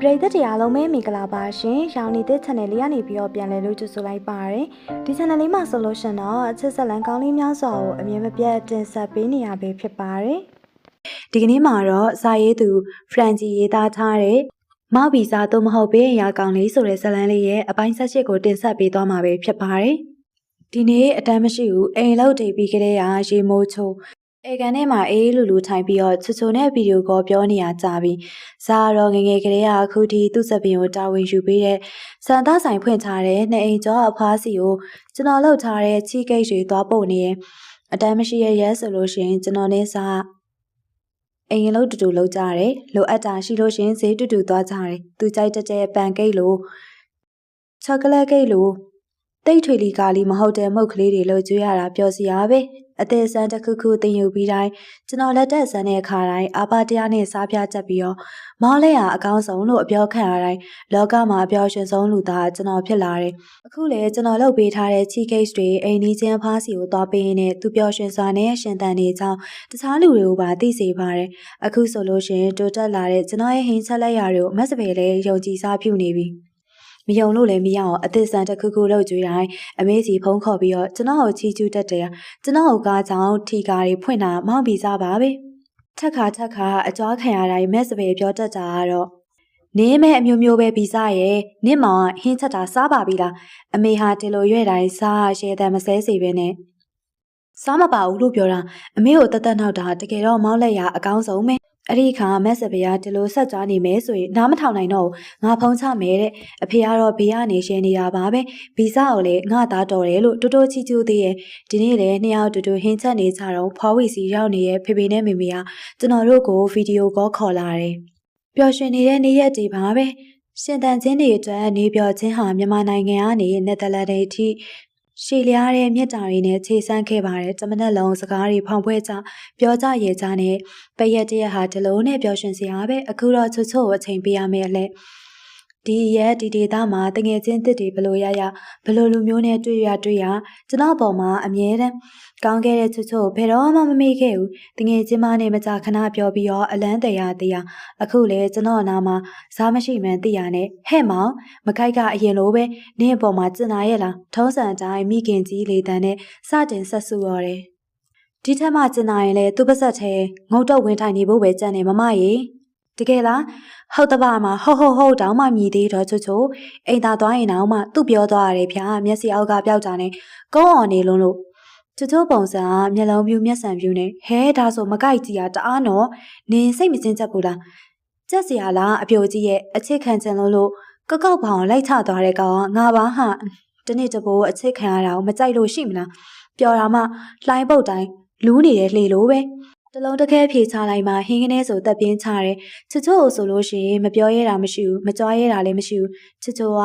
ပရိသတ်တရားလုံးပဲမင်္ဂလာပါရှင်။ရောင်နေတဲ့ channel လေးကနေပြီးတော့ပြန်လည်လို့ကြိုဆိုလိုက်ပါရယ်။ဒီ channel လေးမှာဆိုလို့ရှင်တော့အချစ်ဆက်လန်းကောင်းလေးများစွာကိုအမြဲမပြတ်တင်ဆက်ပေးနေရပဲဖြစ်ပါတယ်။ဒီကနေ့မှာတော့စာရေးသူ Francie ရေးသားထားတဲ့မောက်ဗီဇာသို့မဟုတ်ဘေးအရာကောင်းလေးဆိုတဲ့ဇာတ်လမ်းလေးရဲ့အပိုင်း18ကိုတင်ဆက်ပေးသွားမှာပဲဖြစ်ပါတယ်။ဒီနေ့အတမ်းမရှိဘူးအိမ်လောက်တည်ပြီးကြတဲ့ရေမိုးချိုးအေကန်ထဲမှာအေးလူလူထိုင်ပြီးတော့ချွချိုနဲ့ဗီဒီယိုကောပြောနေရကြပြီ။ဇာတော့ငငယ်ကလေးကအခုထိသူ့စပင်ကိုတာဝန်ယူပေးတဲ့စံသားဆိုင်ဖွင့်ထားတဲ့နှစ်အိမ်ကျော်အဖွားစီကိုကျွန်တော်လှုပ်ထားတဲ့ချီကိတ်တွေသွားပို့နေရင်အတမ်းမရှိရဲဆိုလို့ရှိရင်ကျွန်တော်နဲ့စာအိမ်လုံးတူတူလှုပ်ကြတယ်။လိုအပ်တာရှိလို့ရှိရင်ဈေးတူတူသွားကြတယ်။သူကြိုက်တဲ့ပန်ကိတ်လိုချောကလက်ကိတ်လိုတိတ်ထွေလီကာလီမဟုတ်တဲ့မုတ်ကလေးတွေလှုပ်ကြွရတာပျော်စရာပဲ။အသေးစမ်းတစ်ခုခုတင်ယူပြီးတိုင်းကျွန်တော်လက်တက်ဆန်းတဲ့အခါတိုင်းအာပါတရားနဲ့စားပြချက်ပြီးတော့မောင်းလဲရအကောင်းဆုံးလို့အပြောခံရတိုင်းလောကမှာအပြောရှင်ဆုံးလူသားကျွန်တော်ဖြစ်လာတယ်။အခုလေကျွန်တော်လုပ်ပေးထားတဲ့ cheese cake တွေအိမ်နီးချင်းဖားစီကိုသွားပေးရင်းနဲ့သူပျော်ရွှင်စွာနဲ့ရှင်သန်နေကြောင်းတခြားလူတွေကိုပါသိစေပါတယ်။အခုဆိုလို့ရှိရင်တိုးတက်လာတဲ့ကျွန်တော်ရဲ့ဟင်းချက်လက်ရာတွေကိုမက်စပယ်လေးယုံကြည်စားပြုနေပြီ။မယုံလို့လည်းမရအောင်အသစ်ဆန်တစ်ခုခုလုပ်ကြွေးတိုင်းအမေစီဖုံးခေါ်ပြီးတော့ကျွန်တော်ကိုချီကျူးတတ်တယ်ကျွန်တော်ကိုကားကြောင်ထီကာတွေဖွင့်တာမောင်းပြီးစားပါပဲထက်ခါအကြွားခံရတိုင်းမက်စပယ်ပြောတတ်တာကတော့နင်းမဲအမျိုးမျိုးပဲပြီးစားရဲ့နင့်မောင်ကဟင်းချက်တာစားပါပြီလားအမေဟာဒီလိုရွဲ့တိုင်းစားရှဲတဲ့မဆဲစီပဲနဲ့စားမပါဘူးလို့ပြောတာအမေကိုတသက်နောက်တာတကယ်တော့မောင်းလက်ရအကောင်းဆုံးပဲအဲ့ဒီခါမက်စပယ်ကဒီလိုဆက်ကြွားနေမယ်ဆိုရင်နားမထောင်နိုင်တော့ငါဖုံးချမယ်တဲ့အဖေကတော့ဘေးကနေရှင်းနေတာပါပဲဗီဇကိုလည်းငါသားတော်တယ်လို့တိုးချီကျူးသေးရဲ့ဒီနေ့လည်းနှစ်ယောက်တူတူဟင်းချက်နေကြတော့ဖွားဝီစီရောက်နေတဲ့ဖေဖေနဲ့မေမေကကျွန်တော်တို့ကိုဗီဒီယိုကောခေါ်လာတယ်ပျော်ရွှင်နေတဲ့နေ့ရက်တွေပါပဲရှင်တန်ချင်းတွေအတွက်နေပျော်ခြင်းဟာမြန်မာနိုင်ငံကနေနယ်သာလန်တွေအထိရှည်လျားတဲ့မြတ်တာတွေနဲ့ခြေဆန်းခဲ့ပါတယ်။တမနက်လုံးစကားတွေဖောင်ဖွဲကြပြောကြရဲကြနဲ့ပရက်တရက်ဟာဒီလိုနဲ့ပျော်ရွှင်စရာပဲအခုတော့ချွတ်ကိုအချိန်ပေးရမယ်လေ။ဒီရဲ့ဒီဒေတာမှာတငယ်ချင်းတစ်တွေဘလို့ရဘလို့လူမျိုးနဲ့တွေ့ရကျွန်တော်ပေါ်မှာအမြဲတမ်းကောင်းခဲ့တဲ့ချွတ်ကိုဘယ်တော့မှမမေ့ခဲ့ဘူး။တငယ်ချင်းမနဲ့မကြခဏပြောပြီးတော့အလန်းတရားအခုလေကျွန်တော်နာမှာဇားမရှိမှန်းသိရနဲ့ဟဲ့မောင်မခိုက်ကအရင်လိုပဲနင့်အပေါ်မှာကျင်နာရဲ့လားထုံးစံအတိုင်းမိခင်ကြီးလေတန်းနဲ့စတင်ဆက်ဆူရတယ်ဒီထက်မှကျင်နာရင်လေသူ့ပါဆက်သေးငုတ်တော့ဝင်ထိုင်နေဖို့ပဲကြံနေမမရေတကယ်လားဟုတ်တပါမှာဟုတ်တောင်းမှမြည်သေးတော့ချိုအိမ်သာသွားရင်တော့မှသူ့ပြောသွားရတယ်ဗျာမျက်စိအောက်ကပျောက်တာနဲ့ကုန်းအောင်နေလုံးလို့ချိုပုံစံကမျက်လုံးပြူမျက်စံပြူနဲ့ဟဲဒါဆိုမကိုက်ကြီးတအားနော်နင်စိတ်မစင်ချက်ဘူးလားကြက်စရာလားအပြိုကြီးရဲ့အချစ်ခံချင်လို့ကောက်ပေါင်လိုက်ချသွားတဲ့ကောင်ကငါပါဟာတနေ့တဘိုးအချစ်ခံရတာကိုမကြိုက်လို့ရှိမလားပျော်တာမှလှိုင်းပုတ်တိုင်းလူးနေတဲ့လှေလိုပဲတလုံးတခဲဖြေချလိုက်မှဟင်းကနေဆိုတက်ပြင်းချတယ်ချစ်ချို့ဆိုလို့ရှိရင်မပြောရဲတာမရှိဘူးမကြွားရဲတာလည်းမရှိဘူးချစ်ချို့က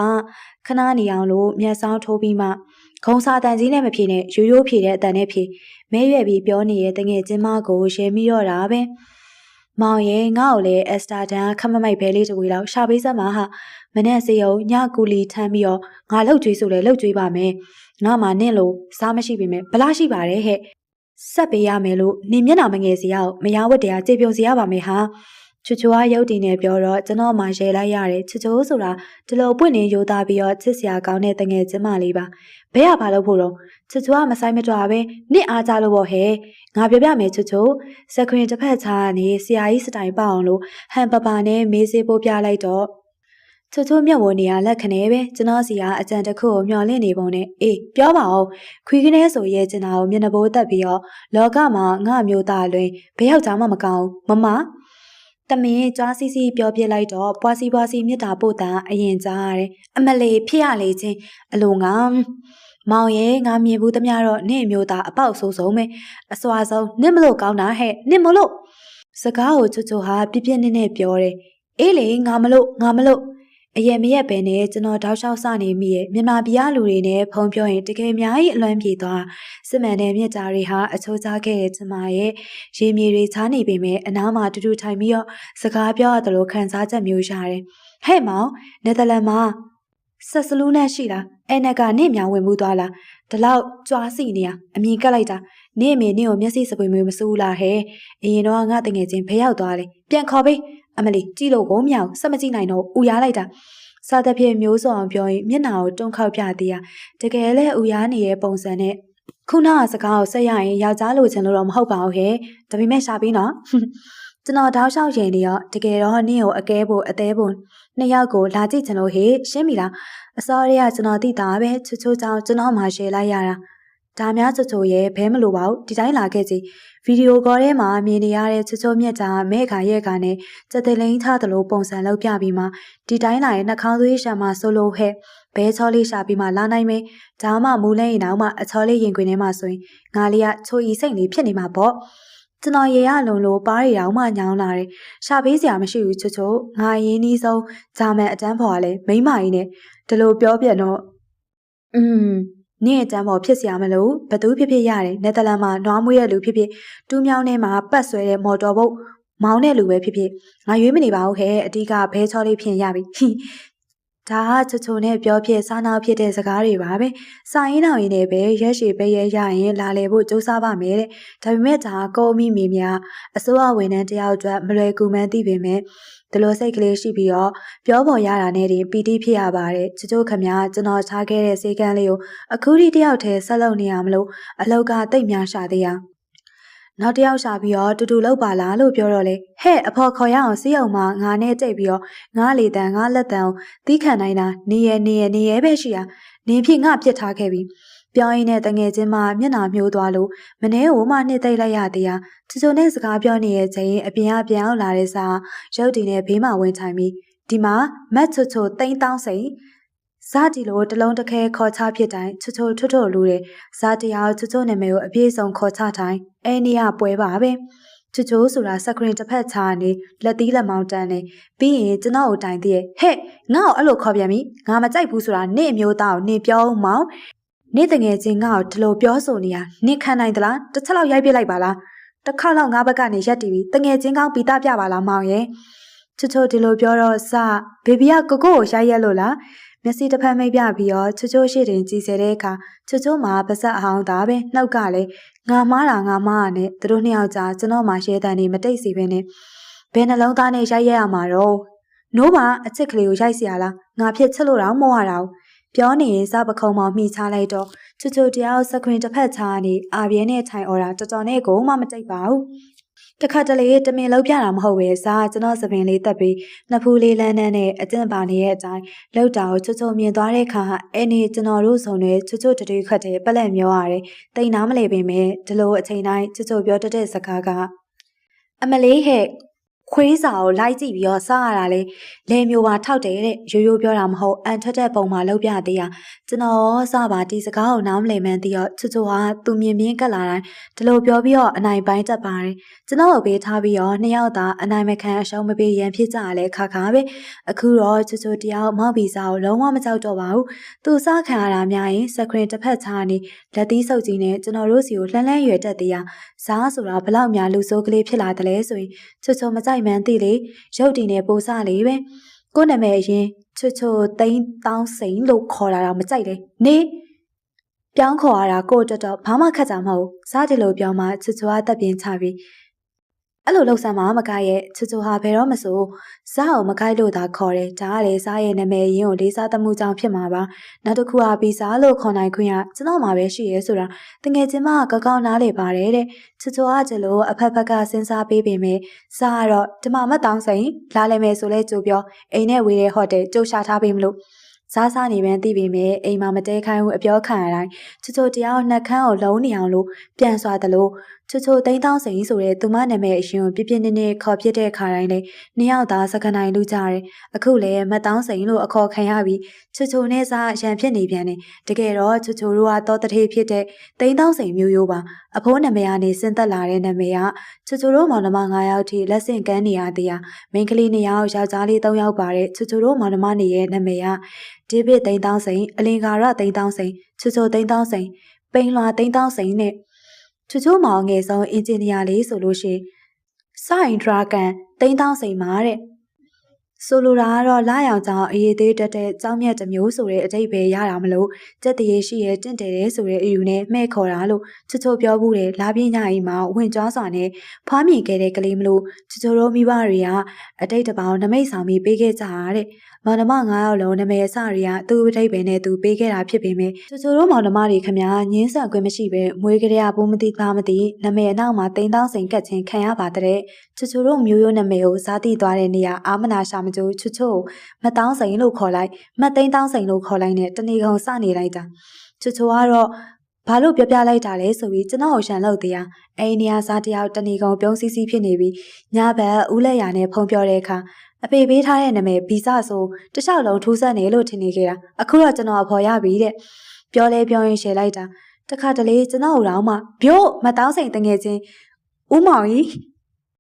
ခဏနေအောင်လို့မျက်စောင်းထိုးပြီးမှခုံစာတန်ကြီးနဲ့မဖြေနဲ့ရိုးဖြေတဲ့အတန်နဲ့ဖြေမဲရွယ်ပြီးပြောနေတဲ့တငယ်ချင်းမကိုရှယ်မိတော့တာပဲမောင်ရဲ့ငါ့ကိုလည်းအက်စတာဒန်ခမမိုက်ဘဲလေးတဝေလောက်ရှာပေးစမ်းပါဟာမနဲ့စေယုံညကူလီထမ်းပြီးတော့ငါလှုပ်ကြွေးဆိုလဲလှုပ်ကြွေးပါမယ်ငါမှနင့်လို့စားမရှိပေမဲ့ဗလားရှိပါတယ်ဟဲ့ဆက်ပေးရမယ်လို့နေမျက်နှာမငယ်စီအောင်မရဝတ်တရားကြေပြုံစီရပါမယ်ဟာချွချွားရုပ်တည်နေပြောတော့ကျွန်တော်မှရဲလိုက်ရတယ်ချွချွိုးဆိုတာဒီလိုပွင့်နေရိုးသားပြီးတော့ချစ်စရာကောင်းတဲ့တငယ်ချင်းမလေးပါဘဲရပါလို့ဖို့တော့ချွချွားမဆိုင်မကြွားပဲနင့်အားကြလို့ပေါ့ဟဲ့ငါပြောပြမယ်ချွချွိုးစခွင်တစ်ဖက်ချာကနေဆရာကြီးစတိုင်ပအောင်လို့ဟန်ပပါနဲ့မေးစေးပိုးပြလိုက်တော့ချွချွမြတ်ဝနေရလက်ခနဲပဲကျွန်တော်စီကအကြံတစ်ခုကိုမျှော်လင့်နေပုံနဲ့အေးပြောပါဦးခွေးကနေဆိုရဲကျင်တာကိုမျက်နှာပိုးတက်ပြီးတော့လောကမှာငါမျိုးသားလွင်ဘယ်ယောက်ျားမှမကောင်းမမတမင်းကြွားစီပြောပြလိုက်တော့ပွားစီမြစ်တာပို့တာအရင်ကြားရတယ်အမလေးဖြစ်ရလေချင်းအလိုငါမောင်ရဲ့ငါမြင်ဘူးသမျှတော့နင့်မျိုးသားအပေါက်ဆိုးဆုံးပဲအစွာဆုံးနင့်မလို့ကောင်းတာဟဲ့နင့်မလို့စကားကိုချိုဟာပြင်းနဲ့ပြောတယ်အေးလေငါမလို့အရင်မရက်ပဲနဲ့ကျွန်တော်တောက်လျှောက်စနေမိရဲ့မြန်မာပြည်လူတွေနဲ့ဖုံပြောရင်တကယ်အများကြီးအလွမ်းပြေသွားစစ်မှန်တဲ့မြစ်တာတွေဟာအချိုးချခဲ့တဲ့ကျမရဲ့ရေမြေတွေချားနေပေမဲ့အနားမှာတူတူထိုင်ပြီးတော့စကားပြောရတယ်လို့ခံစားချက်မျိုးရတယ်ဟဲ့မောင်နယ်သာလန်မှာဆက်စလူးနဲ့ရှိလားအဲ့နက်ကနင့်မြောင်ဝင်မှုသွားလားဒီလောက်ကြွားစီနေရအမြင်ကက်လိုက်တာနင့်အမေနင့်ကိုမျက်စိစပွေမျိုးမစူးလားဟဲ့အရင်တော့ငါတငယ်ချင်းဖဲရောက်သွားလေပြန်ခေါ်ပေး အမလီကြည့်လို့ကိုမရဘူးစက်မကြည့်နိုင်တော့ဦးရလိုက်တာစားတဲ့ဖြစ်မျိုးစုံအောင်ပြောရင်မျက်နှာကိုတွန်းခောက်ပြသေးရတကယ်လဲဦးရနေတဲ့ပုံစံနဲ့ခုနကစကားကိုဆက်ရရင်ယောက်ျားလိုချင်လို့တော့မဟုတ်ပါဘူးဟဲ့ဒါပေမဲ့ရှာပြီးနော်ကျွန်တော်တောက်လျှောက်ရင်နေရောတကယ်တော့နင့်ကိုအကဲဖို့အသေးဖို့နှစ်ယောက်ကိုလာကြည့်ချင်လို့ဟေ့ရှင်းပြီလားအစောတည်းကကျွန်တော်သိတာပဲချွတ်ချွတ်ကြောင်ကျွန်တော်မှရှယ်လိုက်ရတာဒါများချွတ်ချွတ်ရဲ့ဘဲမလို့ပါဘူးဒီတိုင်းလာခဲ့ကြည့်ဗီဒီယိုကောထဲမှာမြင်နေရတဲ့ချွတ်ချွတ်မြက်ကြားမဲခါရဲ့ခါနဲ့စက်တလိန်ထားသလိုပုံစံလောက်ပြပြီးမှဒီတိုင်းလာရဲ့နှာခေါင်းသွေးရှာမှဆိုလို့ဟဲ့ဘဲချောလေးရှာပြီးမှလာနိုင်မယ်ဒါမှမူလဲရင်တော့မှအချောလေးရင်ခွင်ထဲမှာဆိုရင်ငါလေးကချိုဤစိတ်လေးဖြစ်နေမှာပေါ့ကျွန်တော်ရေရလုံလို့ပါးရီတောင်မှညောင်းလာတယ်ရှာပေးစရာမရှိဘူးချွတ်ချွတ်ငါရင်းနှီးဆုံးဂျာမန်အတန်းဖော်ကလည်းမိမကြီးနဲ့ဒီလိုပြောပြတော့နင့်အတန်းဖော်ဖြစ်စရာမလိုဘသူဖြစ်ဖြစ်ရတယ်နယ်သာလန်မှာနွားမွေးတဲ့လူဖြစ်ဖြစ်တူးမြောင်းထဲမှာပတ်ဆွဲတဲ့မော်တော်ဘုတ်မောင်းတဲ့လူပဲဖြစ်ဖြစ်ငါရွေးမနေပါဘူးဟဲ့အတီးကဘဲချောလေးဖြစ်ရပြီဒါကချွတ်ချွတ်နဲ့ပြောဖြစ်စားနာဖြစ်တဲ့စကားတွေပါပဲစာရင်းတော်ရင်းနဲ့ပဲရက်ရှည်ပဲရဲရရင်လာလေဖို့စူးစမ်းပါမယ်တဲ့ဒါပေမဲ့ဒါကိုမိမိများအစိုးရဝန်ထမ်းတယောက်အတွက်မလွယ်ကူမှန်းသိပေမဲ့ဒီလိုစိတ်ကလေးရှိပြီးတော့ပြောပေါ်ရတာနဲ့တင်ပီတိဖြစ်ရပါတယ်ချွတ်ချွတ်ခမကျွန်တော်ထားခဲ့တဲ့စေကန်းလေးကိုအခုထိတယောက်တည်းဆက်လုပ်နေရမလို့အလောက်ကတိတ်များရှာသေးရနောက်တယောက်ရှာပြီးတော့တူတူလောက်ပါလားလို့ပြောတော့လေဟဲ့အဖော်ခေါ်ရအောင်စီးအောင်မငါနဲ့ကြိတ်ပြီးတော့ငါလေတန်ငါလက်တန်သီးခံနိုင်တာနေရပဲရှိရနင်းဖြစ်ငါပြစ်ထားခဲ့ပြီပြောင်းရင်းနဲ့တငယ်ချင်းမမျက်နှာမျိုးသွားလို့မနှဲကိုမှနှစ်သိမ့်လိုက်ရသေးရချူချူနဲ့စကားပြောနေရဲ့ချိန်အပြင်အပြန်အောင်လာတဲ့စာရုပ်တည်နဲ့ဘေးမှာဝင်ထိုင်ပြီးဒီမှာမတ်ချူချူတိန်းတောင်းစိန်ဇာတီလိုတလုံးတစ်ခဲခေါ်ချဖြစ်တိုင်းချွတ်ချွတ်ထွတ်ထွတ်လူတဲ့ဇာတီဟာချွတ်ချွတ်နာမည်ကိုအပြည့်စုံခေါ်ချတိုင်းအဲနေရပွဲပါပဲချွတ်ချွတ်ဆိုတာစကရင်တစ်ဖက်ချာနေလက်သီးလက်မောင်းတန်းနေပြီးရင်ကျွန်တော်ကိုတိုင်သေးရဲ့ဟဲ့ငါ့ကိုအဲ့လိုခေါ်ပြန်ပြီငါမကြိုက်ဘူးဆိုတာနေအမျိုးသားကိုနေပြောအောင်မောင်နေတငယ်ချင်းငါ့ကိုဒီလိုပြောဆိုနေရနေခံနိုင်သလားတစ်ချက်လောက်ရိုက်ပြလိုက်ပါလားတစ်ခါလောက်ငါဘက်ကနေရက်တီပြီးတငယ်ချင်းကောင်းပီတာပြပါလားမောင်ရဲ့ချွတ်ချွတ်ဒီလိုပြောတော့စဘေဘီကကိုကိုကိုရိုက်ရက်လို့လားမျက်စိတစ်ဖက်မိတ်ပြပြီးတော့ချွတ်ချွတ်ရှိတင်ကြည်စဲတဲ့အခါချွတ်ချွတ်မှာပါဆက်အဟောင်းသားပဲနှုတ်ကလည်းငါမားတာငါမားရနဲ့သူတို့နှစ်ယောက်ကြားကျွန်တော်မှရှဲတန်နေမတိတ်စီပဲနဲ့ဘယ်နှလုံးသားနဲ့ရိုက်ရမှာတော့နိုးပါအချစ်ကလေးကိုရိုက်เสียလားငါဖြစ်ချစ်လို့တော့မဟုတ်ရတာပြောနေရင်စပခုံမောင်မိချလိုက်တော့ချွတ်ချွတ်တရားစခွင်တစ်ဖက်ချာနေအာပြင်းနဲ့ထိုင်အော်တာတော်တော်နဲ့ကိုမှမတိတ်ပါဘူးတခါတလေတမင်လောက်ပြတာမဟုတ်ပဲစားကျွန်တော်သပင်လေးတက်ပြီးနှစ်ဖူးလေးလန်းနှန်းနဲ့အကျင့်ပါနေတဲ့အတိုင်းလောက်တာကိုချွတ်ချွတ်မြင်သွားတဲ့ခါအဲ့နေကျွန်တော်တို့ဆုံတွေချွတ်ချွတ်တူခတ်တဲ့ပလက်မျောရတယ်တိတ်နားမလဲပေမဲ့ဒီလိုအချိန်တိုင်းချွတ်ချွတ်ပြောတတ်တဲ့စကားကအမလေးဟဲ့ခွေးစာကိုလိုက်ကြည့်ပြီးတော့စားရတာလေမျိုးပါထောက်တယ်တဲ့ရိုးရိုးပြောတာမဟုတ်အန်ထက်တဲ့ပုံမှာလောက်ပြသေးရကျွန်တော်စားပါဒီစကားကိုနားမလည်မှန်းသိတော့ချွတ်ချွတ်ဟာသူမြင်ကတ်လာတိုင်းဒီလိုပြောပြီးတော့အနိုင်ပိုင်းတက်ပါတယ်ကျွန်တော်ကိုပေးထားပြီးတော့နှစ်ယောက်သာအနိုင်မခံအရှုံးမပေးရန်ဖြစ်ကြရလဲခါပဲအခုတော့ချွတ်ချွတ်တယောက်မောက်ပြီးစားကိုလုံးဝမကြောက်တော့ပါဘူးသူစားခံရတာများရင်စခရင်တစ်ဖက်ချာနေလက်သီးဆုပ်ကြီးနဲ့ကျွန်တော်တို့စီကိုလှမ်းရွယ်တက်သေးရစားဆိုတာဘလောက်များလူဆိုးကလေးဖြစ်လာတယ်လဲဆိုရင်ချွတ်ချွတ်မကြိုက်မှန်းသိလေရုပ်တည်နေပိုစားလေးပဲကို့နာမည်အရင်ချွတ်ချွတ်သိန်းတောင်းစိန်လို့ခေါ်တာတော့မကြိုက်လေနေပြောင်းခေါ်ရတာကို့တော်တော်ဘာမှခက်ကြမဟုတ်စားတယ်လို့ပြောမှချွတ်ချွတ်ကတက်ပြင်းချပြီးအဲ့လိုလှုပ်ဆမ်းမှာမကိုက်ရဲ့ချွတ်ချွတ်ဟာဘယ်တော့မဆိုစားအောင်မကိုက်လို့သာခေါ်တယ်ဒါကလေစားရဲ့နာမည်ရင်းကိုလေးစားသမှုကြောင့်ဖြစ်မှာပါနောက်တစ်ခုကပီဇာလို့ခေါ်နိုင်ခွင့်ရကျွန်တော်မှာပဲရှိရဲဆိုတာတကယ်ချင်းမကောက်ကောက်နားလေပါတယ်တဲ့ချွတ်ချွတ်ကကျလို့အဖက်ဖက်ကစဉ်းစားပေးပေမဲ့စားကတော့ဒီမှာမတောင်းစိန်လာလိမ့်မယ်ဆိုလဲကြိုပြောအိမ်နဲ့ဝေးတဲ့ဟိုတယ်ကြိုရှာထားပေးမလို့စားနေပန်းသိပေမဲ့အိမ်မှာမတဲခိုင်းဘူးအပြောခံရတိုင်းချွတ်ချွတ်တရားနှက်ခမ်းကိုလုံးနေအောင်လို့ပြန်ဆွာတယ်လို့ချွတ်ချွတ်သိန်းတောင်းစိန်ဆိုတဲ့သူမနာမည်အရင်ပြပြနေနေခေါ်ပြတဲ့ခါတိုင်းလေနှစ်ယောက်သားစကနိုင်လူကြတယ်အခုလည်းမတောင်းစိန်လို့အခေါ်ခံရပြီးချွတ်ချွတ်နဲ့စားရန်ဖြစ်နေပြန်တယ်တကယ်တော့ချွတ်ချွတ်တို့ကတော့တထေးဖြစ်တဲ့သိန်းတောင်းစိန်မျိုးရိုးပါအဖိုးနာမည်ကနေဆင်းသက်လာတဲ့နာမည်ကချွတ်ချွတ်တို့မောင်နှမ9ယောက်ထိလက်ဆင့်ကမ်းနေရသေးတာမိန်းကလေး2ယောက်ယောက်ျားလေး3ယောက်ပါတဲ့ချွတ်ချွတ်တို့မောင်နှမနေရဲ့နာမည်ကဒီဘစ်သိန်းတောင်းစိန်အလင်္ကာရသိန်းတောင်းစိန်ချွတ်ချွတ်သိန်းတောင်းစိန်ပိန်လွာသိန်းတောင်းစိန်နဲ့ချွတ်ချွတ်မောင်ငယ်ဆုံးအင်ဂျင်နီယာလေးဆိုလို့ရှိရင်စိုင်ဒရာဂန်သိန်းတောင်းစိန်မှာတဲ့ ဆိုလိုတာကတော့လာရောင်ကြောင့်အရေးသေးတတ်တဲ့ကြောင်းမြတ်တစ်မျိုးဆိုတဲ့အဓိပ္ပာယ်ရတာမလို့စက်တရေရှိရဲ့တင့်တယ်တဲ့ဆိုတဲ့အယူနဲ့မှဲ့ခေါ်တာလို့ချွတ်ချွတ်ပြောဘူးတယ်လာပြင်းညကြီးမှာဝင်ကြွားစွာနဲ့ဖွားမြင်ခဲ့တဲ့ကလေးမလို့ချွတ်ချွတ်တို့မိဘတွေကအတိတ်တပေါင်းနမိတ်ဆောင်ပြီးပေးခဲ့ကြတာတဲ့မောင်နှမ9ယောက်လုံးနာမည်အစတွေကသူ့အထိပ္ပယ်နဲ့သူပေးခဲ့တာဖြစ်ပေမဲ့ချိုချိုတို့မောင်နှမတွေခမညာငင်းဆန်ခွင့်မရှိပဲမွေးကြရဘူးမသိသားမသိနာမည်အနောက်မှာတိန်တောင်းစိန်ကတ်ချင်းခံရပါတဲ့ချိုချိုတို့မျိုးရိုးနာမည်ကိုစားသိသွားတဲ့နေရာအာမနာရှာမကျိုးချိုချိုမတောင်းစိန်လို့ခေါ်လိုက်မသိန်းတောင်းစိန်လို့ခေါ်လိုက်နဲ့တဏီကုံစနေလိုက်တာချိုချိုကတော့ဘာလို့ပြလိုက်တာလဲဆိုပြီးကျွန်တော်ကိုရှန်လို့တရားအိန္ဒိယစားတယောက်တဏီကုံပြုံးစီစီဖြစ်နေပြီးညဘက်ဦးလက်ရနဲ့ဖုံပြောတဲ့အခါအပေပေးထားတဲ့နာမည်ဗီဇဆိုတခြားလုံးထူးဆန်းနေလို့ထင်နေခဲ့တာအခုတော့ကျွန်တော်အဖော်ရပြီတဲ့ပြောလဲပြောရင်ရှယ်လိုက်တာတခါတလေကျွန်တော်တို့မှဗျို့မတောင်းစိန်တငယ်ချင်းဦးမောင်ကြီး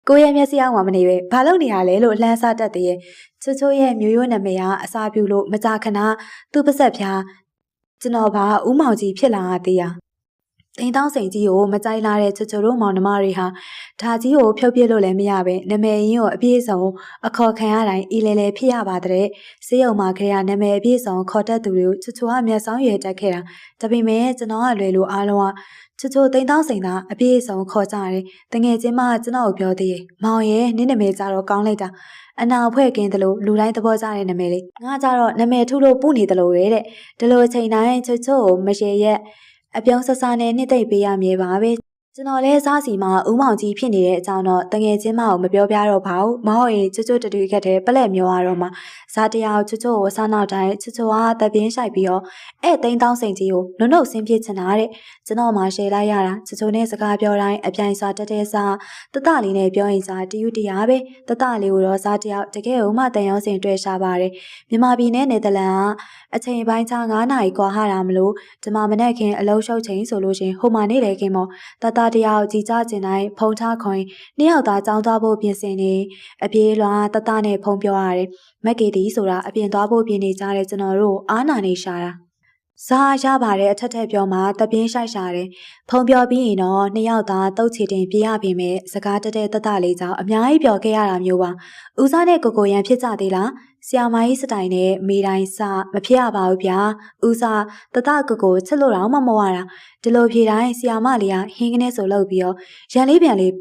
ကိုရဲ့မျက်စိအောင်မှမနေပဲဘာလုပ်နေရလဲလို့လှမ်းစားတတ်တဲ့ချိုချိုရဲ့မျိုးရိုးနာမည်ကအစာပြူလို့မကြာခဏသူ့ပါဆက်ဖြားကျွန်တော်ဘာဦးမောင်ကြီးဖြစ်လာသေးရတိန်တောင်းစိန်ကြီးကိုမကြိုက်လာတဲ့ချိုချိုတို့မောင်နှမတွေဟာဓာကြီးကိုဖြုတ်ပြစ်လို့လည်းမရပဲနာမည်ရင်းကိုအပြည့်စုံအခေါ်ခံရတိုင်းအီလဲလဲဖြစ်ရပါတဲ့စေယုံမှာခရနာမည်အပြည့်စုံခေါ်တတ်သူတွေကိုချိုချိုကမျက်စောင်းရွယ်တက်ခဲ့တာဒါပေမဲ့ကျွန်တော်ကလွယ်လို့အားလုံးကချိုချိုတိန်တောင်းစိန်သာအပြည့်စုံခေါ်ကြတယ်တငယ်ချင်းမကျွန်တော်ကိုပြောသေးတယ်မောင်ရဲ့နင်းနာမည်ကြတော့ကောင်းလိုက်တာအနာဖွဲ့ကင်းတယ်လို့လူတိုင်းသဘောကျတဲ့နာမည်လေးငါကြတော့နာမည်ထုလို့ပူနေတယ်လို့ပဲတဲ့ဒီလိုအချိန်တိုင်းချိုချိုကိုမရေရက်အပြုံးဆဆနဲ့နှစ်သိမ့်ပေးရမြေပါပဲကျွန်တော်လည်းစားစီမှာဦးမောင်ကြီးဖြစ်နေတဲ့အကြောင်းတော့တငယ်ချင်းမကိုမပြောပြတော့ပါဘူးမဟုတ်ရင်ချွတ်ချွတ်တူခက်တဲ့ပလက်မျိုးရတော့မှဇာတရားချွတ်ချွတ်ကိုစားနောက်တိုင်းချွတ်ချွတ်ကတပြင်းဆိုင်ပြီးတော့တိန်တောင်းစိန်ကြီးကိုနှုတ်နှုတ်ဆင်းပြစ်ချင်တာတဲ့ကျွန်တော်မှရှယ်လိုက်ရတာချွတ်ချွတ်နဲ့စကားပြောတိုင်းအပြိုင်စွာတက်တဲ့စားတတလေးနဲ့ပြောရင်စားတယူတရားပဲတတလေးကိုတော့ဇာတရားတကယ်ဦးမတန်ရုံးစင်တွေ့ရှာပါတယ်မြန်မာပြည်နဲ့နယ်သာလန်ကအချိန်ပိုင်းခြား9နာရီကွာဟတာမလို့ဒီမှာမနေ့ခင်အလုံးရှုပ်ချိန်ဆိုလို့ရှင်ဟိုမှာနေလေခင်မောတတတရားကြီးကြကျင်တိုင်းဖုံထားခွင်နှစ်ယောက်သားကြောင်းသွားဖို့ပြင်ဆင်နေအပြေးလွာတတနဲ့ဖုံပြောရတယ်မက်ကေတီဆိုတာအပြင်သွားဖို့ပြင်နေကြတဲ့ကျွန်တော်တို့အားနာနေရှာတာစားရပါတယ်အထက်ထက်ပြောမှတပြင်းဆိုင်ရှာတယ်ဖုံပြောပြီးရင်တော့နှစ်ယောက်သားတုတ်ချီတင်ပြေးရပြီမဲ့စကားတက်တဲ့တတလေးကြောင့်အများကြီးပြောခဲ့ရတာမျိုးပါဦးစားနဲ့ကိုကိုရန်ဖြစ်ကြသေးလားဆရာမကြီးစတိုင်နဲ့မိတိုင်းစမဖြစ်ရပါဘူးဗျာဦးစားတတကိုကိုချစ်လို့တော့မမဝတာဒီလိုဖြေတိုင်းဆရာမလေးကဟင်းကနေဆိုလုပ်ပြီးတော့ရန်လေးပြန်လေး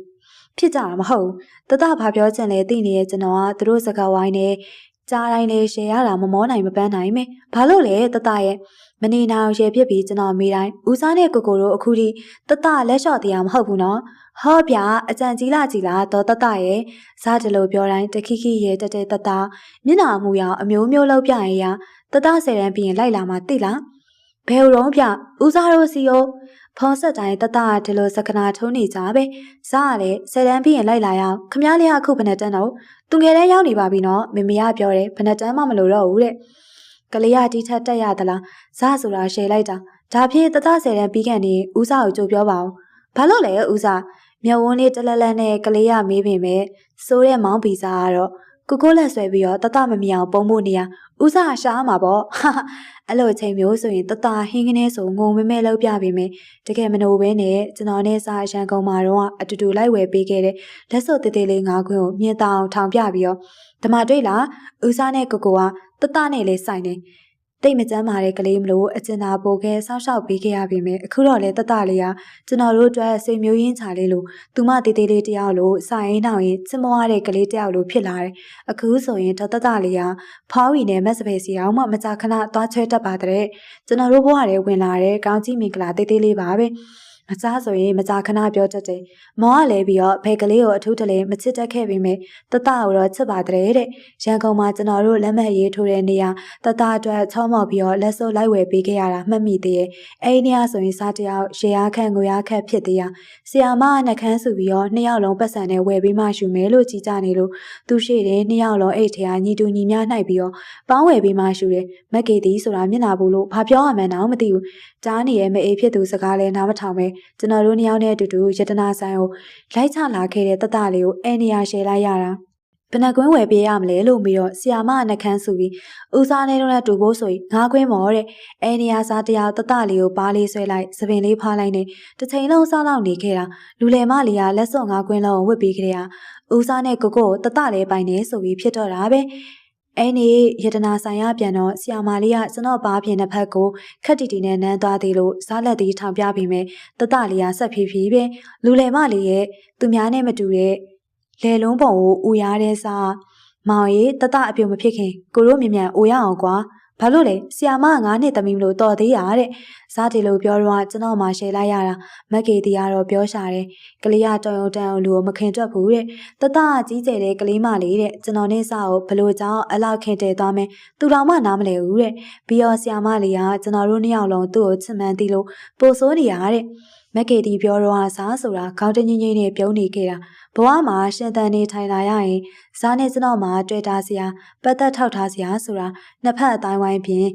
ဖြစ်ကြတာမဟုတ်တတဘာပြောချင်လဲသိနေရဲ့ကျွန်တော်ကသူတို့စကားဝိုင်းနဲ့ကြားတိုင်းလေးရှယ်ရတာမမောနိုင်မပန်းနိုင်မယ်ဘာလို့လဲတတရဲ့မနေနိုင်ရေဖြစ်ပြီးကျွန်တော်မိတိုင်းဦးစားနဲ့ကိုကိုတို့အခုထိတတလက်လျှော့တရားမဟုတ်ဘူးနော်ဟောဗျာအကြံကြီးလာတော့တတရဲ့စားတယ်လို့ပြောတိုင်းတခိခိရဲ့တတမျက်နှာအမူအရာအမျိုးမျိုးလောက်ပြရင်ရတတ10တန်းပြီးရင်လိုက်လာမှသိလားဘယ်တော့ဗျဦးစားတို့စီရောဖုံးဆက်တိုင်းတတဒီလိုစကနာထုံးနေကြပဲစားရလေ10တန်းပြီးရင်လိုက်လာရအောင်ခမားလေးကအခုဘယ်နဲ့တန်းတော့သူငယ်တန်းရောက်နေပါပြီနော်မေမေကပြောတယ်ဘယ်နဲ့တန်းမှမလို့တော့ဘူးတဲ့ကလေးကဒီထက်တက်ရသလားစားဆိုတာရှယ်လိုက်တာဒါဖြင့်တတ10တန်းပြီးကန်နေဦးစားကိုကြိုပြောပါအောင်ဘာလို့လဲဦးစားမြုံဝန်းလေးတလက်လက်နဲ့ကလေးရမေးပေမဲ့စိုးတဲ့မောင်းပီစားကတော့ကိုကိုလက်ဆွဲပြီးတော့တတမမြအောင်ပုံဖို့နေရဦးစားရှားမှာပေါ့အဲ့လိုအချိန်မျိုးဆိုရင်တတဟင်းကနေဆိုငုံမဲမဲလောက်ပြပေမဲ့တကယ်မနိုးဘဲနဲ့ကျွန်တော်နဲ့စာရန်ကုန်မှာတော့အတူတူလိုက်ဝယ်ပေးခဲ့တဲ့လက်စုပ်သေးသေးလေး9ခွင်းကိုမြင်တောင်ထောင်ပြပြီးတော့ဓမ္မတွေ့လားဦးစားနဲ့ကိုကိုကတတနဲ့လေးဆိုင်နေတိတ်မကြမ်းပါတဲ့ကလေးမလို့အကျဉ်းသာပိုခဲဆောက်ရှောက်ပေးခဲ့ရပေမဲ့အခုတော့လေတတလေးကကျွန်တော်တို့အတွက်ဆွေမျိုးရင်းချာလေးလို့သူမတေးသေးလေးတယောက်လို့စာရင်းနောက်ရင်ချစ်မွားတဲ့ကလေးတယောက်လို့ဖြစ်လာတယ်အခုဆိုရင်တတလေးကဖောင်းဝီနဲ့မက်စပယ်စီအောင်မှမကြခဏသွားချဲတတ်ပါတဲ့ကျွန်တော်တို့ဘဝထဲဝင်လာတဲ့ကောင်းကြီးမင်္ဂလာတေးသေးလေးပါပဲမစားဆိုရင်မကြခဏပြောတတ်တယ်မောင်ကလည်းပြီးတော့ဘယ်ကလေးကိုအထူးတလဲမချစ်တတ်ခဲ့ပေမဲ့တတကိုတော့ချစ်ပါတဲ့ရန်ကုန်မှာကျွန်တော်တို့လက်မှတ်ရေးထိုးတဲ့နေရာတတအတွက်ချောမော်ပြီးတော့လက်စုပ်လိုက်ဝယ်ပေးခဲ့ရတာမှတ်မိသေးရဲ့အဲ့ဒီနေရာဆိုရင်စားတယောက်ရေအားခန့်ငွေအားခန့်ဖြစ်သေးရဆရာမနှခမ်းစုပြီးတော့နှစ်ယောက်လုံးပတ်စံနဲ့ဝယ်ပေးမှယူမယ်လို့ကြီးကြနေလို့သူရှိတယ်နှစ်ယောက်လုံးအိတ်ထဲကညီတူညီမျှနှိုက်ပြီးတော့ပေါင်းဝယ်ပေးမှယူတယ်မက်ကေတီဆိုတာမျက်နှာဘူးလို့ဘာပြောရမှန်းတော့မသိဘူးကြားနေရဲ့မအေးဖြစ်သူစကားလဲနားမထောင်ပဲကျွန်တော်တို့နှစ်ယောက်နဲ့အတူတူရတနာဆိုင်ကိုလိုက်ချလာခဲ့တဲ့တတလေးကိုအဲနေရာရှယ်လိုက်ရတာဘယ်နှကွင်းဝယ်ပေးရမလဲလို့ပြီးတော့ဆီယာမနှခမ်းစုပြီးဦးစားနေတော့နဲ့တူဖို့ဆိုရင်9ခွင်းမော်တဲ့အဲနေရာစားတရားတတလေးကိုပါးလေးဆွဲလိုက်စပင်လေးဖားလိုက်နေတစ်ချိန်လုံးစားလောက်နေခဲ့တာလူလယ်မလေးကလက်စွပ်9ခွင်းလုံးဝတ်ပေးခဲ့ရဦးစားနဲ့ကိုကိုတတလေးပိုင်နေဆိုပြီးဖြစ်တော့တာပဲ အဲ့ဒီယတနာဆိုင်ရပြန်တော့ဆီယာမာလေးကကျွန်တော်ဘားပြင်တဲ့ဖက်ကိုခက်တီတီနဲ့နမ်းသွားသေးလို့စားလက်သေးထောင်ပြပြီးမယ်တတလေးကဆက်ဖြည်းဖြည်းပဲလူလယ်မလေးရဲ့သူများနဲ့မတူတဲ့လေလုံးပုံကိုဦးရတဲ့စားမောင်ရီတတအပြုံမဖြစ်ခင်ကိုတို့မြင်မြန်အိုရအောင်ကွာဘာလို့လဲဆီယာမက9နှစ်သမီးမလို့တော်သေးရတဲ့စားတီလို့ပြောတော့ကျွန်တော်မှရှယ်လိုက်ရတာမက်ကေတီကတော့ပြောရှာတယ်ကလေးကတောင်ရုံတန်အောင်လူကိုမခင်တွက်ဘူးတဲ့တတကကြီးကျယ်တဲ့ကလေးမလေးတဲ့ကျွန်တော်နဲ့စားကိုဘလို့ကြောင့်အလောက်ခင်တဲသွားမယ်သူတော်မှနားမလဲဘူးတဲ့ပြီးတော့ဆီယာမလေးကကျွန်တော်တို့နှစ်ယောက်လုံးသူ့ကိုချစ်မှန်းသိလို့ပိုဆိုးနေရတဲ့မက်ကေတီပြောတော့စားဆိုတာခေါင်းတငိမ့်ငိမ့်နဲ့ပြုံးနေခဲ့တာဘဝမှာရှင်သန်နေထိုင်လာရရင်ဇာနဲ့ကျွန်တော်မှာတွေ့တာစရာပတ်သက်ထောက်ထားစရာဆိုတာနှစ်ဖက်အတိုင်းဝိုင်းပြင်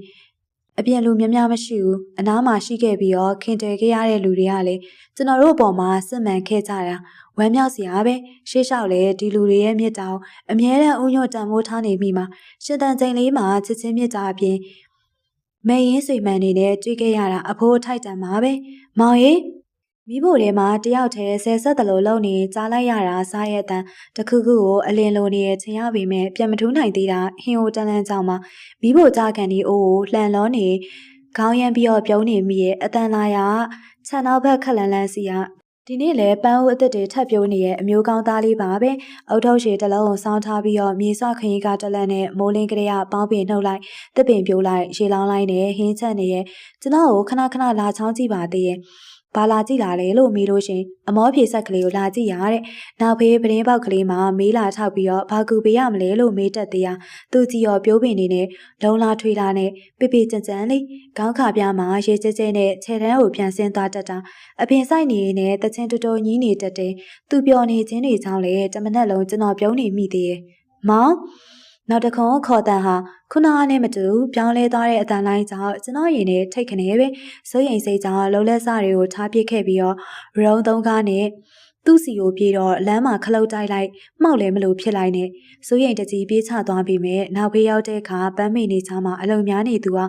အပြင်လူများများမရှိဘူးအနားမှာရှိခဲ့ပြီးတော့ခင်တယ်ခဲ့ရတဲ့လူတွေကလည်းကျွန်တော်တို့အပေါ်မှာစစ်မှန်ခဲ့ကြတာဝမ်းမြောက်စရာပဲရှေ့လျှောက်လေဒီလူတွေရဲ့မြတ်တောင်အမြဲတမ်းဥညွတ်တန်မိုးထားနေမိမှာရှင်သန်ချိန်လေးမှာချစ်ချင်းမြတ်တာအပြင်မဲရင်းဆွေမှန်နေနဲ့တွေ့ခဲ့ရတာအဖိုးထိုက်တန်ပါပဲမောင်ကြီးမိဖို့ထဲမှာတယောက်တည်းဆယ်ဆက်တလို့လုံနေကြားလိုက်ရတာစားရဲ့အတန်တခုခုကိုအလင်းလိုနေချင်ရပေမဲ့ပြန်မထူးနိုင်သေးတာဟင်းဟိုတန်လန်းကြောင့်မှမိဖို့ကြကန်ဒီအိုးကိုလှန်လောနေခေါင်းရမ်းပြီးတော့ပြုံးနေမိရဲ့အတန်လာရခြံနောက်ဘက်ခက်လန်းလန်းစီကဒီနေ့လေပန်းဦးအသက်တွေထပ်ပြိုးနေရဲ့အမျိုးကောင်းသားလေးပါပဲအုတ်ထုတ်ရှည်တစ်လုံးကိုစောင်းထားပြီးတော့မြေစော့ခရင်ကတလန့်နဲ့မိုးလင်းကလေးကပေါင်းပင်နှုတ်လိုက်တစ်ပင်ပြိုးလိုက်ရေလောင်းလိုက်နဲ့ဟင်းချက်နေရဲ့ကျွန်တော်ကိုခဏခဏလာချောင်းကြည့်ပါသေးရဲ့ဘာလာကြည့်လာလဲလို့မေးလို့ရှင်အမောဖြေဆက်ကလေးကိုလာကြည့်ရတဲ့နောက်ဖေးပရင်းပေါက်ကလေးမှာမေးလာထောက်ပြီးတော့ဘာကူပေးရမလဲလို့မေးတတ်သေးရသူကြည့်ရောပြိုးပင်နေနဲ့လုံလာထွေလာနဲ့ပိပိကြံကြံလေးခေါင်းခါပြားမှာရေကျဲကျဲနဲ့ခြေတန်းကိုပြန်ဆင်းသွားတတ်တာအပင်ဆိုင်နေနဲ့တချင်းတူတူညင်းနေတတ်တယ်သူပျော်နေခြင်းတွေကြောင့်လေတမနက်လုံးကျွန်တော်ပြုံးနေမိသေးရဲ့မောင်နောက်တစ်ခုခေါ်တန်ဟာခုနကနဲ့မတူပြောင်းလဲသွားတဲ့အတန်လိုင်းကြောင့်ကျွန်တော်ရင်နဲ့ထိတ်ခနေပဲစိုးရိမ်စိတ်ကြောင့်လှုပ်လက်စတွေကိုထားပစ်ခဲ့ပြီးတော့ရုံးသုံးကားနဲ့သူ့စီကိုပြေးတော့လမ်းမှာခလုတ်တိုက်လိုက်မှောက်လဲမလို့ဖြစ်လိုက်နဲ့စိုးရိမ်တကြီးပြေးချသွားပြီးမြဲနောက်ဖေးရောက်တဲ့အခါပန်းမိနေချာမှာအလုံများနေသူက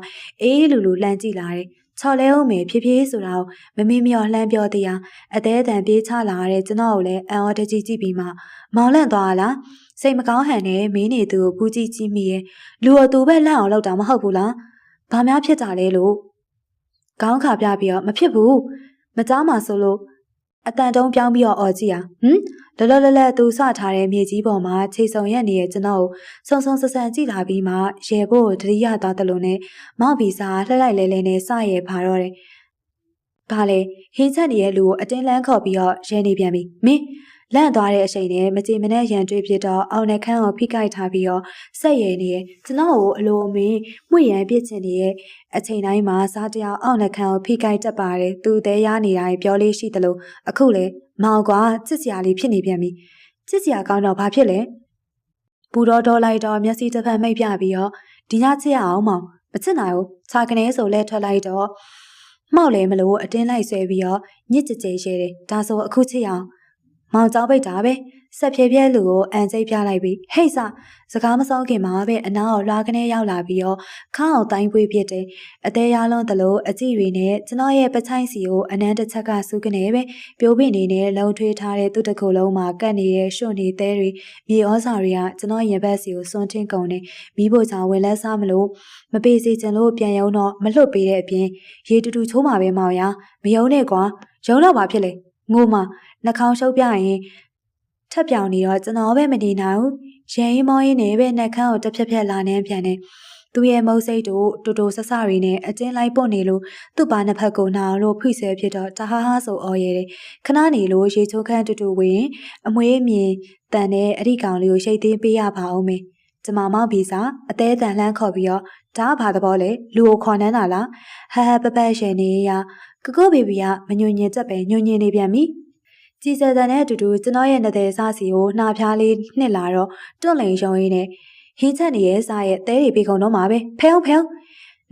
အေးလူလူလှမ်းကြည့်လာတယ်ချော်လဲအောင်မယ်ဖြည်းဖြည်းဆိုတာကိုမမေ့မြော်လှမ်းပြောသေးရအသေးအတန်ပြေးချလာတဲ့ကျွန်တော်ကိုလည်းအံ့ဩတကြီးကြည့်ပြီးမှမောင်လန့်သွားလားစိတ်မကောင်းဟန်နဲ့မင်းနေသူကိုပူကြည့်ကြည့်မိရဲ့လူတော်သူပဲလန့်အောင်လုပ်တာမဟုတ်ဘူးလားဘာများဖြစ်တာလဲလို့ခေါင်းခါပြပြီးတော့မဖြစ်ဘူးမကြောက်မှဆိုလို့အတန်တုံးပြောင်းပြီးတော့အော်ကြည့်ရလောလောလတ်သူစထားတဲ့မြေကြီးပေါ်မှာခြေစုံရက်နေတဲ့ကျွန်တော်ကိုဆုံဆုံဆဆန်ကြည့်လာပြီးမှရေဖို့တတိယသွားတယ်လို့နဲ့မောက်ပြီးစားလှလိုက်လဲလဲနဲ့စရဲဖာတော့တယ်ဘာလဲဟင်းချက်နေတဲ့လူကိုအတင်းလန်းခေါ်ပြီးတော့ရဲနေပြန်ပြီမင်းလန့်သွားတဲ့အချိန်နဲ့မကြည်မနဲ့ရန်တွေးပြတော့အောင်နှခမ်းကိုဖိကိုက်ထားပြီးတော့ဆက်ရည်နေရဲ့ကျွန်တော်ကိုအလိုအမင်းမှုရန်ပြစ်ချင်နေရဲ့အချိန်တိုင်းမှာစားတယောက်အောင်နှခမ်းကိုဖိကိုက်တတ်ပါတယ်သူအသေးရနေတာပြောလေးရှိတယ်လို့အခုလေမောင်ကွာချစ်စရာလေးဖြစ်နေပြန်ပြီချစ်စရာကောင်းတော့ဘာဖြစ်လဲပူတော့တော်လိုက်တော့မျက်စိတစ်ဖက်မိတ်ပြပြီးတော့ဒီညချစ်ရအောင်မောင်မချစ်နိုင်ဘူးခြာကနေဆိုလဲထွက်လိုက်တော့မှောက်လဲမလို့အတင်းလိုက်ဆွဲပြီးတော့ညစ်ကြကြဲရဲတယ်ဒါဆိုအခုချစ်ရအောင်မောင်ကြောက်ပိတ်တာပဲဆက်ဖြဲဖြဲလူကိုအန်စိတ်ပြလိုက်ပြီးဟိတ်စစကားမဆုံးခင်မှာပဲအနားကိုလွားကနေရောက်လာပြီးတော့ခါအောင်တိုင်းပွေးပြစ်တယ်အသေးရလုံးတလို့အကြည့်တွေနဲ့ကျွန်တော်ရဲ့ပချိုင်းစီကိုအနမ်းတစ်ချက်ကစူးကနေပဲပြိုးပင်နေနဲ့လုံထွေးထားတဲ့သူ့တကူလုံးမှာကတ်နေတဲ့ရွှွနေသေးတွေမြေဩစာတွေကကျွန်တော်ရင်ဘက်စီကိုစွန့်ထင်းကုန်နေမိဖို့ချောင်းဝင်လက်စားမလို့မပေးစီချင်လို့ပြန်ရုံတော့မလွတ်ပေးတဲ့အပြင်ရေတူတူချိုးမှာပဲမောင်ရမယုံနဲ့ကွာယုံတော့ဘာဖြစ်လဲငိုမှာနှာခေါင်းရှုပ်ပြရင်ထပ်ပြောင်နေတော့ကျွန်တော်ပဲမနေနိုင်ဘူးရဲရင်မောင်းရင်နဲ့ပဲနှက်ခမ်းကိုတစ်ဖြက်ဖြက်လာနေပြန်တယ်သူရဲ့မုတ်စိတ်တို့တူတူဆဆတွေနဲ့အတင်းလိုက်ပုတ်နေလို့သူ့ပါနှစ်ဖက်ကိုနာအောင်လို့ဖိဆဲဖြစ်တော့တဟားဟားဆိုအော်ရဲတယ်ခဏနေလို့ရေချိုးခန့်တူတူဝင်အမွေးမြင်တန်နဲ့အရိကောင်လေးကိုရှိတ်သေးပေးရပါအောင်မေကျမမောက်ပြီးစားအသေးတန်လှမ်းခေါ်ပြီးတော့ဒါဘာသဘောလဲလူကိုခေါ်နှမ်းတာလားဟဟပပရှင်နေရကကိုဘေဘီကမညွညင်ချက်ပဲညွညင်နေပြန်ပြီကြည်စဲတဲ့နဲ့အတူတူကျွန်တော်ရဲ့နှတဲ့စားစီကိုနှာဖျားလေးနှစ်လာတော့တွန့်လိန်ရုံရင်းနဲ့ဟင်းချက်နေရဲ့စားရဲ့တဲတွေပေးကုန်တော့မှာပဲဖဲအောင်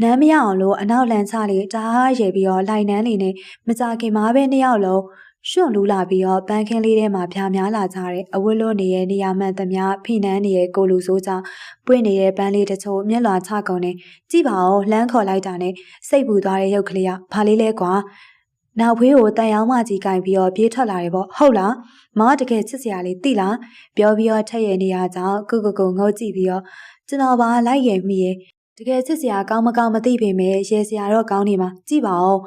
နမ်းမရအောင်လို့အနောက်လန်ချလေးတအားရဲပြီးတော့လိုက်နန်းလေးနဲ့မကြခင်မှာပဲနှစ်ယောက်လုံးရွှွန့်လူလာပြီးတော့ပန်းခင်းလေးထဲမှာဖြာများလာကြတဲ့အဝတ်လွတ်နေရဲ့နေရာမှန်သမျှဖိနှန်းနေရဲ့ကိုလူဆိုးကြောင့်ပွင့်နေတဲ့ပန်းလေးတချို့မျက်လွှာချကုန်နေကြည့်ပါဦးလှမ်းခေါ်လိုက်တာနဲ့စိတ်ပူသွားတဲ့ရုပ်ကလေးကဘာလေးလဲကွာနောက်ဖေးကိုတန်ရောင်းမကြီးကင်ပြီးတော့ပြေးထွက်လာတယ်ပေါ့ဟုတ်လားမောင်တကယ်ချစ်စရာလေးသိလားပြောပြီးတော့ထက်ရနေရကြောင်းကိုငုတ်ကြည့်ပြီးတော့ ကျွန်တော်ပါလိုက်ရမိရဲ့တကယ်စစ်စရာကောင်းမကောင်းမသိပေမဲ့ရေစရာတော့ကောင်းနေမှာကြည့်ပါဦး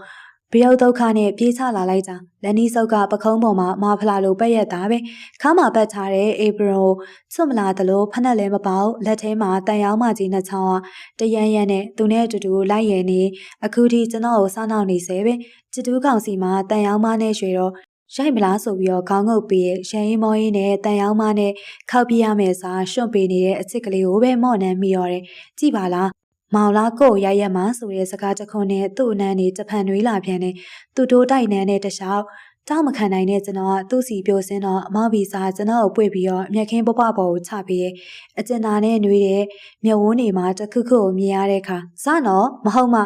ဘယောဒုက္ခနဲ့ပြေးချလာလိုက်တာလက်နီးစုပ်ကပခုံးပေါ်မှာမာဖလာလိုပက်ရက်တာပဲခါမှာပတ်ထားတဲ့အေဘရိုစွတ်မလာသလိုဖက်နဲ့လည်းမပေါလက်ထဲမှာတန်ရောင်းမကြီးနှစ်ချောင်းကတရန်ရန်နဲ့သူနဲ့အတူတူလိုက်ရနေအခုထိကျွန်တော်ကိုစောင့်နှောက်နေစေပဲချစ်တူးကောင်စီမှာတန်ရောင်းမနဲ့ရွှေတော့ရိုက်မလားဆိုပြီးတော့ခေါင်းငုပ်ပြီးရရင်မောင်းနဲ့တန်ရောင်းမနဲ့ခောက်ပြရမယ်စားရွှွန့်ပေးနေတဲ့အစ်စ်ကလေးကိုပဲမော့နှမ်းမိရတယ်ကြည့်ပါလားမောင်လားကို့ရရက်မှာဆိုတဲ့စကားတခွန်းနဲ့သူ့အနမ်းနေတဖန်နှွေးလာပြန်နေသူ့တိုးတိုက်နန်းနဲ့တခြားတောင်းမခံနိုင်တဲ့ကျွန်တော်ကသူ့စီပြိုစင်းတော့မောက်ပြီးစားကျွန်တော်ကိုပွေပြီးတော့မျက်ခင်းပပပေါ်ကိုချပြီးအကျဉ်းသားနဲ့နှွေးတဲ့မျက်ဝန်းတွေမှာတခုခုကိုမြင်ရတဲ့အခါစတော့မဟုတ်မှ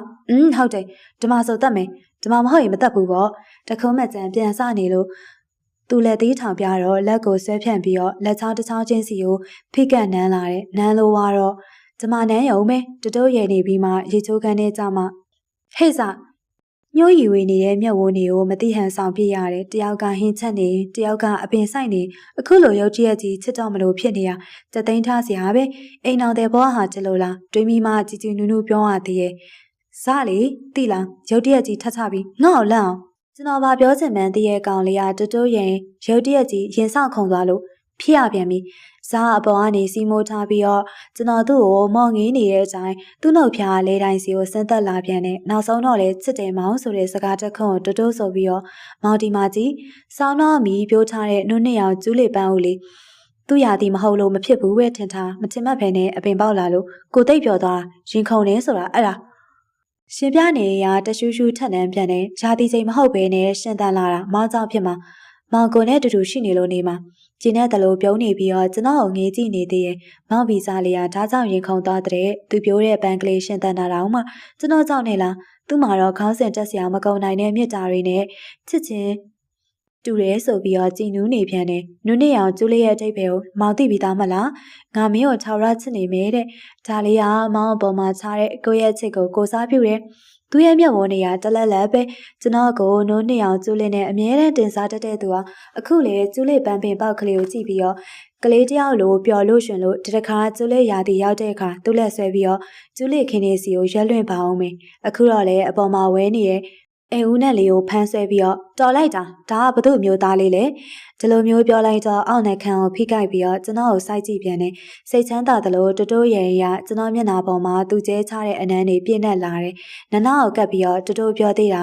ဟုတ်တယ်ဒီမှာဆိုတတ်မယ်ဒီမှာမဟုတ်ရင်မတတ်ဘူးပေါ့တခုံးမကြံပြန်စနေလို့သူလက်သေးထောင်ပြတော့လက်ကိုဆွဲဖြန့်ပြီးတော့လက်ချောင်းတစ်ချောင်းချင်းစီကိုဖိကတ်နန်းလာတဲ့နန်းလိုဝါတော့ကျမနန်းယုံပဲတတိုးရည်နေပြီးမှရေချိုးခန်းထဲကြမှာဟဲ့စာညှိုးရီဝေနေတဲ့မျက်ဝန်းတွေကိုမတိဟန်ဆောင်ပြရတယ်တယောက်ကဟင်းချက်နေတယောက်ကအပင်ဆိုင်နေအခုလိုရုပ်တရက်ကြီးချစ်တော့မလို့ဖြစ်နေတာတသိန်းထားစရာပဲအိမ်တော်တဲ့ဘွားဟာချစ်လို့လားတွေးမိမှជីជីနူးနူးပြောရသေးရဲ့စလေတိလားရုပ်တရက်ကြီးထပ်ချပြီးငေါ့လန့်အောင်ကျွန်တော်ဗာပြောချင်မှန်းတည့်ရဲ့ကောင်လေးကတိုးရင်ရုပ်တရက်ကြီးရင်ဆောင်ခုန်သွားလို့ဖြစ်ရပြန်ပြီစားအပေါ်ကနေစီမိုးထားပြီးတော့ကျွန်တော်သူ့ကိုမော်ငေးနေတဲ့အချိန်သူ့နှုတ်ဖျားလဲတိုင်းစီကိုဆင်းသက်လာပြန်တယ်နောက်ဆုံးတော့လေချစ်တယ်မောင်ဆိုတဲ့စကားတစ်ခွန်းကိုတိုးဆိုပြီးတော့မောင်ဒီမာကြီးစောင်းတော့မီပြိုးထားတဲ့နှုတ်နှစ်ယောက်ကျူးလေပန်းဦးလေးသူ့ရာသီမဟုတ်လို့မဖြစ်ဘူးပဲထင်ထားမထင်မှတ်ဖဲနဲ့အပင်ပေါက်လာလို့ကိုတိတ်ပြော်သွားရင်ခုန်နေဆိုတာအဲ့ဒါရှင်ပြနေရတရှူးရှူးထက်နှံပြန်တယ်ရာသီချိန်မဟုတ်ဘဲနဲ့ရှင်တန်လာတာမောင်ကြောင့်ဖြစ်မှာမောင်ကိုနဲ့တူတူရှိနေလို့နေမှာကျင်းတဲ့တလို့ပြုံးနေပြီးတော့ကျွန်တော်ကိုငေးကြည့်နေသေးရဲ့မောင်ဗီဇာလေးကဓာတ်ကြောင့်ရင်ခုန်သွားတဲ့သူပြောတဲ့ဘန်ကလေးရှင်တန်တာတော့မှကျွန်တော်ကြောင့်နေလားသူ့မှာတော့ခေါင်းစဉ်တက်စရာမကုန်နိုင်တဲ့မြစ်တာတွေနဲ့ချစ်ချင်းတူတယ်ဆိုပြီးတော့ကြည်နူးနေပြန်တယ်နုနှစ်အောင်ကျူးလေးရဲ့အထိပ်ပဲကိုမောင်သိပြီးသားမလားငါမင်းကိုခြောက်ရချစ်နေမယ်တဲ့ဒါလေးကမောင်အပေါ်မှာချတဲ့ကိုရဲ့ချစ်ကိုကိုစားပြုတယ်သူရဲ့မျက်ဝန်းတွေကတလက်လက်ပဲကျွန်တော်ကိုနိုးနှစ်အောင်ကျူးလေးနဲ့အမြဲတမ်းတင်စားတတ်တဲ့သူကအခုလေကျူးလေးပန်းပင်ပေါက်ကလေးကိုကြည့်ပြီးတော့ကလေးတယောက်လိုပျော်လို့ရှင်လို့ဒီတစ်ခါကျူးလေးရာသီရောက်တဲ့အခါသူ့လက်ဆွဲပြီးတော့ကျူးလေးခင်းနေစီကိုရက်လွင့်ပါအောင်မယ်အခုတော့လေအပေါ်မှာဝဲနေတဲ့အိမ်ဦးနဲ့လေးကိုဖမ်းဆွဲပြီးတော့တော်လိုက်တာဒါကဘသူ့မျိုးသားလေးလေဒီလိုမျိုးပြောလိုက်တော့အောက်နှက်ခမ်းကိုဖိကိုက်ပြီးတော့ကျွန်တော်ကိုစိုက်ကြည့်ပြန်တယ်စိတ်ချမ်းသာသလိုတိုးရရကျွန်တော်မျက်နှာပေါ်မှာသူကျဲချတဲ့အနမ်းတွေပြည့်နှက်လာတယ်နနကိုကပ်ပြီးတော့တိုးပြောသေးတ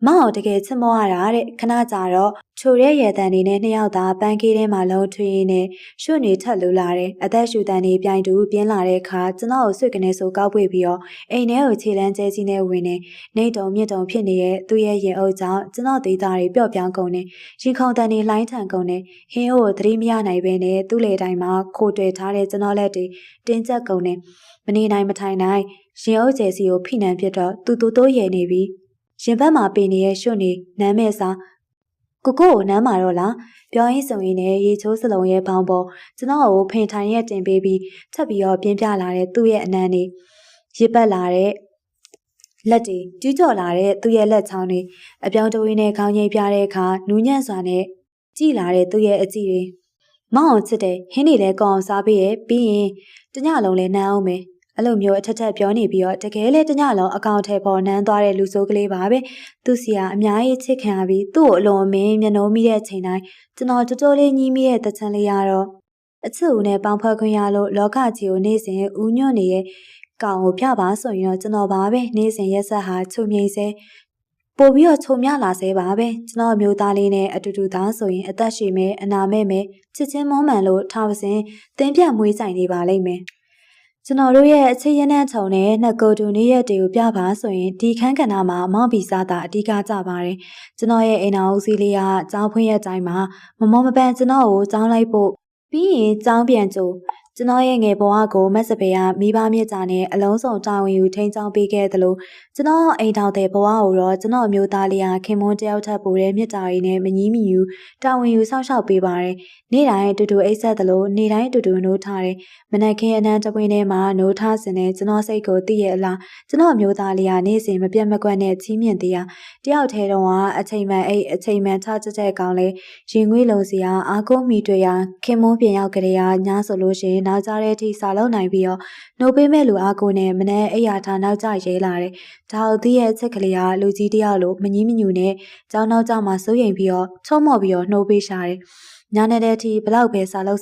ာမောင်တကယ်ချစ်မောရတာတဲ့ခဏကြာတော့ချိုရဲရဲတန်နေနဲ့နှစ်ယောက်သားပန်းကီးထဲမှာလုံးထွေးရင်းနဲ့ရွှွနေထက်လူလာတယ်အသက်ရှူတန်နေပြိုင်တူပြင်းလာတဲ့အခါကျွန်တော်ကိုဆွေကနေဆိုကောက်ပွေပြီးတော့အိမ်ထဲကိုခြေလန်းကျဲကြီးနဲ့ဝင်နေနေတုံမြင့်တုံဖြစ်နေတဲ့သူ့ရဲ့ရင်အုပ်ကြောင့်ကျွန်တော်သေးသားတွေပျော့ပြောင်းကုန်နေရင်ခုန်တန်နေလှိုင်းထန်ကုန်နေဟင်းအိုးကိုသတိမရနိုင်ပဲနဲ့သူ့လေတိုင်းမှာခိုးတွေ့ထားတဲ့ကျွန်တော်လက်တွေတင်းကျပ်ကုန်နေမနေနိုင်မထိုင်နိုင်ရင်အုပ်ကျဲစီကိုဖိနှံပြတော့သူတို့ရဲနေပြီးရင်ဘက်မှာပင်နေတဲ့ရွှွနေနမ်းမဲ့စားကိုကိုနမ်းမာတော့လားပြောရင်းဆိုရင်လည်းရေချိုးစလုံးရဲ့ဘောင်းပေါ်ကျွန်တော်ကိုဖင်ထိုင်ရက်တင်ပေးပြီးထပ်ပြီးတော့ပြင်းပြလာတဲ့သူ့ရဲ့အနမ်းတွေရစ်ပတ်လာတဲ့လက်တွေကျူးကျော်လာတဲ့သူ့ရဲ့လက်ချောင်းတွေအပြောင်းတဝင်းနဲ့ခေါင်းငိတ်ပြတဲ့အခါနူးညံ့စွာနဲ့ကြည်လာတဲ့သူ့ရဲ့အကြည့်တွေမောင်းအောင်ချစ်တယ်ဟင်းတွေလည်းကောင်းအောင်စားပေးရဲ့ပြီးရင်တညလုံးလည်းနမ်းအောင်မယ်အဲ့လိုမျိုးအထက်ထက်ပြောနေပြီးတော့တကယ်လေတညလုံးအကောင့်ထဲပေါ်နန်းသွားတဲ့လူဆိုးကလေးပါပဲသူစီကအများကြီးချစ်ခံရပြီးသူ့ကိုအလွန်မင်းမျက်နှာမိတဲ့အချိန်တိုင်းကျွန်တော်တိုးတိုးလေးညီးမိတဲ့တချမ်းလေးရတော့အချစ်ဦးနဲ့ပေါင်းဖွဲ့ခွင့်ရလို့လောကကြီးကိုနေစဉ်ဦးညွန့်နေတဲ့ကောင်ကိုပြပါဆိုရင်တော့ကျွန်တော်ပါပဲနေစဉ်ရက်ဆက်ဟာချုံမြိန်စေပို့ပြီးတော့ချုံမြလာစေပါပဲကျွန်တော်မျိုးသားလေးနဲ့အတူတူသားဆိုရင်အသက်ရှည်မယ်အနာမဲ့မယ်ချစ်ချင်းမွမ်းမံလို့ထားပါစဉ်တင်းပြတ်မွေးဆိုင်နေပါလိမ့်မယ်ကျွန်တော်တို့ရဲ့အခြေရနှံ့ထုံနဲ့နှစ်ကိုတူနေ့ရက်တွေကိုပြပါဆိုရင်ဒီခန်းကဏ္ဍမှာမောင်ဗီဇာတာအဓိကကြပါတယ်ကျွန်တော်ရဲ့အိမ်တော်ဦးစီးလေးကကျောင်းဖွင့်ရက်တိုင်းမှာမမောမပန်းကျွန်တော်ကိုကျောင်းလိုက်ဖို့ပြီးရင်ကျောင်းပြန်ကြိုကျွန်တော်ရဲ့ငယ်ဘဝကိုမက်စပေကမိဘမြစ်တာနဲ့အလုံးစုံတာဝန်ယူထိန်းချောင်းပေးခဲ့သလိုကျွန်တော်အိမ်တော်တဲ့ဘဝကိုတော့ကျွန်တော်မျိုးသားလေးကခင်မွန်းတယောက်ထပ်ပိုတဲ့မြစ်တာရီနဲ့မငီးမီယူတာဝန်ယူစောင့်ရှောက်ပေးပါတယ်နေ့တိုင်းတူတူအိတ်ဆက်သလိုနေ့တိုင်းတူတူနိုးထားတယ်မနက်ခင်းအနံတပွင့်ထဲမှာနိုးထားစင်နဲ့ကျွန်တော်စိတ်ကိုသိရအလားကျွန်တော်မျိုးသားလေးကနေ့စဉ်မပြတ်မကွက်နဲ့ချီးမြှင့်သေးရတယောက်ထဲတော့အချိန်မှန်အိတ်အချိန်မှန်ထားတဲ့ကောင်လေးရင်ငွေလုံးစီအားကိုးမိတွေ့ရခင်မွန်းပြင်ရောက်ကြရညဆိုလို့ရှိရင် နောက်ကြတဲ့အထိစာလုံးနိုင်ပြီးတော့နှုတ်ပေးမဲ့လူအားကိုနဲ့မနဲ့အိယာထားနောက်ကျရဲလာတယ်။ဒါဟုတ်သီးရဲ့အချက်ကလေးကလူကြီးတယောက်လိုမငီးမညူနဲ့ကျောင်းနောက်ကျမှစိုးရိမ်ပြီးတော့ချော့မော့ပြီးတော့နှုတ်ပေးရှာတယ်။ညနေတဲ့အထိဘလောက်ပဲစာလုံ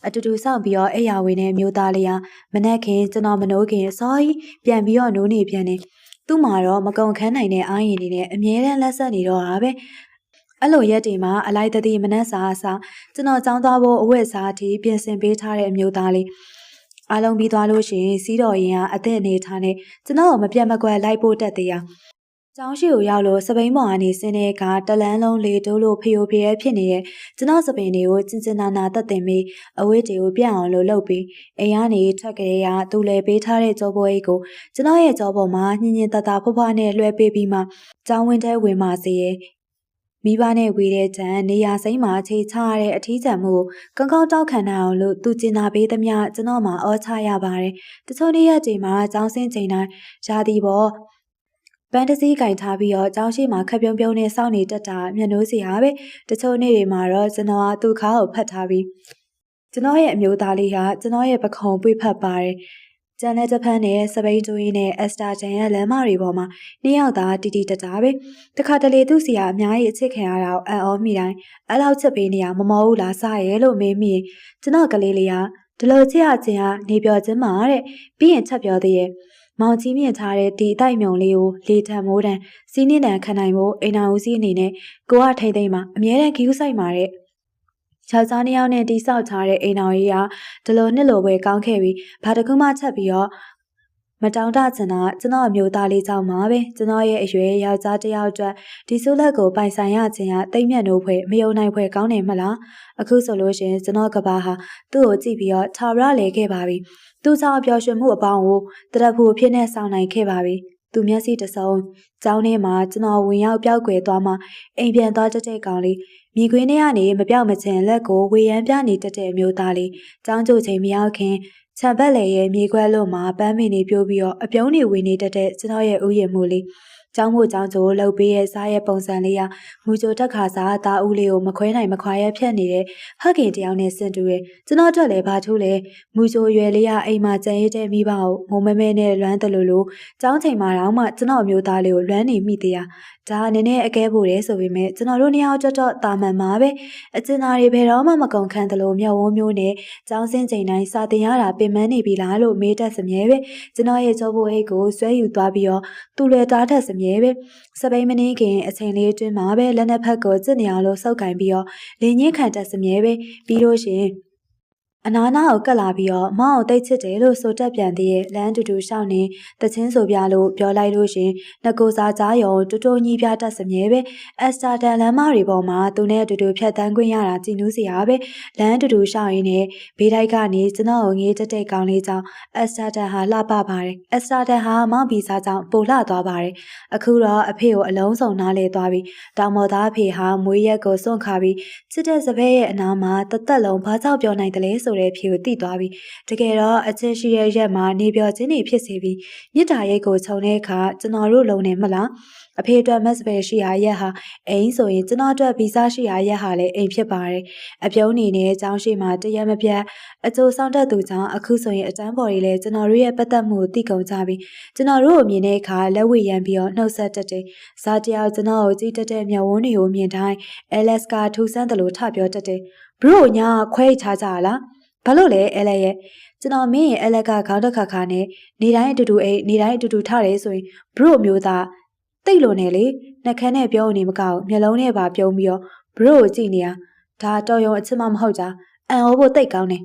းအတူတူစောင့်ပြီးတော့အိယာဝင်းနဲ့မျိုးသားလေးကမနဲ့ခင်ကျွန်တော်မနိုးခင်အစောကြီးပြန်ပြီးတော့နိုးနေပြန်တယ်။သူ့မှာတော့မကုံခန်းနိုင်တဲ့အားရင်တွေနဲ့အမြဲတမ်းလက်ဆက်နေတော့တာပဲ။အဲ့လိုရက်တွေမှာအလိုက်တတိမနှက်စာအစားကျွန်တော်ចောင်းသွားဖို့အဝတ်စားအထိပြင်ဆင်ပေးထားတဲ့အမျိုးသားလေးအားလုံးပြီးသွားလို့ရှိရင်စီးတော်ရင်ကအသက်အနေထားနဲ့ကျွန်တော်ကိုမပြတ်မကွက်လိုက်ဖို့တက်သေးရ။ကျောင်းရှိကိုရောက်လို့စပိန်ပေါ်ကနေဆင်းတဲ့အခါတလန်းလုံးလေတိုးလို့ဖျို့ဖျဲဖြစ်နေတဲ့ကျွန်တော်စပိန်တွေကိုကျင်နာတက်တင်ပြီးအဝတ်တွေကိုပြန့်အောင်လုပ်ပြီးအိမ်ကနေထွက်ကြရသူလည်းပေးထားတဲ့ကြောပွဲကိုကျွန်တော်ရဲ့ကြောပေါ်မှာညင်ညင်တတဖွားဖွားနဲ့လွှဲပေးပြီးမှကျောင်းဝင်းထဲဝင်ပါစေရဲ့မိဘနဲ့ဝေတဲ့တန်နေရာစိမ်းမှာအခြေချရတဲ့အထီးကျန်မှုကိုကောင်းကောင်းတောက်ခံနိုင်အောင်လို့သူကျင်နာပေးသမျှကျွန်တော်မှာအောချရပါတယ်တချို့နေ့ရက်ချိန်မှာကျောင်းဆင်းချိန်တိုင်းရာသီပေါ်ပန်တစီကင်ထားပြီးတော့ကျောင်းရှိမှာခက်ပြုံးပြုံးနဲ့စောင့်နေတတ်တာမျက်နှိုးစရာပဲတချို့နေ့တွေမှာတော့ကျွန်တော်ကသူ့ခါကိုဖတ်ထားပြီးကျွန်တော်ရဲ့အမျိုးသားလေးကကျွန်တော်ရဲ့ပခုံးပွေဖတ်ပါတယ်ကျန်တဲ့ဂျပန်နဲ့စပိန်တူရီနဲ့အက်စတာဂျန်ရဲ့လမ်းမတွေပေါ်မှာနှစ်ယောက်သားတီတီတတာပဲတခါတလေသူ့စီကအများကြီးအချစ်ခံရတာအံ့ဩမိတိုင်းအဲ့လောက်ချစ်ပေးနေရမမောဘူးလားစရဲလို့မေးမိရင်ကျွန်တော်ကလေးလေးကဒီလိုချစ်ရခြင်းကနေပြောခြင်းမှာတဲ့ပြီးရင်ချက်ပြောသေးရဲ့မောင်ကြီးမြင့်ထားတဲ့ဒီအတိုက်မြုံလေးကိုလေထံမိုးတန်စီးနှင်းတန်ခံနိုင်ဖို့အိမ်တော်ဦးစီးအနေနဲ့ကိုကထိမ့်သိမ့်မှာအမြဲတမ်းဂီးဆိုင်မှာတဲ့ယောက်ျားနှစ်ယောက်နဲ့တိဆောက်ထားတဲ့အိမ်တော်ကြီးကဒီလိုနှစ်လိုပဲကောင်းခဲ့ပြီးဘာတကူမှချက်ပြီးတော့မတောင်းတချင်တာကျွန်တော်အမျိုးသားလေးကြောင့်ပါပဲကျွန်တော်ရဲ့အရွယ်ယောက်ျားတစ်ယောက်အတွက်ဒီဆိုးလက်ကိုပိုင်ဆိုင်ရခြင်းကတိတ်မြတ်နိုးဖွယ်မယုံနိုင်ဖွယ်ကောင်းတယ်မလားအခုဆိုလို့ရှင်ကျွန်တော်ကဘာဟာသူ့ကိုကြည့်ပြီးတော့ထာဝရလဲခဲ့ပါပြီသူ့ကြောင့်ပျော်ရွှင်မှုအပေါင်းကိုတရဖူအဖြစ်နဲ့ဆောင်နိုင်ခဲ့ပါပြီသူမျက်စိတစုံကျောင်းထဲမှာကျွန်တော်ဝင်ရောက်ပြောက်ွယ်သွားမှအိမ်ပြန်သွားတဲ့ကောင်လေးမြေခွင်းထဲကနေမပြောက်မချင်လက်ကိုဝေယမ်းပြနေတတ်တဲ့အမျိုးသားလေးကျောင်းကျိုချိန်မရောက်ခင်ခြံပတ်လေရဲ့မြေခွက်လို့မှာပန်းမင်းနေပြိုးပြီးတော့အပြုံးတွေဝင်နေတတ်တဲ့ကျွန်တော်ရဲ့ဥယျာဉ်မှုလေးကျောင်းမို့ကျောင်းကျိုလှုပ်ပေးရဲ့စားရဲ့ပုံစံလေးကမူကြိုတက်ခါစားသားဦးလေးကိုမခွဲနိုင်မခွာရဲဖြတ်နေတဲ့ဟခင်တယောက်နဲ့ဆင်တူရဲ့ကျွန်တော်အတွက်လည်းဘာထူးလဲမူကြိုရွယ်လေးကအိမ်မှာကြံရည်တဲ့မိဘကိုငုံမဲမဲနဲ့လွမ်းတယ်လို့ကျောင်းချိန်မှာတော့မှကျွန်တော်မျိုးသားလေးကိုလွမ်းနေမိသေးရဒါနည်းနည်းအကဲဖို့တယ်ဆိုပေမဲ့ကျွန်တော်တို့နှစ်ယောက်တော့တာမန်ပါပဲအကျဉ်းသားတွေဘယ်တော့မှမကုန်ခံတယ်လို့မျက်ဝန်းမျိုးနဲ့ကျောင်းစင်းချိန်တိုင်းစာတင်ရတာပင်မနေပြီလားလို့မေးတတ်စမြဲပဲကျွန်တော်ရဲ့ကြောဖို့အိတ်ကိုဆွဲယူသွားပြီးတော့သူ့လွယ်တားတတ်စမြဲပဲစပိန်မင်းခင်အချိန်လေးအတွင်းမှာပဲလက်နှစ်ဖက်ကိုစစ်နေအောင်လို့စောက်ကင်ပြီးတော့လင်းချင်းခံတတ်စမြဲပဲပြီးလို့ရှင်အနာနာကိုကတ်လာပြီးတော့မောင်ကိုတိတ်ချစ်တယ်လို့ဆိုတတ်ပြန်သေးရဲ့လမ်းတူတူရှောင်းနေတချင်းဆိုပြလို့ပြောလိုက်လို့ရှင်ငကိုစားကြားရုံတူတူညီပြတတ်စမြဲပဲအက်စတာတန်လမ်းမတွေပေါ်မှာသူနဲ့အတူတူဖြတ်တန်းခွင့်ရတာကြည်နူးစရာပဲလမ်းတူတူရှောင်းရင်းနဲ့ဘေးတိုက်ကနေကျွန်တော်ကိုငေးတက်တဲ့ကောင်လေးကြောင့်အက်စတာတန်ဟာလှပပါတယ်အက်စတာတန်ဟာမောင်ဗီဇာကြောင့်ပိုလှသွားပါတယ်အခုတော့အဖေကိုအလုံးစုံနားလဲသွားပြီးတောင်မော်သားအဖေဟာမွေးရက်ကိုစွန့်ခါပြီးချစ်တဲ့စပယ်ရဲ့အနားမှာတသက်လုံးဘာကြောင့်ပြောနိုင်တယ်လဲဆိုတဲ့ဖြေကိုသိသွားပြီးတကယ်တော့အချင်းရှိရဲ့ရက်မှာနေပြောခြင်းတွေဖြစ်စေပြီးမြစ်တာရိတ်ကိုခြုံတဲ့အခါကျွန်တော်တို့လုံးနေမလားအဖေအတွက်မက်စပယ်ရှိရာရက်ဟာအိမ်ဆိုရင်ကျွန်တော်အတွက်ဗီဇရှိရာရက်ဟာလည်းအိမ်ဖြစ်ပါတယ်အပြုံးနေနဲ့အကြောင်းရှိမှတရက်မပြတ်အကျိုးဆောင်တတ်သူကြောင့်အခုဆိုရင်အတန်းပေါ်တွေလည်းကျွန်တော်တို့ရဲ့ပတ်သက်မှုကိုသိကုန်ကြပြီးကျွန်တော်တို့ကိုမြင်တဲ့အခါလက်ဝှေ့ရမ်းပြီးတော့နှုတ်ဆက်တတ်တယ်ဇာတယောက်ကျွန်တော်ကိုကြည့်တတ်တဲ့မျက်ဝန်းတွေကိုမြင်တိုင်းအဲလက်စ်ကထူဆန်းတယ်လို့ထပြောတတ်တယ်ဘရိုညာခွဲချကြလားဘာလို့လဲအဲလက်ရဲ့ကျွန်တော်မင်းရဲ့အဲလက်ကခေါင်းတစ်ခါခါနဲ့နေတိုင်းအတူတူအိတ်နေတိုင်းအတူတူထားတယ်ဆိုရင်ဘရိုမျိုးသားတိတ်လို့နေလေနှက်ခမ်းနဲ့ပြောနေမကောက်မျက်လုံးနဲ့ပါပြုံးပြီးတော့ဘရိုကိုကြည့်နေရဒါတော်ရုံအချစ်မမဟုတ်ကြအန်ဟောဖို့တိတ်ကောင်းတယ်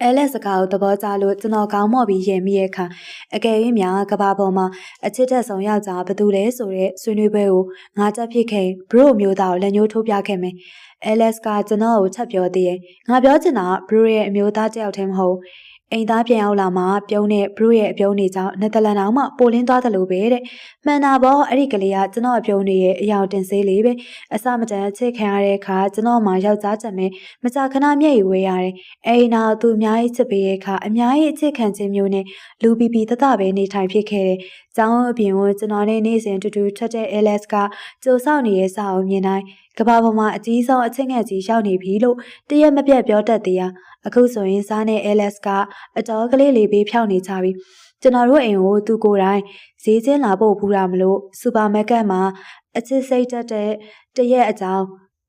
အဲလက်စကားကိုသဘောကျလို့ကျွန်တော်ကောင်းမော့ပြီးရင်မိရဲ့အခါအကယ်၍များကဘာပေါ်မှာအချစ်တက်ဆုံးယောက်ျားဘသူလဲဆိုတဲ့ဆွေးနွေးပွဲကိုငါချက်ဖြစ်ခဲ့ဘရိုမျိုးသားကိုလက်ညှိုးထိုးပြခဲ့မယ်အဲလက်စ်ကကျွန်တော်ကိုချက်ပြောသေးရဲ့ငါပြောချင်တာဘရိုရဲ့အမျိုးသားတယောက်တည်းမဟုတ်အိမ်သားပြန်ရောက်လာမှပြုံးတဲ့ဘရိုရဲ့အပြုံးတွေကြောင့်နယ်သာလန်အောင်မှပိုလင်းသွားတယ်လို့ပဲတဲ့မှန်တာပေါ့အဲ့ဒီကလေးကကျွန်တော်အပြုံးတွေရဲ့အယောင်တင်စေးလေးပဲအစမတန်ချစ်ခံရတဲ့အခါကျွန်တော်မှယောက်ျားချက်မဲ့မကြာခဏမျက်ရည်ဝေးရတယ်အိမ်နာသူအများကြီးချစ်ပေးရဲ့အခါအများကြီးအချစ်ခံခြင်းမျိုးနဲ့လူပီပီတတပဲနေထိုင်ဖြစ်ခဲ့တယ် ကျောင်းအပြင်ကိုကျွန်တော်နဲ့နေ့စဉ်တူတူထွက်တဲ့ Alex ကကြိုဆောက်နေတဲ့စာအုပ်မြင်တိုင်းကဘာပေါ်မှာအကြီးဆုံးအချင်းငယ်ကြီးရောက်နေပြီလို့တရက်မပြတ်ပြောတတ်သေးရအခုဆိုရင်စားနဲ့ Alex ကအတော်ကလေးလေးပေးဖြောင်းနေကြပြီကျွန်တော်တို့အိမ်ကိုသူကိုယ်တိုင်ဈေးချင်းလာဖို့ဘူးတာမလို့စူပါမားကတ်မှာအချစ်စိတ်တက်တဲ့တရက်အကြောင်း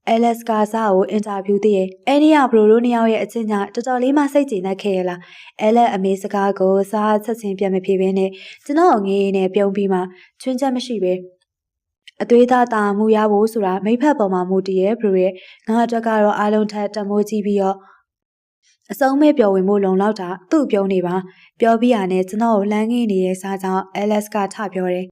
Alex ကစားကိုအင်တာဗျူးသေးရဲ့အဲ့ဒီကဘရိုတို့နှစ်ယောက်ရဲ့အချင်းညာတော်တော်လေးမှစိတ်ကြည်နက်ခဲ့ရလားAlex အမေစကားကိုစားချက်ချင်းပြန်မဖြေဘဲနဲ့ကျွန်တော်ငေးနဲ့ပြုံးပြီးမှချွင်းချက်မရှိပဲအသွေးသားတာမှုရဖို့ဆိုတာမိဖက်ပေါ်မှာမူတည်ရဲ့ဘရိုရဲ့ငါအတွက်ကတော့အားလုံးထက်တမိုးကြီးပြီးတော့အစုံမဲ့ပျော်ဝင်မှုလုံလောက်တာသူ့ပြုံးနေပါပြောပြီးရနဲ့ကျွန်တော်ကိုလမ်းငင်းနေတဲ့စားကြောင့် Alex ကထပြောတယ်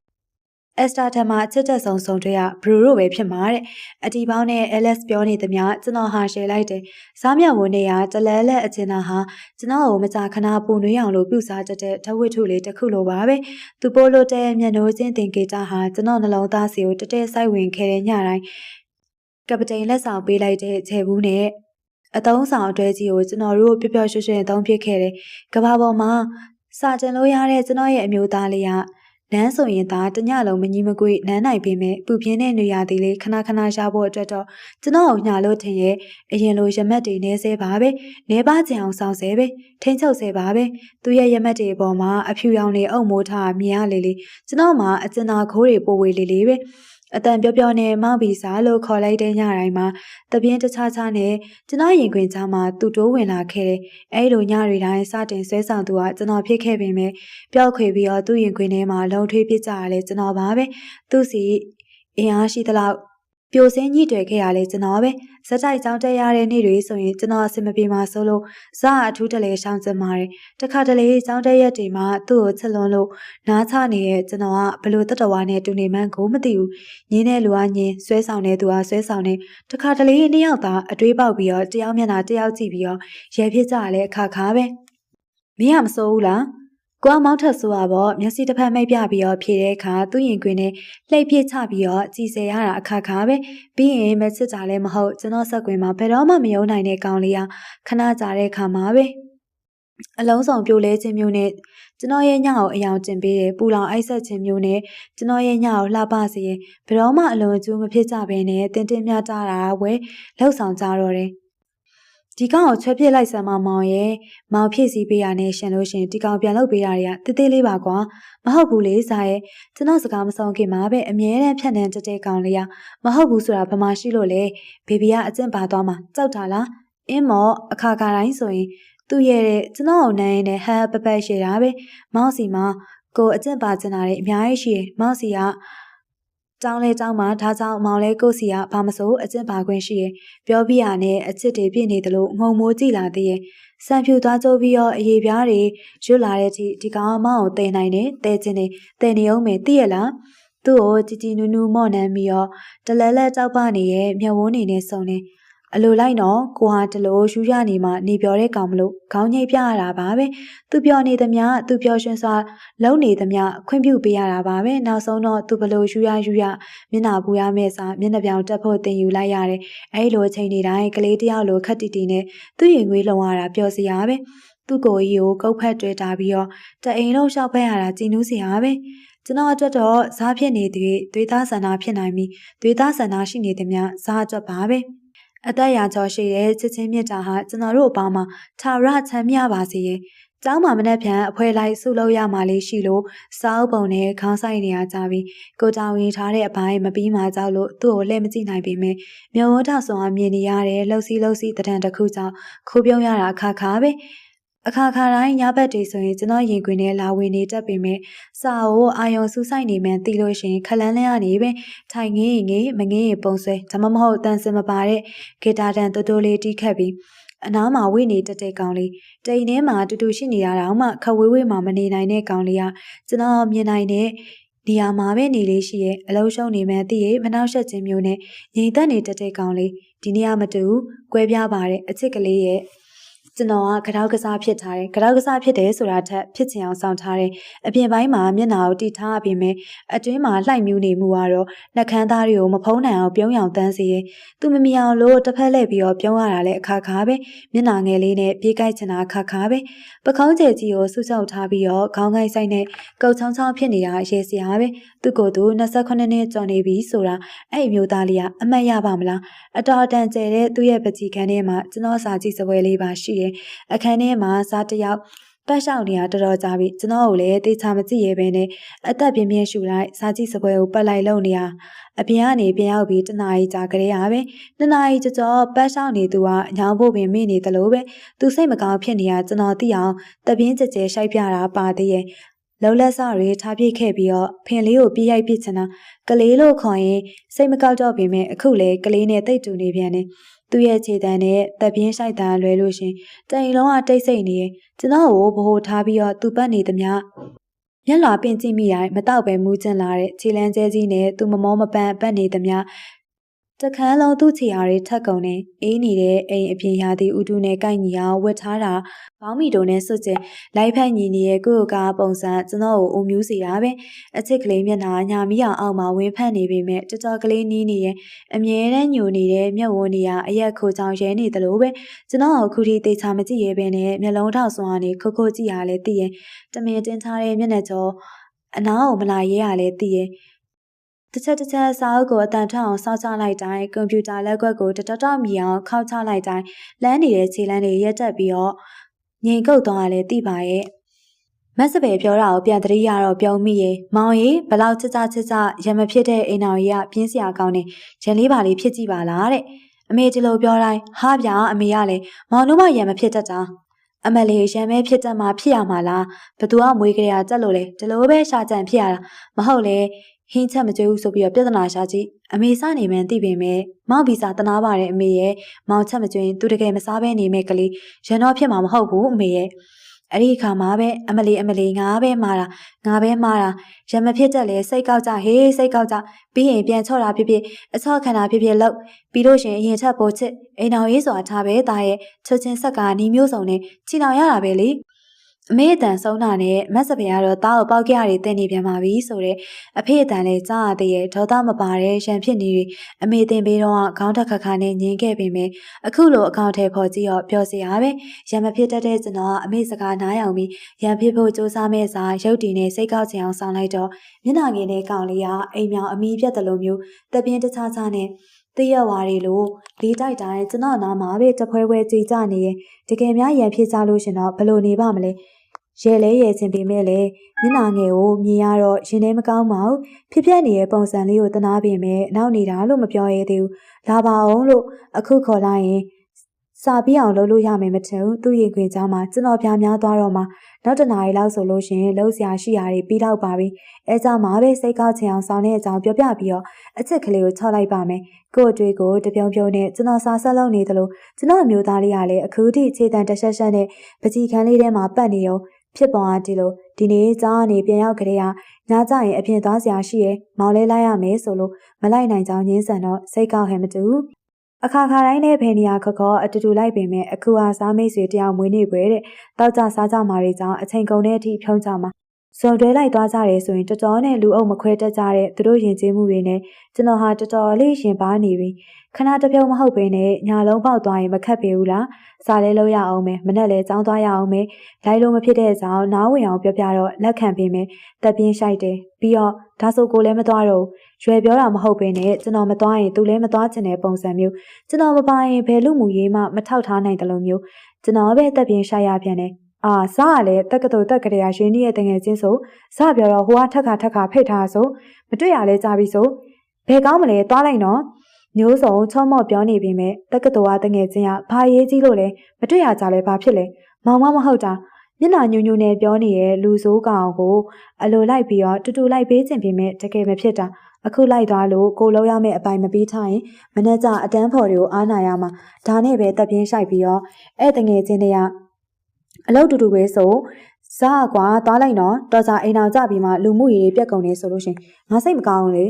Esther ထမအချစ်တက်ဆုံးဆုံးတွေ့ရဘရူရိုပဲဖြစ်မှာတဲ့အတီပေါင်းနဲ့ Alex ပြောနေသမျှကျွန်တော်ဟာရှယ်လိုက်တယ်။စားမြောက်ဝင်နေရတလဲလက်အချင်းသားဟာကျွန်တော်ကိုမကြာခဏပူနွေးအောင်လို့ပြုစားတတ်တဲ့ထဝစ်ထုလေးတစ်ခုလိုပါပဲ။သူပိုးလို့တဲ့မျက်နှိုးချင်းတင်ကေတာဟာကျွန်တော်နှလုံးသားစီကိုတတဲဆိုင်ဝင်ခဲ့တဲ့ညတိုင်းကပတိန်လက်ဆောင်ပေးလိုက်တဲ့ခြေဘူးနဲ့အတုံးဆောင်အတွဲကြီးကိုကျွန်တော်တို့ပျော်ပျော်ရွှင်ရွှင်သုံးဖြစ်ခဲ့တယ်။ကဘာပေါ်မှာစာတင်လို့ရတဲ့ကျွန်တော်ရဲ့အမျိုးသားလေးကနန်းဆိုရင်သာတညလုံးမကြီးမကွေ့နန်းနိုင်ပေမဲ့ပူပြင်းတဲ့နေရာသည်လေးခဏခဏရဖို့အတွက်တော့ကျွန်တော်ကိုညာလို့ထင်ရဲ့အရင်လိုရမက်တွေနေစေပါပဲနေပါကြအောင်ဆောင်စေပဲထိန်းချုပ်စေပါပဲသူရဲ့ရမက်တွေပေါ်မှာအဖြူရောင်တွေအုပ်မိုးထားမြင်ရလေလေကျွန်တော်မှာအကျဉ်းသားခိုးတွေပိုဝေလေလေပဲအတန်ပြောပြောနဲ့မောင်ဘီစာလို့ခေါ်လိုက်တဲ့ညတိုင်းမှာတပြင်းတခြားခြားနဲ့ကျွန်တော်ရင်ခွင်ချားမှာသူ့တိုးဝင်လာခဲ့တယ်။အဲဒီလိုညတွေတိုင်းစတင်ဆွဲဆောင်သူကကျွန်တော်ဖြစ်ခဲ့ပေမဲ့ပျောက်ခွေပြီးတော့သူ့ရင်ခွင်ထဲမှာလုံထွေးပစ်ကြရလဲကျွန်တော်ပါပဲ။သူ့စီအင်အားရှိသလောက်ပြိုစင်းညှိတွေ့ခဲ့ရလဲကျွန်တော်ပဲ။ဇက်တိုက်ကြောင်းတက်ရတဲ့နေ့တွေဆိုရင်ကျွန်တော်အစင်မပြေမှာဆိုလို့ဇာအထူးတလဲရှောင်းကျင်ပါတယ်။တခါတလေကြောင်းတက်ရက်တွေမှာသူ့ကိုချက်လွန်လို့နားချနေတဲ့ကျွန်တော်ကဘလို့တတော်ဝါနဲ့တူနေမှန်းကိုမသိဘူး။ညင်းတဲ့လူကညင်းဆွဲဆောင်တဲ့သူကဆွဲဆောင်တဲ့တခါတလေနှစ်ယောက်သာအတွေးပေါက်ပြီးတော့တယောက်မျက်နှာတယောက်ကြည့်ပြီးတော့ရဲဖြစ်ကြရလဲအခါခါပဲမင်းကမစိုးဘူးလားကိုကမောင်းထက်ဆိုပါပေါ့မျက်စိတစ်ဖက်မိတ်ပြပြီးတော့ဖြေတဲ့အခါသူ့ရင်ခွင်နဲ့လှိပ်ပြစ်ချပြီးတော့ကြည်စဲရတာအခါခါပဲပြီးရင်မချစ်တာလည်းမဟုတ်ကျွန်တော်ဆက်ကွင်းမှာဘယ်တော့မှမယုံနိုင်တဲ့ကောင်လေးကခဏကြာတဲ့အခါမှာပဲအလုံးစုံပြိုလဲခြင်းမျိုးနဲ့ကျွန်တော်ရဲ့ညကိုအယောင်တင်ပေးတယ်ပူလောင်အိုက်ဆက်ခြင်းမျိုးနဲ့ကျွန်တော်ရဲ့ညကိုလှပစေရင်ဘယ်တော့မှအလွန်အကျိုးမဖြစ်ကြဘဲနဲ့တင်တင်မြတာတာဝဲလှုပ်ဆောင်ကြတော့တယ်ဒီကောင်ကိုချွဲပြစ်လိုက်စမ်းမမောင်ရဲ့မောင်ဖြည့်စည်းပေးရနဲ့ရှင်လို့ရှင်ဒီကောင်ပြန်လုပ်ပေးတာတွေကတေးသေးလေးပါကွာမဟုတ်ဘူးလေစားရဲ့ကျွန်တော်စကားမဆုံးခင်မှာပဲအမြဲတမ်းဖြတ်နေတဲ့ကောင်လေးကမဟုတ်ဘူးဆိုတာဘာမှရှိလို့လေဘေဘီကအကျင့်ပါသွားမှာကြောက်တာလားအင်းမော်အခါခါတိုင်းဆိုရင်သူ့ရဲ့ကျွန်တော်ကိုနိုင်နေဟဲပပတ်ရှိတာပဲမောင်စီမှာကိုအကျင့်ပါကျင်တာတွေအများကြီးရှိတယ်မောင်စီကတောင်းလဲတောင်းမှာဒါကြောင့်မောင်လဲကိုစီကဘာမစိုးအကျင့်ပါခွင့်ရှိရဲ့ပြောပြရနဲ့အချစ်တွေပြည့်နေတယ်လို့ငုံမိုးကြည့်လာသေးရဲ့စံဖြူသွားကြိုးပြီးတော့အရေးပြားတွေရွတ်လာတဲ့အထိဒီကောင်မောင်ကိုတည်နိုင်တယ်တည်ခြင်းတွေတည်နေအောင်မယ်သိရလားသူ့ကိုကြည်ကြည်နူးနူးမော့နှမ်းပြီးတော့တလဲလဲတောက်ပနေရဲ့မျက်ဝန်းနေနဲ့စုံနေအလိုလိုက်တော့ကိုဟာတလို့ရှူရနေမှနေပြောတဲ့ကောင်မလို့ခေါင်းငိတ်ပြရတာပါပဲသူပြောနေသမျှသူပြောရှင်စွာလုံနေသမျှခွင့်ပြုပေးရတာပါပဲနောက်ဆုံးတော့သူဘလို့ရှူရမျက်နှာပူရမဲ့စာမျက်နှာပြောင်တက်ဖို့တင်ယူလိုက်ရတယ်အဲဒီလိုအချိန်တွေတိုင်းကလေးတယောက်လိုခက်တီတီနဲ့သူ့ရင်ငွေလုံရတာပျော်စရာပဲသူ့ကိုယ်ကြီးကိုကုတ်ဖက်တွေ့တာပြီးတော့တအိမ်လုံးရှောက်ဖက်ရတာကြည်နူးစရာပဲကျွန်တော်အတွက်တော့ဇားဖြစ်နေသွေးသားဆန္ဒဖြစ်နိုင်ပြီသွေးသားဆန္ဒရှိနေသည်များဇားအတွက်ပါပဲအသက်ရာကျော်ရှိတဲ့ချစ်ချင်းမြတ်တာဟာကျွန်တော်တို့အပေါင်းမှာထာဝရချမ်းမြေ့ပါစေရဲ့။ကျောင်းမှာမနေ့ပြန်အဖွဲလိုက်ဆုလုပ်ရမှလေးရှိလို့စာအုပ်ပုံနဲ့ခေါင်းဆိုင်နေရကြပြီးကိုတောင်ရင်ထားတဲ့အပိုင်းမပြီးမှကြောက်လို့သူ့ကိုလှည့်မကြည့်နိုင်ပေမဲ့မျက်ဝန်းထောက်ဆောင်အမြင်နေရတဲ့လှုပ်စီးတံတစ်ခုကြောင့်ခိုးပြုံးရတာအခါခါပဲအခါခါတိုင်းညဘက်တွေဆိုရင်ကျွန်တော်ရင်ခွင်နဲ့လာဝင်နေတတ်ပေမဲ့စာအုပ်အာယုံစူးစိုက်နေမှန်းသိလို့ရှိရင်ခလန်းလန်းကနေပဲထိုင်ငင်းမငင်းရင်ပုံဆွဲဒါမှမဟုတ်တန်စင်မပါတဲ့ဂီတာတန်တိုးတိုးလေးတီးခတ်ပြီးအနားမှာဝိနေတက်တဲ့ကောင်လေးတိမ်ထဲမှာတူတူရှိနေရတာမှခဝေးဝေးမှာမနေနိုင်တဲ့ကောင်လေးကကျွန်တော်မြင်နိုင်တဲ့နေရာမှာပဲနေလေးရှိရဲ့အလုံးရှုံနေမှန်းသိရဲ့မနှောက်ယှက်ခြင်းမျိုးနဲ့ငြိမ်သက်နေတက်တဲ့ကောင်လေးဒီနေရာမတူကွဲပြားပါတဲ့အချစ်ကလေးရဲ့ ကျွန်တော်ကကြောက်ကစားဖြစ်ထားတယ်ကြောက်ကစားဖြစ်တယ်ဆိုတာထက်ဖြစ်ချင်အောင်ဆောင်ထားတယ်အပြင်ပိုင်းမှာမျက်နှာကိုတီထားပြီးမြဲအတွင်းမှာလှိုက်မြူးနေမှုကတော့နှက်ခမ်းသားတွေကိုမဖုံးနိုင်အောင်ပြုံးအောင်တန်းစေရဲ့သူမမီအောင်လို့တစ်ဖက်လှည့်ပြီးတော့ပြုံးရတာလည်းအခါခါပဲမျက်နှာငယ်လေးနဲ့ပြေးကြိုက်ချင်တာအခါခါပဲပကုံးကျဲကြီးကိုဆုပ်ဆုပ်ထားပြီးတော့ခေါင်းကိုက်ဆိုင်နဲ့ကုတ်ချောင်းချောင်းဖြစ်နေတာရေစရာပဲသူကိုယ်သူ28နှစ်ကျော်နေပြီဆိုတာအဲ့အမျိုးသားလေးကအမှတ်ရပါမလားအတော်တန်ကျဲတဲ့သူ့ရဲ့ပကြီးခန်းထဲမှာကျွန်တော်စာကြည့်စပွဲလေးပါရှိတယ်အခန်းထဲမှာစားတယောက်ပတ်ရှောက်နေတာတော်တော်ကြာပြီကျွန်တော်ကိုလည်းတေချာမကြည့်ရဲဘဲနဲ့အသက်ပြင်းပြင်းရှူလိုက်စားကြည့်စပွဲကိုပတ်လိုက်လုံနေတာအပြင်ကနေပြန်ရောက်ပြီးတနားရီကြာကြရပဲ2နာရီကြော်ပတ်ရှောက်နေသူကညောင်းဖို့ပင်မိနေသလိုပဲသူစိတ်မကောင်းဖြစ်နေတာကျွန်တော်သိအောင်တပြင်းကြဲကြဲရှိုက်ပြတာပါသေးရဲ့လုံလက်စတွေထားပြစ်ခဲ့ပြီးတော့ဖင်လေးကိုပြရိုက်ပစ်ချင်တာကလေးလို့ခေါ်ရင်စိတ်မကောက်တော့ပေမဲ့အခုလေကလေးနဲ့တိတ်တူနေပြန်တယ်သူ့ရဲ့ခြေတန်းနဲ့တပ်ပြင်းဆိုင်တန်းလွဲလို့ရှင်တိုင်လုံးကတိတ်ဆိတ်နေရင်ကျွန်တော်ကိုဗဟိုထားပြီးတော့သူ့ပတ်နေသမျှမျက်လွှာပင်ကြည့်မိတိုင်းမတော့ပဲမူးကျင်လာတဲ့ခြေလန်းကျဲကြီးနဲ့သူ့မမောမပန်းပတ်နေသမျှတခန်းလုံးသူ့ခြေရာတွေထက်ကုန်နေအေးနေတဲ့အိမ်အပြင်ရာသီဥတုနဲ့ကိုက်ညီအောင်ဝတ်ထားတာဘောင်းမီတို့နဲ့စွတ်ကျင်လိုက်ဖက်ညီနေတဲ့ကိုယ့်ကားပုံစံကျွန်တော်ကိုအုံမျိုးစီတာပဲအချစ်ကလေးမျက်နှာညာမီအောင်အောက်မှာဝင်းဖက်နေပေမဲ့တော်တော်ကလေးနီးနေရဲ့အမြဲတမ်းညိုနေတဲ့မျက်ဝန်းနေရအရက်ခိုချောင်းရဲနေသလိုပဲကျွန်တော်အခုထိတေချာမကြည့်ရဲပဲနဲ့မျက်လုံးထောက်စွမ်းကနေခုတ်ခုတ်ကြည့်ရလဲသိရင်တမင်တင်ထားတဲ့မျက်နှာကျော်အနားကိုမလာရဲရလဲသိရင်တစ်ချက်စာအုပ်ကိုအတန်ထအောင်စောင့်ချလိုက်တိုင်းကွန်ပျူတာလက်ကွက်ကိုတတမီအောင်ခောက်ချလိုက်တိုင်းလမ်းနေတဲ့ခြေလမ်းတွေရက်တက်ပြီးတော့ငြိမ်ကုတ်သွားလဲသိပါရဲ့မက်စပယ်ပြောတာကိုပြန်သတိရတော့ပြုံးမိရဲ့မောင်ကြီးဘလောက်ချစ်ရမဖြစ်တဲ့အိမ်တော်ကြီးကပြင်းစရာကောင်းနေရန်လေးပါလေးဖြစ်ကြည့်ပါလားတဲ့အမေဒီလိုပြောတိုင်းဟာဗျာအမေကလည်းမောင်တို့မှရန်မဖြစ်တတ်တာအမလေးရံမဲဖြစ်တတ်မှဖြစ်ရမှာလားဘသူကမွေးကြရကြက်လို့လေဒီလိုပဲရှာကြံဖြစ်ရတာမဟုတ်လေဟင်းချက်မကြွေးဘူးဆိုပြီးတော့ပြဿနာရှာကြည့်အမေစနေမှန်းသိပေမဲ့မောင်ဗီစာတနာပါတဲ့အမေရဲ့မောင်ချက်မကြွေးသူတကယ်မစားဘဲနေမဲ့ကလေးရန်တော့ဖြစ်မှာမဟုတ်ဘူးအမေရဲ့အဲ့ဒီအခါမှာပဲအမလေးငါပဲမာတာရံမဖြစ်တက်လေစိတ်ကောက်ကြဟေးစိတ်ကောက်ကြပြီးရင်ပြန်ချော့တာဖြစ်ဖြစ်အချော့ခံတာဖြစ်ဖြစ်လောက်ပြီးလို့ရှင်အရင်ထက်ပိုချစ်အိမ်တော်ရေးဆိုတာထားပဲတာရဲ့ချွတ်ချင်းဆက်ကနီးမျိုးစုံနဲ့ချီတောင်ရတာပဲလေအမေအတန်ဆုံးတာနဲ့မက်စပယ်ကတော့တားကိုပေါက်ကြရတယ်တင်နေပြန်ပါပြီဆိုတဲ့အဖေအတန်လေးကြားရတဲ့ဒေါသမပါတဲ့ရန်ဖြစ်နေပြီအမေတင်ပေးတော့ခေါင်းတက်ခါခါနဲ့ညင်းခဲ့ပေမဲ့အခုလိုအကောင့်ထဲပေါ်ကြည့်တော့ပြောစရာပဲရန်မဖြစ်တတ်တဲ့ကျွန်တော်အမေစကားနားယောင်ပြီးရန်ဖြစ်ဖို့စူးစမ်းမဲ့စာရုပ်တည်နဲ့စိတ်ကောက်ချင်အောင်ဆောင်လိုက်တော့မျက်နှာငယ်နဲ့ကောင်လေးကအိမ်မြောင်အမီးပြတ်တယ်လို့မျိုးတပြင်းတခြားခြားနဲ့တရဝါတွေလို့လေးတိုက်တိုင်းကျွန်တော်နားမှာပဲတဖွဲဖွဲကြည်ကြနေရင်တကယ်များရန်ဖြစ်ကြလို့ရှင်တော့ဘယ်လိုနေပါမလဲရဲလဲရဲချင်းပေမဲ့လေမျက်နှာငယ်ကိုမြင်ရတော့ရင်ထဲမကောင်းပါဘူးဖြစ်ပြနေတဲ့ပုံစံလေးကိုတနာပေမဲ့နောက်နေတာလို့မပြောရသေးဘူးလာပါအောင်လို့အခုခေါ်လိုက်ရင်စာပြီးအောင်လုပ်လို့ရမယ်မထင်ဘူးသူ့ရင်ခွင်ကြားမှာကျွန်တော်ပြားများသွားတော့မှနောက်တနားရီလောက်ဆိုလို့ရှင်လှုပ်ရှားရှိရာတွေပြီးတော့ပါပြီအဲကြောင့်မှပဲစိတ်ကောက်ချင်အောင်ဆောင်တဲ့အကြောင်းပြောပြပြီးတော့အချစ်ကလေးကိုချော့လိုက်ပါမယ်ကို့အတွေ့ကိုတပြုံပြုံနဲ့ကျွန်တော်စာဆက်လုပ်နေသလိုကျွန်တော်အမျိုးသားလေးကလည်းအခုထိအခြေတန်တဆက်ဆက်နဲ့ပကြီးခန်းလေးထဲမှာပတ်နေရောဖြစ်ပေါ်အားဒီလိုဒီနေ့ကြားနေပြန်ရောက်ကြတဲ့ဟာညကြရင်အပြင်သွားစရာရှိရဲ့မောင်လဲလိုက်ရမယ်ဆိုလို့မလိုက်နိုင်ကြောင်းညင်းဆန်တော့စိတ်ကောက်ဟဲ့မတူအခါခါတိုင်းနဲ့ဖယ်နေရခေါအတူတူလိုက်ပေမဲ့အခုဟာစားမိတ်ဆွေတယောက်မွေးနေပွဲတဲ့တောက်ကြစားကြမှာတွေကြောင့်အချိန်ကုန်တဲ့အထိဖြုံးကြမှာစုံတွဲလိုက်သွားကြတယ်ဆိုရင်တော်တော်နဲ့လူအုပ်မခွဲတတ်ကြတဲ့သူတို့ယဉ်ကျေးမှုတွေနဲ့ကျွန်တော်ဟာတော်တော်လေးရှင်ပါနေပြီခဏတပြုံးမဟုတ်ဘဲနဲ့ညာလုံးပေါက်သွားရင်မခက်ပေဘူးလားစားလဲလို့ရအောင်မယ်မနဲ့လဲចောင်းသွားရအောင်မယ်လိုက်လို့မဖြစ်တဲ့အကြောင်းနားဝင်အောင်ပြောပြတော့လက်ခံပေးမယ်တက်ပြင်းရှိုက်တယ်ပြီးတော့ဒါဆိုကိုလည်းမသွားတော့ရွယ်ပြောတာမဟုတ်ဘဲနဲ့ကျွန်တော်မသွားရင်သူလည်းမသွားချင်တဲ့ပုံစံမျိုးကျွန်တော်မပါရင်ဘယ်လူမှုရေးမှမထောက်ထားနိုင်တယ်လို့မျိုးကျွန်တော်ပဲတက်ပြင်းရှိုက်ရပြန်တယ်စားရလေတက်ကတူတက်ကြရရင်းနှီးရဲ့တငယ်ချင်းဆိုစပြောတော့ဟိုကထက်ခါဖိတ်ထားဆိုမတွေ့ရလဲကြပြီဆိုဘယ်ကောင်းမလဲသွားလိုက်နော်မျိုးစုံချောမော့ပြောနေပြီမဲ့တက္ကသိုလ်ကတငယ်ချင်းကဘာရေးကြီးလို့လဲမတွေ့ရကြလဲဘာဖြစ်လဲမောင်မဟုတ်တာမျက်နှာညူညူနဲ့ပြောနေရဲ့လူဆိုးကောင်ကိုအလိုလိုက်ပြီးတော့တူလိုက်ပေးခြင်းပြင်မဲ့တကယ်မဖြစ်တာအခုလိုက်သွားလို့ကိုလုံးရမယ့်အပိုင်မပြီးထားရင်မနေ့ကအတန်းဖော်တွေကိုအားနာရမှာဒါနဲ့ပဲတက်ပြင်းရှိုက်ပြီးတော့အဲ့တငယ်ချင်းတွေကအလုပ်တူပဲဆိုစားကွာသွားလိုက်နော်တော်စားအိမ်အောင်ကြပြီးမှလူမှုရေးပြက်ကုန်နေဆိုလို့ရှင်ငါစိတ်မကောင်းဘူးလေ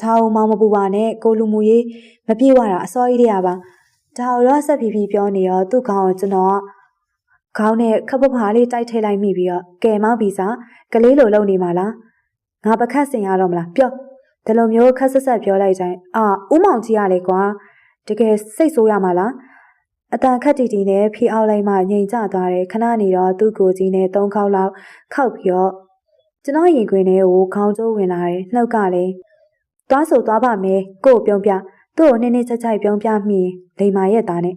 ထားအောင်မောင်မပူပါနဲ့ကိုလူမှုရေးမပြေဝတာအစောကြီးတည်းရပါ ဒါတော့ဆက်ဖြည်းဖြည်းပြောနေရောသူ့ခေါင်းကိုကျွန်တော်ခေါင်းနဲ့ခပ်ပဖားလေးတိုက်ထိလိုက်မိပြီးတော့ကဲမောက်ပြီးစားကလေးလိုလုံနေမှာလားငါပခတ်စင်ရတော့မလားပြောဒီလိုမျိုးခက်ဆက်ဆက်ပြောလိုက်တိုင်းဦးမောင်ကြီးရလေကွာတကယ်စိတ်ဆိုးရမှာလားအတန်ခက်တီတီနဲ့ဖီအောက်လိုက်မှငြိမ်ကျသွားတယ်ခဏနေတော့သူ့ကိုယ်ကြီးနဲ့3ခေါက်လောက်ခောက်ပြီးတော့ကျွန်တော်ရင်ခွင်ထဲကိုခေါင်းကျိုးဝင်လာတယ်နှုတ်ကလည်းသွားဆိုသွားပါမယ်ကို့ပြုံးပြသူ့ကိုနှင်းနှင်းချက်ချိုက်ပြုံးပြမိလိမ္မာရဲ့သားနဲ့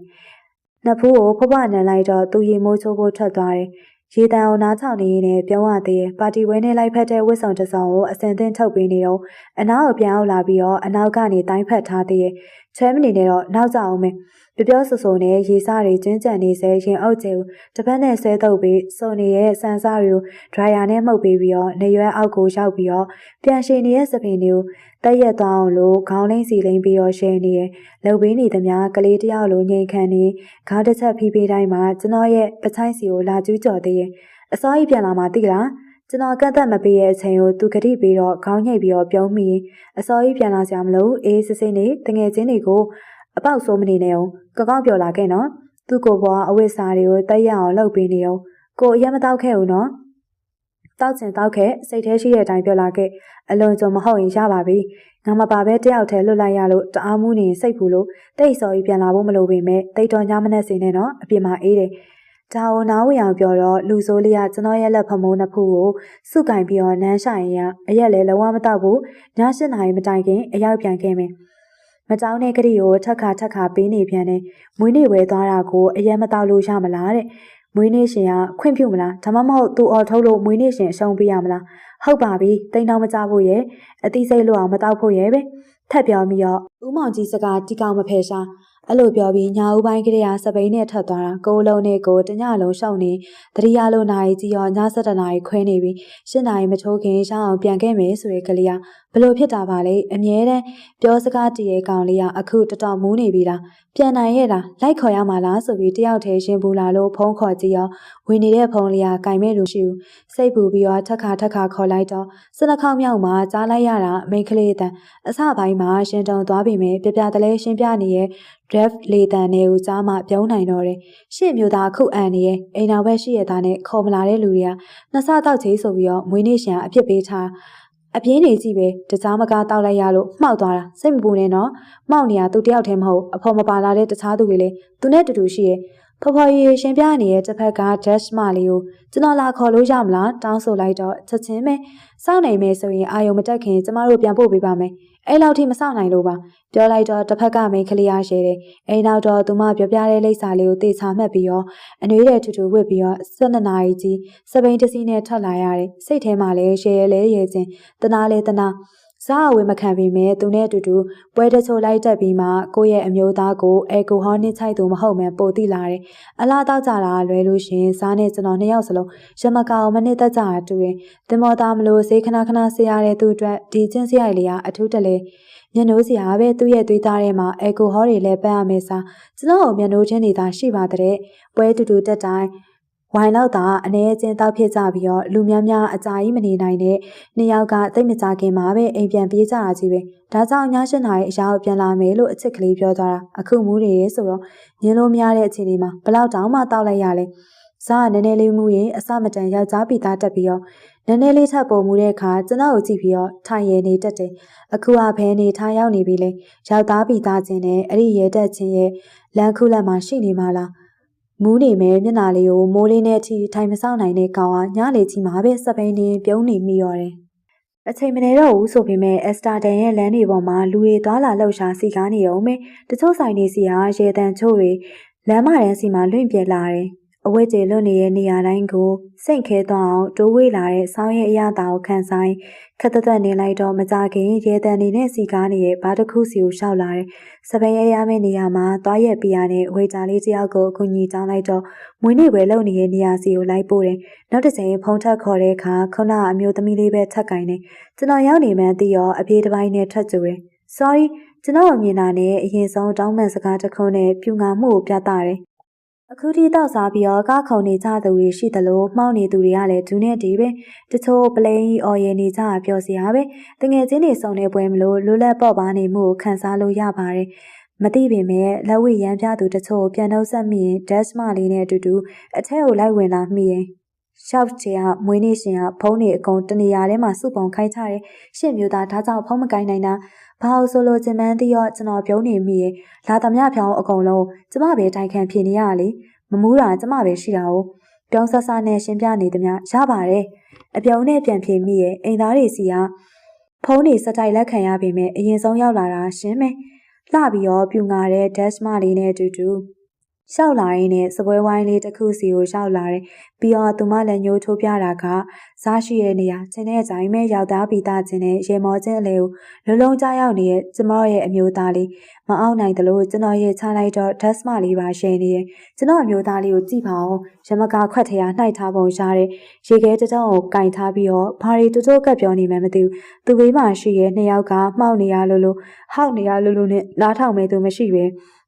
နှစ်ဖူးကိုဖဖနန်လိုက်တော့သူရေမိုးချိုးဖို့ထွက်သွားတယ်ရေတံအောင်နားချောင်းနေရင်းနဲ့ပြုံးရသေးတယ်ပါတီဝဲနဲ့လိုက်ဖက်တဲ့ဝစ်ဆောင်တစ်ဆောင်ကိုအစင်သင်းထုတ်ပေးနေတော့အနောက်ကိုပြန်အောင်လာပြီးတော့အနောက်ကနေတိုင်းဖက်ထားသေးတယ်ချဲမနေနဲ့တော့နောက်ကြအောင်မယ်ပြောဆူဆူနဲ့ရေစားတွေကျဉ်းကျန်နေစေရင်အုပ်ကျူတစ်ပတ်နဲ့ဆွဲထုတ်ပြီးစုံနေရဲ့ဆန်စားတွေကိုဒရိုင်ယာနဲ့မှုတ်ပေးပြီးတော့နေရွက်အောက်ကိုရောက်ပြီးတော့ပြန်ရှည်နေတဲ့စပင်တွေကိုတက်ရက်သွားအောင်လို့ခေါင်းလိမ့်စီလိမ့်ပြီးတော့ရှယ်နေရလှုပ်ပေးနေသမျှကလေးတယောက်လိုငြိမ်ခံနေခေါင်းတစ်ချက်ဖိပေးတိုင်းမှာကျွန်တော်ရဲ့ပချိုင်းစီကိုလာကျူးကြော်သေးရဲ့အစောကြီးပြန်လာမှသိလားကျွန်တော်ကန့်သက်မပေးရဲ့အချိန်ကိုသူကတိပြီးတော့ခေါင်းညှိပ်ပြီးတော့ပြုံးမိအစောကြီးပြန်လာစရာမလိုအေးစစ်စစ်နေတငယ်ချင်းတွေကိုအပေါက်ဆိုးမနေနဲ့အောင်ကောက်ပြော်လာခဲ့နော်သူ့ကိုယ်ပေါ်အဝိစာတွေကိုတက်ရအောင်လှုပ်ပေးနေအောင်ကိုအရင်မတောက်ခဲ့ဘူးနော်တောက်ချင်တောက်ခဲ့စိတ်ထဲရှိတဲ့အတိုင်းပြောလာခဲ့အလွန်ကြုံမဟုတ်ရင်ရပါပြီငါမပါပဲတယောက်တည်းလွတ်လိုက်ရလို့တအားမှုနေစိတ်ဘူးလို့တိတ်စော်ကြီးပြန်လာဖို့မလိုပေမဲ့တိတ်တော်ညမနဲ့စင်းနေနော်အပြင်မှာအေးတယ်ဒါကိုနားဝင်အောင်ပြောတော့လူဆိုးလေးကကျွန်တော်ရဲ့လက်ဖမိုးနှစ်ဖူးကိုစုကင်ပြီးတော့နမ်းဆိုင်ရအရက်လည်းလုံးဝမတောက်ဘူးည7 နာရီမတိုင်ခင်အရောက်ပြန်ခဲ့မယ်မတောင်းတဲ့ကလေးကိုထက်ခါပေးနေပြန်တယ်မွေးနေ့ဝဲသွားတာကိုအရင်မတောက်လို့ရမလားတဲ့မွေးနေ့ရှင်ကခွင့်ပြုမလားဒါမှမဟုတ်သူအော်ထုတ်လို့မွေးနေ့ရှင်အရှုံးပေးရမလားဟုတ်ပါပြီတိမ်တောင်မကြဖို့ရဲ့အတိစိတ်လို့အောင်မတောက်ဖို့ရဲ့ပဲထပ်ပြောပြီးတော့ဦးမောင်ကြီးစကားတီကောင်မဖယ်ရှားအဲ့လိုပြောပြီးညာဦးပိုင်းကလေးကစပိန်နဲ့ထပ်သွားတာကိုလုံးနဲ့ကိုတညလုံးရှောက်နေတတိယလုံးနိုင်ကြီးရောည7 နာရီခွဲနေပြီ7 နာရီမထိုးခင်ရှောင်းအောင်ပြန်ခဲ့မယ်ဆိုတဲ့ကလေးကဘလို့ဖြစ်တာပါလဲအမြဲတမ်းပြောစကားတည်ရဲ့ကောင်လေးကအခုတော်တော်မူးနေပြီလားပြန်နိုင်ရဲ့လားလိုက်ခေါ်ရမှာလားဆိုပြီးတယောက်တည်းရှင်ဘူးလာလို့ဖုန်းခေါ်ကြည့်ရောဝင်နေတဲ့ဖုန်းလေးကကင်မဲ့လို့ရှိဘူးစိတ်ပူပြီးတော့ထက်ခါခေါ်လိုက်တော့စနခေါင်းမြောက်မှာကြားလိုက်ရတာမိန်းကလေးတန်အစပိုင်းမှာရှင်တုံသွားပြီမယ်ပြတလဲရှင်းပြနေရဲ့draft လေတန်တွေကိုကြားမှပြုံးနိုင်တော့တယ်ရှင့်မျိုးသားခုအန်နေရဲ့အိမ်နောက်ဘက်ရှိရတာနဲ့ခေါ်မလာတဲ့လူတွေကနှစ်ဆတောက်ချေးဆိုပြီးတော့မွေးနေ့ရှင်အဖြစ်ပေးထားအပြင်းနေကြည့်ပဲတကြားမကားတောက်လိုက်ရလို့မှောက်သွားတာစိတ်မပူနဲ့နော်မှောက်နေရသူတယောက်တည်းမဟုတ်အဖော်မပါလာတဲ့တခြားသူတွေလည်းသူနဲ့တူတူရှိရဲ့ဖော်ရီရှင်ပြနေတဲ့တစ်ဖက်က dash မလေးကိုကျွန်တော်လာခေါ်လို့ရမလားတောင်းဆိုလိုက်တော့ချက်ချင်းပဲစောင့်နေမယ်ဆိုရင်အာယုံမတက်ခင်ကျမတို့ပြန်ပို့ပေးပါမယ်အဲ့လောက်ထိမစောင့်နိုင်လို့ပါပြောလိုက်တော့တစ်ဖက်ကမိန်းကလေးရရှဲတယ်အိမ်နောက်တော့သူမပြောပြတဲ့လိပ်စာလေးကိုတေချာမှတ်ပြီးတော့အနှွေးတဲ့ထူထူဝစ်ပြီးတော့12 နာရီကြီးစပိန်တစီနဲ့ထွက်လာရတယ်စိတ်ထဲမှာလည်းရှဲရဲချင်းတနာလေတနာစားအဝေးမခံပေမဲ့သူနဲ့အတူတူပွဲတချို့လိုက်တက်ပြီးမှကိုယ့်ရဲ့အမျိုးသားကိုအဲကိုဟောနှိမ့်ချိုက်သူမဟုတ်မှန်ပို့သိလာတယ်။အလားတောက်ကြတာလွဲလို့ရှင်စားနဲ့ကျွန်တော်2 ယောက်စလုံးရမကောင်မနစ်သက်ကြတာတူတယ်။တင်မောသားမလို့ဈေးခဏဆရာတဲ့သူအတွက်ဒီချင်းစရိုက်လေးကအထူးတလဲမျက်နှိုးစရာပဲသူ့ရဲ့သွေးသားထဲမှာအဲကိုဟောတွေလည်းပတ်ရမယ်စားကျွန်တော်မျက်နှိုးချင်းတွေသာရှိပါတဲ့ပွဲတူတူတက်တိုင်းဝိုင်လောက်သာအနေအချင်းတောက်ဖြစ်ကြပြီးတော့လူများအကြာကြီးမနေနိုင်တဲ့2 ယောက်ကတိတ်မကြခင်မှာပဲအိမ်ပြန်ပြေးကြတာကြီးပဲဒါကြောင့်ည7 နာရီအရောက်ပြန်လာမယ်လို့အချစ်ကလေးပြောသွားတာအခုမူးနေရဲဆိုတော့ညင်းလို့မရတဲ့အခြေအနေမှာဘလောက်တောင်မှတောက်လိုက်ရလဲစားနည်းနည်းလေးမူးရင်အစမတန်ယောက်ျားပိသားတက်ပြီးတော့နည်းနည်းလေးထပ်ပုံမူတဲ့အခါကျွန်တော်ကိုကြည့်ပြီးတော့ထိုင်ရနေတတ်တယ်အခုကဘဲနေထားရောက်နေပြီလေယောက်သားပိသားချင်းနဲ့အဲ့ဒီရဲတက်ချင်းရဲ့လမ်းခုလက်မှာရှိနေမှလားမူးနေမယ်မျက်နှာလေးကိုမိုးလေးနဲ့အထိထိုင်မဆောင်နိုင်တဲ့ကောင်ကညလေကြီးမှာပဲစပိန်နေပြုံးနေမိရောတယ်။အချိန်မနေတော့ဘူးဆိုပေမဲ့အက်စတာတန်ရဲ့လမ်းတွေပေါ်မှာလူတွေသွားလာလှုပ်ရှားစီကားနေတော့မယ်။တချို့ဆိုင်တွေစီကရေတန်ချို့တွေလမ်းမတန်းစီမှာလွင့်ပြဲလာတယ်။အဝတ်ကျေလွတ်နေတဲ့နေရာတိုင်းကိုစိတ်ခဲသွားအောင်တိုးဝေးလာတဲ့ဆောင်းရဲအရသာကိုခံဆိုင်ခက်သက်နေလိုက်တော့မကြခင်ရေတန်နေနဲ့စီကားနေတဲ့ဘာတစ်ခုစီကိုရှောက်လာတယ်။စပိန်ရရမယ့်နေရာမှာသွားရက်ပြရတဲ့ဝေတာလေးတယောက်ကိုအကူကြီးတောင်းလိုက်တော့မွေးနေ့ပဲလုံနေတဲ့နေရာစီကိုလိုက်ပို့တယ်။နောက်တစ်ချိန်ဖုန်းထက်ခေါ်တဲ့အခါခုနအမျိုးသမီးလေးပဲထက်ကင်နေ။ကျွန်တော်ရောက်နေမှန်းသိရောအပြေးတစ်ပိုင်းနဲ့ထက်ကြွတယ်။ Sorry ကျွန်တော်မြင်တာနဲ့အရင်ဆုံးတောင်းပန်စကားတစ်ခုနဲ့ပြူငါမှုကိုပြသတယ်။အခုထိတောက်စားပြီးတော့ကားခုံနေကြသူတွေရှိသလိုမှောက်နေသူတွေကလည်းဒူးနဲ့ဒီပဲတချို့ပလိန်အော်ရည်နေကြတာပြောစရာပဲတငယ်ချင်းတွေစုံနေပွဲမလို့လွတ်လပ်ပေါ့ပါနေမှုကိုခံစားလို့ရပါတယ် မသိပေမဲ့လက်ဝိရန်ပြသူတချို့ပြန်နှုတ်ဆက်မိရင်ဒက်စ်မလေးနဲ့အတူတူအထက်ကိုလိုက်ဝင်လာမိရင်ရှောက်ချေကမွေးနေ့ရှင်ကဖုန်းတွေအကုန်တနေရာထဲမှာစုပုံခိုင်းချတယ်ရှင့်မျိုးသားဒါကြောင့်ဖုန်းမကိုင်းနိုင်တာဘာလို့ဆိုလို့ကျင်မန်းသိရောကျွန်တော်ပြုံးနေမိရင်လာသမျှဖြောင်းအကုန်လုံးကျမပဲတိုင်ခံဖြစ်နေရလေမမူးတာကျမပဲရှိတာ哦ပြောင်းဆဆနဲ့ရှင်းပြနေသမျှရပါတယ်အပြုံးနဲ့ပြန်ဖြေမိရဲ့အိမ်သားတွေစီကဖုန်းတွေစတိုက်လက်ခံရပေမဲ့အရင်ဆုံးရောက်လာတာရှင်းမယ်လှပြီးတော့ပြူငါတဲ့ဒက်စ်မလေးနဲ့အတူတူရှောက်လာရင်းနဲ့စပွဲဝိုင်းလေးတစ်ခုစီကိုရှောက်လာတယ်ပြီးတော့သူမလည်းညှိုးထိုးပြတာကစားရှိရဲ့နေရာချင်းတဲ့အတိုင်းပဲရောက်သားပြီးသားချင်းနဲ့ရေမောချင်းအလေကိုလုံးလုံးကြားရောက်နေတဲ့ကျမရဲ့အမျိုးသားလေးမအောင်နိုင်တယ်လို့ကျွန်တော်ရဲ့ချလိုက်တော့ဒက်စ်မလေးပါရှယ်နေတယ်ကျွန်တော်အမျိုးသားလေးကိုကြည့်ပါအောင်ရမကာခွက်ထရာနှိုက်ထားပုံရှားတဲ့ရေခဲတတောင်ကိုကင်ထားပြီးတော့ဘာတွေတိုးတိုးကပ်ပြောနေမှမသိဘူးသူဘေးမှာရှိရဲ့နှစ်ယောက်ကမှောက်နေရလို့ဟောက်နေရလို့နဲ့လားထောင်မဲ့သူမရှိပဲ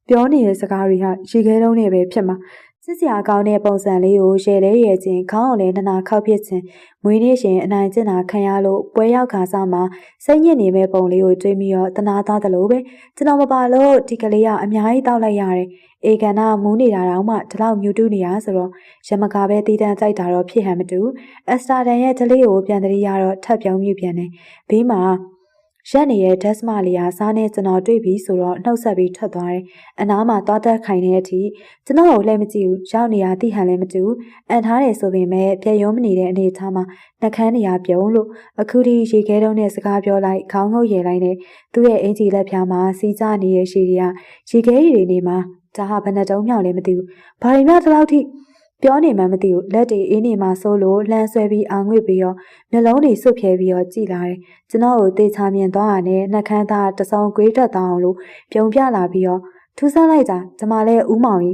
ပြောနေတဲ့စကားတွေကရေခဲတုံးနဲ့ပဲဖြစ်မှာစစ်စရာကောင်းတဲ့ပုံစံလေးကိုရှယ်လဲရဲချင်းခေါင်းအောင်လဲနနာခောက်ဖြစ်ခြင်းမွေးနေ့ရှင်အနိုင်ကျင့်တာခံရလို့ပွဲရောက်ခါစားမှာစိတ်ညစ်နေမဲ့ပုံလေးကိုတွေးပြီးတော့တနာသားသလိုပဲကျွန်တော်မပါလို့ဒီကလေးကအများကြီးတောက်လိုက်ရတယ်အေကန်နာမူးနေတာတော့မှဒီလောက်မြူတူးနေရဆိုတော့ရမကာပဲတီးတန်းကြိုက်တာတော့ဖြစ်ဟန်မတူအစတာဒန်ရဲ့ကလေးကိုပြန်တည်းရတော့ထပ်ပြောင်းမြူပြန်တယ်ဘေးမှာရက်နေတဲ့ဒက်စ်မလေးဟာစားနဲ့ကျွန်တော်တွေ့ပြီးဆိုတော့နှုတ်ဆက်ပြီးထွက်သွားတယ်။အနားမှာသွားတက်ခိုင်တဲ့အထိကျွန်တော်ကိုလည်းမကြည့်ဘူး။ရောက်နေတာသိဟန်လည်းမတူ။အန်ထားတယ်ဆိုပေမဲ့ပြည့်ရုံးမနေတဲ့အနေအထားမှာနှကန်းနေရပြုံးလို့အခုထိရေခဲတုံးနဲ့စကားပြောလိုက်ခေါင်းငုပ်ရည်လိုက်နဲ့သူ့ရဲ့အင်ဂျီလက်ဖြားမှာစီးကြနေတဲ့ရှည်တွေကရေခဲရည်တွေနေမှာဒါဟာဘယ်နှတုံးမြောက်လည်းမသိဘူး။ဘာတွေမှဒီလောက်ထိပြောနေမှမသိဘူးလက်တွေအင်းနေမှာဆိုလို့လှမ်းဆွဲပြီးအောင်ငွေ့ပြီးတော့မျက်လုံးတွေစွတ်ဖြဲပြီးတော့ကြည်လာတယ်ကျွန်တော်ကိုတေချာမြင်သွားတာနဲ့နှက်ခမ်းသားတစုံကွေးထွက်သွားအောင်လို့ပြုံပြလာပြီးတော့ထူးဆန်းလိုက်တာကျမလည်းဦးမောင်ကြီး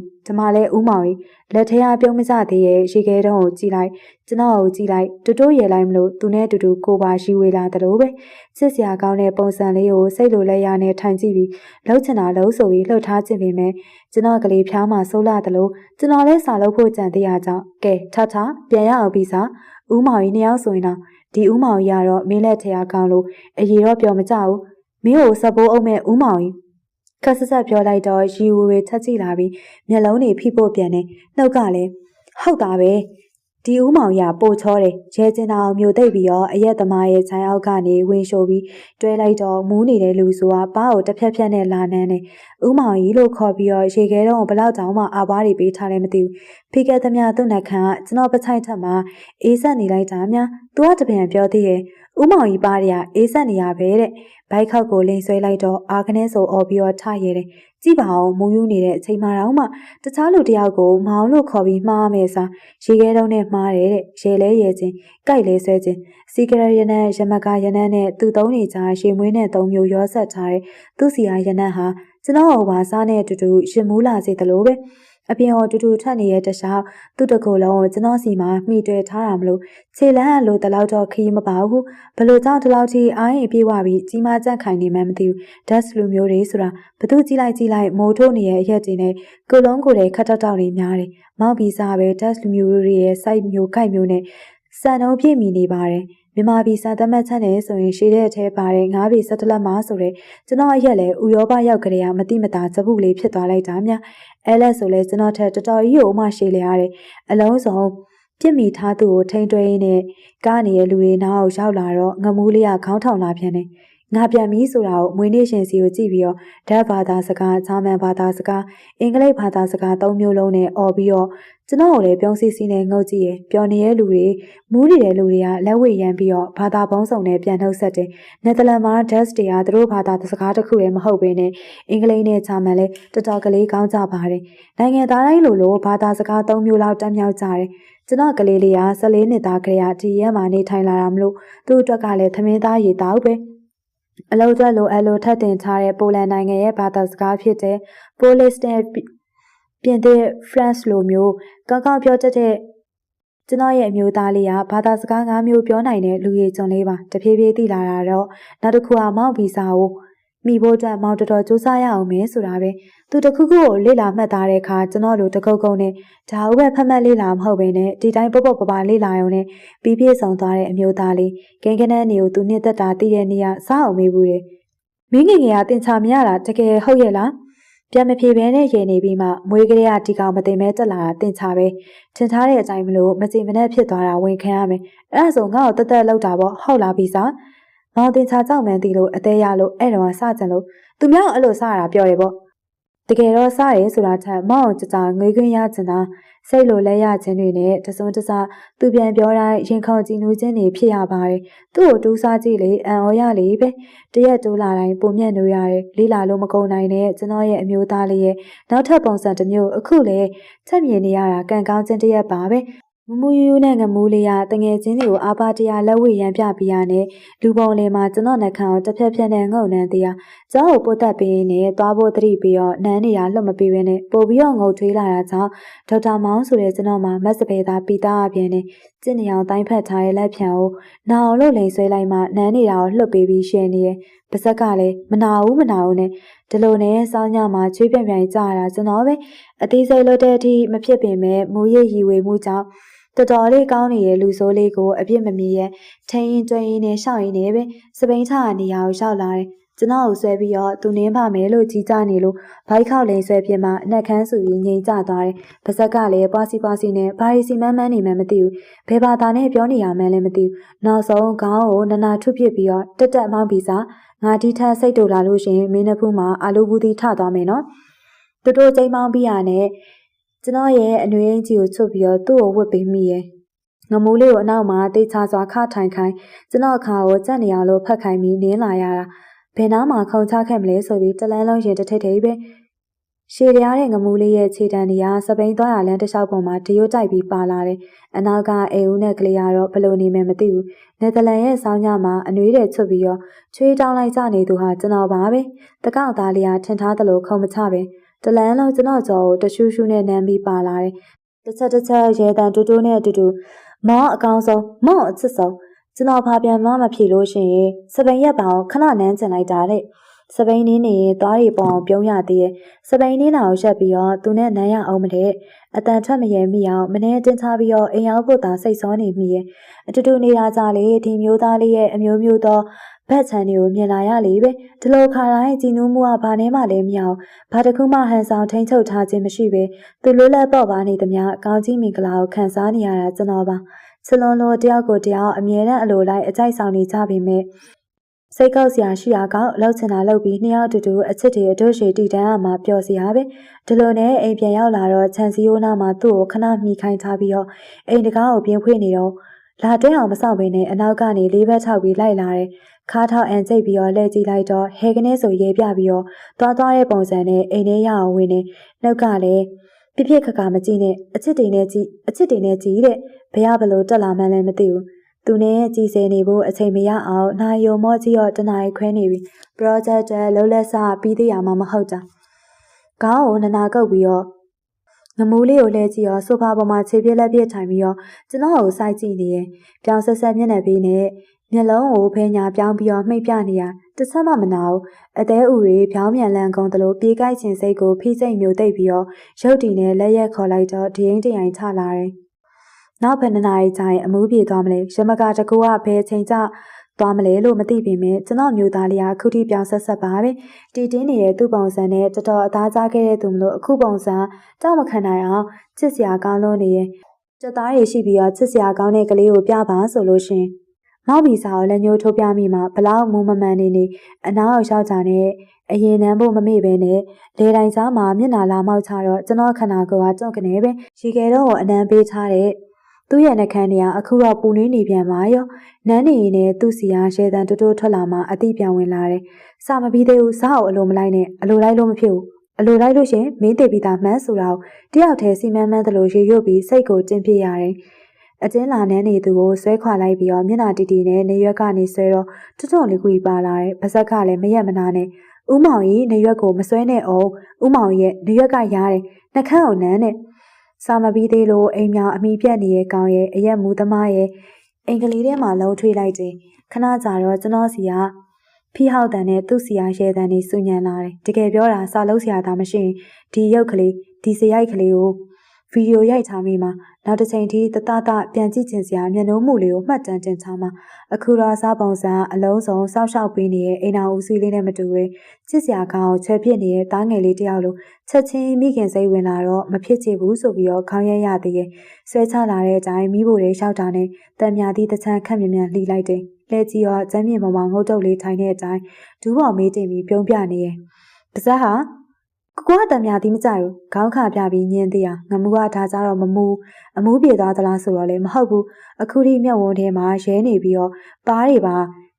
လက်ထဲကပြုံးမစသေးရဲ့ရေခဲတုံးကိုကြည်လိုက်ကျွန်တော်ကိုကြည်လိုက်တူတူရဲလိုက်မလို့သူနဲ့တူတူကိုပါရှိဝေလာတယ်လို့ပဲစစ်စရာကောင်းတဲ့ပုံစံလေးကိုစိတ်လိုလဲရနဲ့ထိုင်ကြည့်ပြီးလှုပ်ချင်တာလှုပ်ဆိုပြီးလှုပ်ထားခြင်းပေမဲ့ကျွန်တော်ကလေးဖျားမှဆိုးလာတယ်လို့ကျွန်တော်လည်းစာလုပ်ဖို့ကြံသေးရကြောင်းကဲထပြန်ရအောင်ပြီးစားဦးမောင်ကြီးနှစ်ယောက်ဆိုရင်တော့ဒီဦးမောင်ကြီးကတော့မင်းလက်ထဲကကောင်းလို့အရေတော့ပြောမကြဘူးမင်းကိုစပိုးအုပ်မဲ့ဦးမောင်ကြီးခက်ဆက်ပြောလိုက်တော့ရီဝေထက်ကြည့်လာပြီးမျက်လုံးတွေဖိဖို့ပြန်နေနှုတ်ကလည်းဟုတ်တာပဲဒီဦးမောင်ရပို့ချောတယ်ရဲကျင်တော်မျိုးသိပ်ပြီးတော့အရက်သမားရဲ့ခြံအောက်ကနေဝင်ရှိုးပြီးတွဲလိုက်တော့မူးနေတဲ့လူဆိုတာပါးကိုတစ်ဖြက်နဲ့လာနန်းနေဦးမောင်ကြီးလို့ခေါ်ပြီးတော့ရေခဲတော့ဘလောက်တောင်မှအာပွားတွေပေးထားလည်းမသိဘူးဖိကက်သမျှသူ့နှက်ခမ်းကကျွန်တော်ပချိုက်ထက်မှာအေးဆက်နေလိုက်တာများသူကတပြန်ပြောသေးရဲ့ဦးမောင်ကြီးပါးတွေကအေးဆက်နေရပဲတဲ့ဘိုက်ခောက်ကိုလိန်ဆွဲလိုက်တော့အာခနဲ့ဆိုအော်ပြီးတော့ထရဲတယ်ကြည့်ပါအောင်မူးယူနေတဲ့အချိန်မှတော့မှတခြားလူတယောက်ကိုမောင်လို့ခေါ်ပြီးမှားမယ်စားရေခဲတုံးနဲ့မှားတယ်တဲ့ရေလဲရဲချင်းကြိုက်လဲဆွဲချင်းစီကရရနန်းရမကရနန်းနဲ့သူ့သုံးနေကြရေမွေးနဲ့သုံးမျိုးရောဆက်ထားတဲ့သူ့စီယာရနန်းဟာကျွန်တော်ဟောပါစားနဲ့အတူတူရှင်မူးလာစေတယ်လို့ပဲအပြင်ဟောတူတူထက်နေတဲ့တခြားသူ့တကူလုံးကိုကျွန်တော်စီမှာမှီတွယ်ထားတာမလို့ခြေလန်းအလိုတလောက်တော့ခရီးမပါဘူးဘလို့ကြောင့်ဒီလောက်ထိအားရင်ပြေးဝပြီးကြီးမားကြန့်ခိုင်နေမှမသိဘူးဒက်စ်လူမျိုးတွေဆိုတာဘသူကြည့်လိုက်မိုးထိုးနေရဲ့အရက်တွေနဲ့ကိုလုံးကိုယ်တဲ့ခတ်တောက်တွေများတယ်မောက်ပြီးစားပဲဒက်စ်လူမျိုးတွေရဲ့စိုက်မျိုးကိုက်မျိုးနဲ့စံနှုန်းပြည့်မီနေပါတယ်မြန်မာပြည်စာသမတ်ချမ်းတယ်ဆိုရင်ရှေ့တဲ့အထဲပါတဲ့ငါးပြည်17လက်မှာဆိုတဲ့ကျွန်တော်အရက်လဲဥရောပရောက်ကြတဲ့မတိမတာစပုလေးဖြစ်သွားလိုက်တာများအဲလက်ဆိုလဲကျွန်တော်ထက်တော်တော်ကြီးကိုမှရှေ့လေရတယ်အလုံးစုံပြစ်မိထားသူကိုထိန်တွဲရင်းနဲ့ကားနေတဲ့လူတွေနောက်ရောက်လာတော့ငမူးလေးကခေါင်းထောင်လာပြန်တယ်ငါပြန်ပြီဆိုတာကိုမွေးနေ့ရှင်စီကိုကြည့်ပြီးတော့ဓာတ်ဘာသာစကားဂျာမန်ဘာသာစကားအင်္ဂလိပ်ဘာသာစကား၃မျိုးလုံးနဲ့អော်ပြီးတော့ကျွန်တော်ကိုလည်းပြုံးစီစီနဲ့ငုတ်ကြည့်ရပျော်နေတဲ့လူတွေမူးနေတဲ့လူတွေကလက်ဝဲရမ်းပြီးတော့ဘာသာပေါင်းစုံနဲ့ပြန်နှုတ်ဆက်တယ်နယ်သာလန်မှာဒက်စ်တွေကသူတို့ဘာသာစကားတစ်ခုတည်းမဟုတ်ဘဲနဲ့အင်္ဂလိပ်နဲ့ဂျာမန်လည်းတော်တော်ကလေးကောင်းကြပါတယ်နိုင်ငံသားတိုင်းလိုဘာသာစကား၃မျိုးလောက်တက်မြောက်ကြတယ်ကျွန်တော်ကလေးလေးက14နှစ်သားကလေးကဒီရက်မှာနေထိုင်လာတာမလို့သူ့အတွက်ကလည်းသမင်းသားရေတောက်ပဲအလောက်ကျလိုအလိုထပ်တင်ထားတဲ့ပိုလန်နိုင်ငံရဲ့ဘာသာစကားဖြစ်တဲ့ Polish နဲ့ပြင်သစ် France လိုမျိုးကောင်းကောင်းပြောတတ်တဲ့ကျွန်တော်ရဲ့အမျိုးသားလေးကဘာသာစကား၅မျိုးပြောနိုင်တဲ့လူရည်ကျွန်းလေးပါတဖြည်းဖြည်းသိလာတာတော့နောက်တစ်ခုကမောင်ဗီဇာကိုမိဖို့အတွက်မောင်တော်တော်စူးစမ်းရအောင်မယ်ဆိုတာပဲသူတခုခုကိုလေ့လာမှတ်သားတဲ့အခါကျွန်တော်လိုတကုတ်ကုတ်နဲ့ဒါဟုတ်ပဲဖတ်မှတ်လေ့လာမဟုတ်ဘဲနဲ့ဒီတိုင်းပေါ့ပလေ့လာရုံနဲ့ပြီးပြည့်စုံသွားတဲ့အမျိုးသားလေးဂိမ်းကနန်းနေကိုသူနှစ်သက်တာတည်တဲ့နေရစားအောင်မေးဘူးတယ်မင်းငယ်ငယ်ကတင်ချမရတာတကယ်ဟုတ်ရဲ့လား ပြန်မဖြေဘဲနဲ့ရေနေပြီးမှမွေးကလေးကဒီကောင်မသိမဲတက်လာတာတင်ချပဲထင်ထားတဲ့အတိုင်းမလို့မကြင်မနဲ့ဖြစ်သွားတာဝန်ခံရမယ်အဲ့ဒါဆိုငါ့ကိုတက်တက်လောက်တာပေါ့ဟုတ်လားပြီးစားမောင်တင်ချကြောက်မှန်းသိလို့အသေးရလို့အဲ့တော့စကြလို့သူများအဲ့လိုစရတာပြောတယ်ပေါ့တကယ်တော့စရဲဆိုတာထက်မောင်ကြကြငွေခွင့်ရချင်တာစိတ်လိုလဲရခြင်းတွေနဲ့တစုံတစသူပြန်ပြောတိုင်းရင်ခုန်ကြည်နူးခြင်းတွေဖြစ်ရပါတယ်သူ့ကိုတူးစားကြည့်လေအံ့ဩရလေပဲတရက်တိုးလာတိုင်းပုံမြတ်နိုးရတယ်လေးလာလို့မကုန်နိုင်တဲ့ကျွန်တော်ရဲ့အမျိုးသားလေးရဲ့နောက်ထပ်ပုံစံတစ်မျိုးအခုလေချက်မြင်နေရတာကံကောင်းခြင်းတစ်ရက်ပါပဲမမူယူနဲ့ငမူးလေးရတငယ်ချင်းတွေကိုအာပါတရားလက်ဝဲရန်ပြပြရနဲ့လူပုံလေးမှာကျွန်တော်နှခမ်းကိုတစ်ဖြက်ဖြက်နဲ့ငုံနှန်းသေးရကျောင်းကိုပို့တက်ပေးနေသွားဖို့တတိပြီးတော့နန်းနေတာလွတ်မပေးဘဲနဲ့ပို့ပြီးတော့ငုံထွေးလာတာကြောင့်ဒေါက်တာမောင်ဆိုတဲ့ကျွန်တော်မှာမက်စပေသားပြီးသားအပြင်နဲ့ကျင့်နေအောင်တိုင်းဖက်ထားတဲ့လက်ဖြံကိုနာအောင်လို့လိန်ဆွဲလိုက်မှနန်းနေတာကိုလှုပ်ပေးပြီးရှင်းနေရဲ့ပါဇက်ကလည်းမနာဘူးနဲ့ဒီလိုနဲ့စောင်းညမှာချွေးပြပြကြရတာကျွန်တော်ပဲအသေးစိတ်လွတ်တဲ့အထိမဖြစ်ပင်မဲ့မူရည်ရည်ဝေမှုကြောင့်တော်တော်လေးကောင်းနေတဲ့လူဆိုးလေးကိုအပြစ်မမြင်ရဲ့ထိန်ရင်တွင်ရင်နဲ့ရှောက်ရင်နဲ့ပဲစပိန်ချနေရာကိုရောက်လာတယ်ကျွန်တော်ကိုဆွဲပြီးတော့သူနင်းပါမယ်လို့ကြီးကြနေလို့ဘိုက်ခေါက်လိန်ဆွဲပြင်းမှအနက်ခမ်းစုပြီးငြိမ်ကျသွားတယ်ပါဇက်ကလည်းပွားစီနဲ့ဘာရီစီမန်းနေမှမသိဘူးဘယ်ဘာသာနဲ့ပြောနေရမှန်းလည်းမသိဘူးနောက်ဆုံးခေါင်းကိုနနာထုပစ်ပြီးတော့တက်မောင်းပြီးစားငါဒီထက်စိတ်တူလာလို့ရှင်မင်းနှဖူးမှာအာလူဘူးတီထသွားမယ်နော်တို့ချိန်မောင်းပြီးရနဲ့ကျွန်တော်ရဲ့အနှွေးအင်ကြီးကိုချုပ်ပြီးတော့သူ့ကိုဝတ်ပေးမိရဲ့ငမိုးလေးကိုအနောက်မှာတေးချစွာခထိုင်ခိုင်းကျွန်တော်ခါကိုကြက်နေအောင်လို့ဖတ်ခိုင်းပြီးနင်းလာရတာဘယ်နားမှာခုံချခဲ့မလဲဆိုပြီးတလန်းလုံးရင်တစ်ထိပ်ထိပ်ပဲရှည်ရတဲ့ငမိုးလေးရဲ့ခြေတံတွေကစပိန်သွားရလမ်းတစ်လျှောက်ပေါ်မှာတရွတ်တိုက်ပြီးပါလာတယ်အနောက်ကအေဦးနဲ့ကလေးကတော့ဘလို့နေမယ်မသိဘူးနယ်သာလန်ရဲ့ဆောင်းညမှာအနှွေးတွေချွတ်ပြီးတော့ချွေးတောင်းလိုက်ကြနေသူဟာကျွန်တော်ပါပဲတကောက်သားလေးကထင်ထားသလိုခုံမချပဲတလန်းလုံးကျွန်တော်ကြော်ကိုတရှူးရှူးနဲ့နမ်းပြီးပါလာတယ်တစ်ချက်ရဲတန်တူတူနဲ့အတူတူမောင်အကောင်ဆုံးမောင်အချစ်ဆုံးကျွန်တော်ဖာပြန်မဖြေလို့ရှိရင်စပိန်ရက်ပါအောင်ခဏနန်းကျင်လိုက်တာတဲ့စပိန်နင်းနေရင်သွားရီပေါအောင်ပြုံးရသေးရဲ့စပိန်နင်းနာကိုရှက်ပြီးတော့သူနဲ့နန်းရအောင်မတဲ့အတန်ထွက်မရဲမိအောင်မနေတင်းချပြီးတော့အိမ်ရောက်ဖို့သာစိတ်ဆောနေမိရဲ့အတူတူနေတာကြလေဒီမျိုးသားလေးရဲ့အမျိုးသောဘက်ချန်တွေကိုမြင်လာရလေပဲဒီလိုခါတိုင်းကြည်နူးမှုကဘာနဲ့မှလည်းမရအောင်ဘာတစ်ခုမှဟန်ဆောင်ထိန်ချုပ်ထားခြင်းမရှိပဲသူလွတ်လပ်တော့ပါနေသမျှအကောင်းကြီးမင်္ဂလာကိုခံစားနေရတာကျွန်တော်ပါချလွန်လိုတယောက်ကိုတယောက်အမြဲတမ်းအလိုလိုက်အကြိုက်ဆောင်နေကြပေမဲ့စိတ်ကောက်စရာရှိရာကောက်လှုပ်ချင်တာလှုပ်ပြီးနှစ်ယောက်အတူအချစ်တွေအတို့ရှည်တည်တန်းအမှာပျော်စရာပဲဒီလိုနဲ့အိမ်ပြန်ရောက်လာတော့ချန်စီယိုနာမှာသူ့ကိုခဏမိခိုင်းထားပြီးတော့အိမ်တကားကိုပြင်ဖွင့်နေတော့လာတဲအောင်မဆောက်ဘဲနဲ့အနောက်ကနေလေးဘက်ထောက်ပြီးလိုက်လာတယ်ခါထောက်အန်ကျိတ်ပြီးတော့လှည့်ကြည့်လိုက်တော့ဟဲကနေဆိုရဲပြပြီးတော့သွားတဲ့ပုံစံနဲ့အိမ်ထဲရအောင်ဝင်နေနောက်ကလည်းပြခါမကြည့်နဲ့အချစ်တွေနဲ့ကြည့်တဲ့ဘယ်ဘလို့တက်လာမှန်းလည်းမသိဘူးသူနဲ့ကြည်စဲနေဖို့အချိန်မရအောင်နိုင်ယုံမော့ကြီးတော့တနားခွဲနေပြီ project လုံးလက်စပြီးသေးရမှာမဟုတ်တာခေါင်းကိုနနာကုတ်ပြီးတော့ငမိုးလေးကိုလှည့်ကြည့်ရောဆိုဖာပေါ်မှာခြေပြက်လက်ပြက်ထိုင်ပြီးတော့ကျွန်တော်ကိုစိုက်ကြည့်နေရင်ပြောင်ဆက်မျက်နှာပေးနဲ့မျက်လုံးကိုဖဲညာပြောင်းပြီးတော့မှိတ်ပြနေရတစ်ချက်မှမနာဘူးအသေးဥတွေဖြောင်းမြန်လန်းကုန်သလိုပြေးကိုက်ခြင်းစိတ်ကိုဖိစိတ်မျိုးသိပ်ပြီးတော့ရုပ်တည်နဲ့လက်ရက်ခေါ်လိုက်တော့ဒိရင်တရိုင်ချလာတယ်နောက်ဘယ်နှစ်နာရီကြာရင်အမူးပြေသွားမလဲရမကတကူကဘယ်ချိန်ကျသွားမလဲလို့မသိပေမဲ့ကျွန်တော်မျိုးသားလေးကခုထိပြောင်းဆက်ပါပဲတီတင်းနေတဲ့သူ့ပုံစံနဲ့တော်တော်အသားကျခဲ့တဲ့သူမလို့အခုပုံစံတောက်မခံနိုင်အောင်ချစ်စရာကောင်းလို့နေရင်စက်သားတွေရှိပြီးတော့ချစ်စရာကောင်းတဲ့ကလေးကိုပြပါဆိုလို့ရှင်မောက်မီစာကိုလက်ညှိုးထိုးပြမိမှဘလောက်မူမမှန်နေအနားကိုရောက်ကြတဲ့အရင်နမ်းဖို့မမေ့ပဲနဲ့လေတိုင်းစားမှာမျက်နှာလာမောက်ချတော့ကျွန်တော်ခန္ဓာကိုယ်ကကြောက်ကနေပဲရေခဲတော့အနမ်းပေးထားတဲ့သူ့ရဲ့နှခမ်းတွေကအခုတော့ပူနေနေပြန်ပါရောနန်းနေရင်လည်းသူ့စီဟာရှယ်တန်တိုးထွက်လာမှအတိပြန်ဝင်လာတယ်စာမပြီးသေးဘူးစားအောင်အလိုမလိုက်နဲ့အလိုလိုက်လို့မဖြစ်ဘူးအလိုလိုက်လို့ရှင်မင်းတေပြီးသားမှန်းဆိုတာကိုတယောက်တည်းစီမန်းတလို့ရေရွတ်ပြီးစိတ်ကိုတင်းပြရတယ်အကျဉ်းလာနန်းနေသူကိုဆွဲခွာလိုက်ပြီးတော့မျက်နှာတီတီနဲ့နေရွက်ကနေဆွဲတော့တွန့်လေးကူပါလာတယ်ပါဇက်ကလည်းမရက်မနာနဲ့ဦးမောင်ကြီးနေရွက်ကိုမဆွဲနဲ့အောင်ဦးမောင်ရဲ့နေရွက်ကရားတယ်နှခမ်းအောင်နန်းနဲ့စာမပြီးသေးလို့အိမ်မြောင်အမိပြက်နေတဲ့ကောင်ရဲ့အရက်မူသမားရဲ့အင်္ဂလိပ်ထဲမှာလုံးထွေးလိုက်တယ်ခဏကြာတော့ကျွန်တော်စီကဖိဟောက်တန်နဲ့သူ့စီကရဲတန်နေစူညံလာတယ်တကယ်ပြောတာစာလုံးစရာသာမရှိရင်ဒီရုပ်ကလေးဒီစရိုက်ကလေးကို ဗီဒီယိုရိုက်ထားမိမှာနောက်တစ်ချိန်ထိတတပြန်ကြည့်ချင်စရာမျက်နှာမှုလေးကိုမှတ်တမ်းတင်ထားမှာအခုတော့စားပုံစံအလုံးစုံစောက်ရှောက်ပေးနေတဲ့အိမ်တော်ဦးစီးလေးနဲ့မတူဘဲချစ်စရာကောင်းချွဲပြစ်နေတဲ့တားငယ်လေးတယောက်လိုချက်ချင်းမိခင်စိတ်ဝင်လာတော့မဖြစ်ချင်ဘူးဆိုပြီးတော့ခေါင်းရဲရသေးရဲ့ဆွဲချလာတဲ့အတိုင်းမိဖို့တွေရှောက်တာနဲ့တန်မြာသည့်တချမ်းခက်မြန်လှီလိုက်တယ်လဲကြီးရောကျမ်းမြေပေါ်မှာငုတ်တုပ်လေးထိုင်တဲ့အတိုင်းဒူးပေါ်မေးတင်ပြီးပြုံးပြနေရဲ့ပါဇက်ဟာကိုကတံမြာတိမကြိုက်ဘူးခေါင်းခါပြပြီးညင်းသေးရငမှုကထားကြတော့မမူအမူးပြေသွားသလားဆိုတော့လည်းမဟုတ်ဘူးအခုထိမျက်ဝန်းထဲမှာရဲနေပြီးတော့ပါးတွေပါ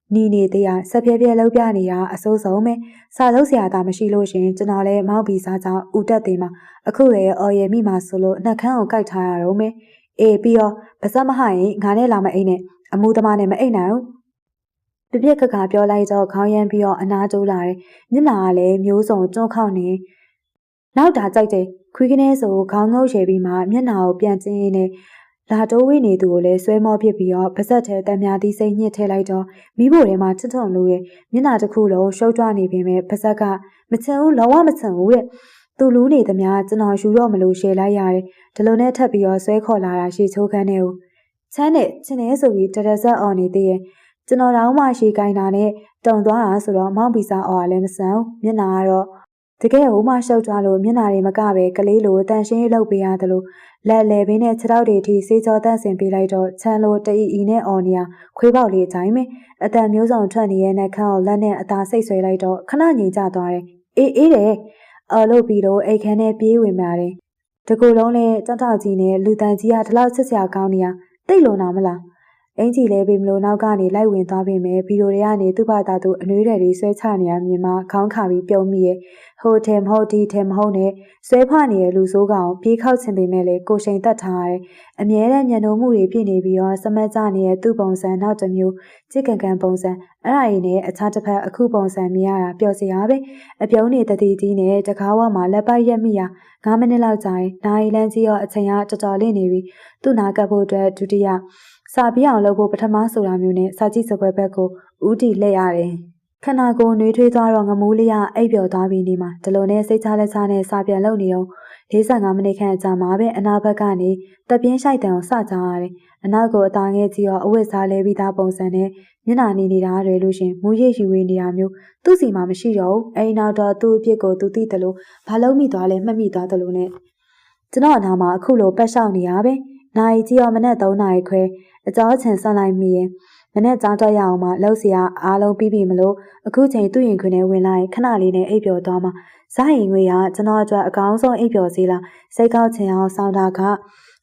နီနေသေးရဆက်ပြဲပြဲလောက်ပြနေတာအစိုးဆုံးပဲစာလုံးဆရာသားမရှိလို့ရှင်ကျွန်တော်လည်းမောက်ပြီးစားကြောင်းဦးတက်သေးမှာအခုလည်းအော်ရမိမှာဆိုလို့နှက်ခမ်းကိုကြိုက်ထားရတော့မယ်အေးပြီးတော့ပါစက်မဟရင်ငါနဲ့လာမအိမ်နဲ့အမူသမားနဲ့မအိမ်နိုင်ဘူးပြပြခခပြောလိုက်တော့ခေါင်းရမ်းပြီးတော့အနာတိုးလာတယ်မျက်နှာကလည်းမျိုးစုံတွန်းခေါက်နေနောက်တာကြိုက်တယ်ခွေးကနေဆိုခေါင်းငုပ်ရှယ်ပြီးမှမျက်နှာကိုပြန်ကျင်းရင်းနဲ့လာတိုးဝေးနေသူကိုလည်းဆွဲမောဖြစ်ပြီးတော့ပါဇက်ထဲတံမြာသီးစိတ်ညှစ်ထည့်လိုက်တော့မိဖို့ထဲမှာချွတ်ထုံလို့ရဲ့မျက်နှာတစ်ခုလုံးရှုပ်ထွားနေပြီမဲ့ပါဇက်ကမချင်ဘူးလုံးဝမချင်ဘူးတဲ့သူလူးနေသမျှကျွန်တော်ယူတော့မလို့ရှယ်လိုက်ရတယ်ဒီလိုနဲ့ထပ်ပြီးတော့ဆွဲခေါ်လာတာရှေ့ချိုးခန်းနဲ့ကိုချမ်းနဲ့ချင်းနေဆိုပြီးတရဇက်အော်နေသေးရဲ့ကျွန်တော်တော့မှရှေ့ကိုင်းတာနဲ့တုံသွားတာဆိုတော့မောင်ပီစာအော်ကလည်းမဆန်မျက်နှာကတော့တကယ်ဟိုမှရှုပ်သွားလို့မျက်နှာတွေမကပဲကလေးလိုတန်ရှင်းရေးလုပ်ပေးရတယ်လို့လက်လေပင်းနဲ့ခြေထောက်တွေထိစေးကြောတန့်စင်ပေးလိုက်တော့ချမ်းလိုတအီအီနဲ့အော်နေရခွေးပေါက်လေးအတိုင်းပဲအတန်မျိုးစုံထွက်နေတဲ့နှက်ခမ်းကိုလက်နဲ့အသာစိတ်ဆွဲလိုက်တော့ခဏငြိမ်ကျသွားတယ်အေးတယ်အော်လို့ပြီးတော့အိတ်ခမ်းနဲ့ပြေးဝင်လာတယ်တကူလုံးနဲ့တောက်တောက်ကြီးနဲ့လူတန်ကြီးကဒီလောက်ချစ်စရာကောင်းနေရတိတ်လို့နာမလားအင်ကြီးလဲပြီမလို့နောက်ကနေလိုက်ဝင်သွားပြင်မယ်ဗီဒီယိုတွေကနေသူ့ဘာသာသူအနှွေးတွေဆွဲချနေရမြင်မှခေါင်းခါပြီးပြုံးမိရဲ့ဟိုတယ်မဟုတ်ဒီတယ်မဟုတ်နဲ့ဆွဲဖနေတဲ့လူဆိုးကောင်ပြေးခောက်ချင်ပေမဲ့လေကိုရှိန်တက်ထားရတယ်အမြဲတမ်းညံ့နိုးမှုတွေဖြစ်နေပြီးတော့စမတ်ကြနေတဲ့သူ့ပုံစံနောက်တစ်မျိုးချစ်ကန်ပုံစံအဲ့ဒါရင်းနဲ့အခြားတစ်ဖက်အခုပုံစံမြင်ရတာပျော်စရာပဲအပြုံးနေတတိကြီးနဲ့တကားဝမှာလက်ပိုက်ရက်မိရ9မိနစ်လောက်ကြာရင်နိုင်လန်းကြီးရောအချိန်ကတော်တော်လင့်နေပြီသူ့နာကပ်ဖို့အတွက်ဒုတိယစာပြအောင်လုပ်ဖို့ပထမဆိုတာမျိုးနဲ့စာကြည့်စပွဲဘက်ကိုဦးတည်လှည့်ရတယ်ခန္ဓာကိုယ်နှွေးထွေးသွားတော့ငမိုးလေးကအိပ်ပျော်သွားပြီးနေမှာဒီလိုနဲ့စိတ်ချလက်ချနဲ့စာပြန်လုပ်နေအောင်45မိနစ်ခန့်ကြာမှာပဲအနာဘက်ကနေတပြင်းရှိုက်တန်ကိုစကြရတယ်အနောက်ကိုအသားငယ်ကြီးရောအဝတ်စားလဲပြီးသားပုံစံနဲ့မျက်နှာနေနေတာတွေလို့ရှင်မူရည်ယူဝေးနေတာမျိုးသူ့စီမှာမရှိတော့ဘူးအိမ်နောက်တော့သူ့အဖြစ်ကိုသူသိတယ်လို့ဘာလို့မိသွားလဲမှတ်မိသွားတယ်လို့နဲ့ကျွန်တော်အနာမှာအခုလိုပတ်လျှောက်နေရပဲနိုင်ကြီးရောမနေ့3နာရီခွဲအကြောချင်ဆက်လိုက်မိရင်မနေ့ကြောင်းတော့ရအောင်မှလှုပ်เสียအားလုံးပြီးပြီမလို့အခုချိန်သူ့ရင်ခွင်ထဲဝင်လာရင်ခဏလေးနဲ့အိပ်ပျော်သွားမှာဇာရင်ငွေကကျွန်တော်အတွက်အကောင်းဆုံးအိပ်ပျော်စေးလားစိတ်ကောက်ချင်အောင်ဆောင်းတာက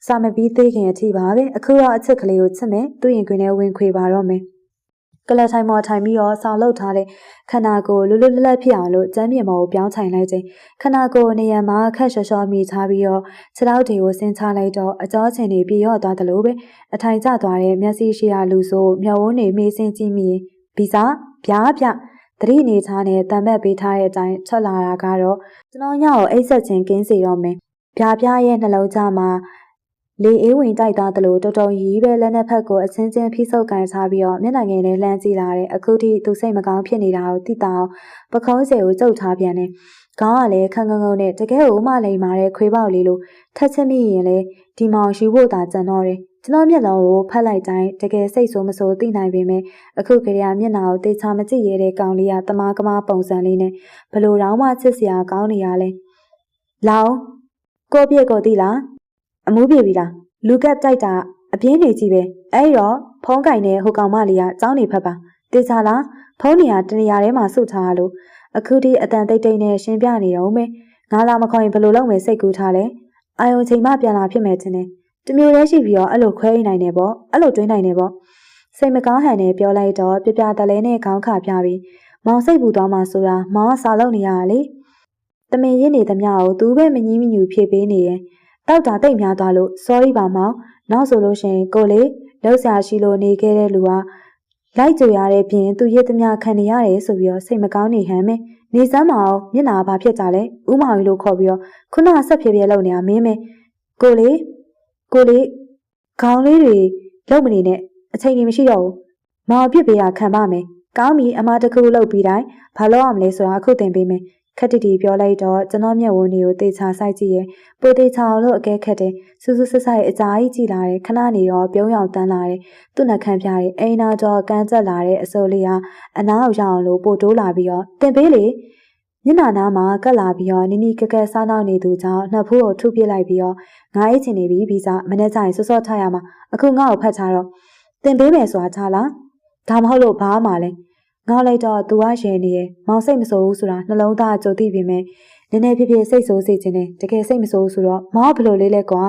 စာမပြီးသေးခင်အထိပါပဲအခုတော့အချစ်ကလေးကိုချစ်မယ်သူ့ရင်ခွင်ထဲဝင်ခွေပါတော့မယ်ကလထိုင်မော်ထိုင်ပြီးတော့ဆောင်လုပ်ထားတဲ့ခန္ဓာကိုယ်လွတ်လွတ်လပ်လပ်ဖြစ်အောင်လို့ကျမ်းမြေမော်ကိုပြောင်းချိုင်လိုက်ခြင်းခန္ဓာကိုယ်နေရာမှာခက်ရှော့ရှော့မိထားပြီးတော့ခြေထောက်တွေကိုဆင်းချလိုက်တော့အကြောချင်တွေပြေရော့သွားသလိုပဲအထိုင်ကျသွားတဲ့မျက်စိရှိရာလူဆိုမျက်ဝန်းတွေမေးစင်းကြည့်မိရင်ဗီဇာဗျားဗျသတိနေထားနဲ့တံပတ်ပေးထားတဲ့အတိုင်းထွက်လာတာကတော့ကျွန်တော်ညကိုအိတ်ဆက်ခြင်းကင်းစေတော့မယ်ဗျားဗျားရဲ့နှလုံးသားမှာလေအေးဝင်တိုက်သားသလိုတော်တော်ကြီးပဲလက်နှစ်ဖက်ကိုအချင်းချင်းဖိဆုပ်ကန်ထားပြီးတော့မျက်နှာငယ်နဲ့လှမ်းကြည့်လာတဲ့အခုထိသူစိတ်မကောင်းဖြစ်နေတာကိုသိတာအောင်ပခုံးစဲကိုကျုပ်ထားပြန်တယ်။ခေါင်းကလည်းခန်းခန်းနဲ့တကယ်ကိုမှလိမ်မာတဲ့ခွေးပေါက်လေးလိုထက်ချင်မိရင်လေဒီမောင်ယူဖို့သာကြံတော့တယ်။ကျွန်တော်မျက်လုံးကိုဖတ်လိုက်တိုင်းတကယ်စိတ်ဆိုးမဆိုးသိနိုင်ပေမဲ့အခုကလေးကမျက်နှာကိုတေချာမကြည့်ရတဲ့ကောင်လေးကတမားကမားပုံစံလေးနဲ့ဘလို့တောင်မှချစ်စရာကောင်းနေရလဲ။လောင်ကိုပြည့်ကိုသိလားအမူးပြေပြီလားလူကပ်တိုက်တာအပြင်းနေကြီးပဲအဲ့တော့ဖုံးကင်နဲ့ဟိုကောင်မလေးကចောင်းနေဖက်ပါတေချာလားဖုံးနေရတနေရာထဲမှာစုထားလို့အခုထိအတန်တိတ်တိတ်နဲ့ရှင်းပြနေတော့မယ်ငါလာမခေါ်ရင်ဘယ်လိုလုပ်မယ်စိတ်ကူးထားလဲအာယုံချိန်မှပြန်လာဖြစ်မယ်ထင်တယ်တမျိုးတည်းရှိပြီးတော့အဲ့လိုခွဲနိုင်တယ်ပေါ့အဲ့လိုတွင်းနိုင်တယ်ပေါ့စိတ်မကောင်းဟန်နဲ့ပြောလိုက်တော့ပြပြတလဲနဲ့ခေါင်းခါပြပြီးမောင်စိတ်ပူသွားမှဆိုတာမောင်ကစာလုပ်နေရတာလေတမင်ရစ်နေသမျှကိုသူပဲမငင်းမညူဖြေပေးနေရဲ့တောက်တာတိတ်များသွားလို့ sorry ပါမောင်နောက်ဆိုလို့ရှင်ကိုလေလောက်ဆရာရှိလို့နေခဲ့တဲ့လူကလိုက်ကြရတဲ့ပြင်သူရစ်သမျှခံနေရတယ်ဆိုပြီးတော့စိတ်မကောင်းနေဟန်မယ်နေစမ်းမအောင်မျက်နာဘာဖြစ်ကြလဲဥမောင်ကြီးလို့ခေါ်ပြီးတော့ခုနဆက်ဖြည်းဖြည်းလုပ်နေတာမင်းမဲကိုလေခေါင်းလေးတွေလုံမနေနဲ့အချိန်ကြီးမရှိတော့ဘူးမောင်ပြစ်ပေးတာခံပါမယ်ကောင်းပြီအမတကူလုပ်ပြီးတိုင်းဘာလုပ်အောင်လဲဆိုတာအခုသင်ပေးမယ် ခက်တီတီပြောလိုက်တော့ကျွန်တော်မျက်ဝန်းတွေကိုတေချာစိုက်ကြည့်ရင်ပိုတေချာလို့အကဲခတ်တယ်စူးစူးဆဆရဲ့အကြာကြီးကြည်လာတယ်ခဏနေတော့ပြုံးရောင်တန်းလာတယ်သူ့နှခမ်းပြားတယ်အိမ်နာကျော်ကန်းကျက်လာတဲ့အစိုးလေးကအနားအောင်ရောက်အောင်လို့ပိုတိုးလာပြီးတော့တင်ပေးလေမျက်နှာနားမှာကတ်လာပြီးတော့နီနီကကက်စားနောက်နေသူကြောင့်နှစ်ဖူးကိုထုပစ်လိုက်ပြီးတော့ငါအိတ်ချင်နေပြီဗီဇမနေ့ကျရင်စောစောထားရမှာအခုငါ့ကိုဖတ်ချတော့တင်ပေးမယ်ဆိုတာထားလားဒါမဟုတ်လို့ဘာမှလဲငေါလိုက်တော့သူကရင်နေရမောင်စိတ်မစိုးဘူးဆိုတာနှလုံးသားကြိုသိပြီမဲ့နည်းနည်းဖြစ်ဖြစ်စိတ်ဆိုးစေခြင်းနဲ့တကယ်စိတ်မဆိုးဆိုတော့မောင်ဘလို့လေးလဲကွာ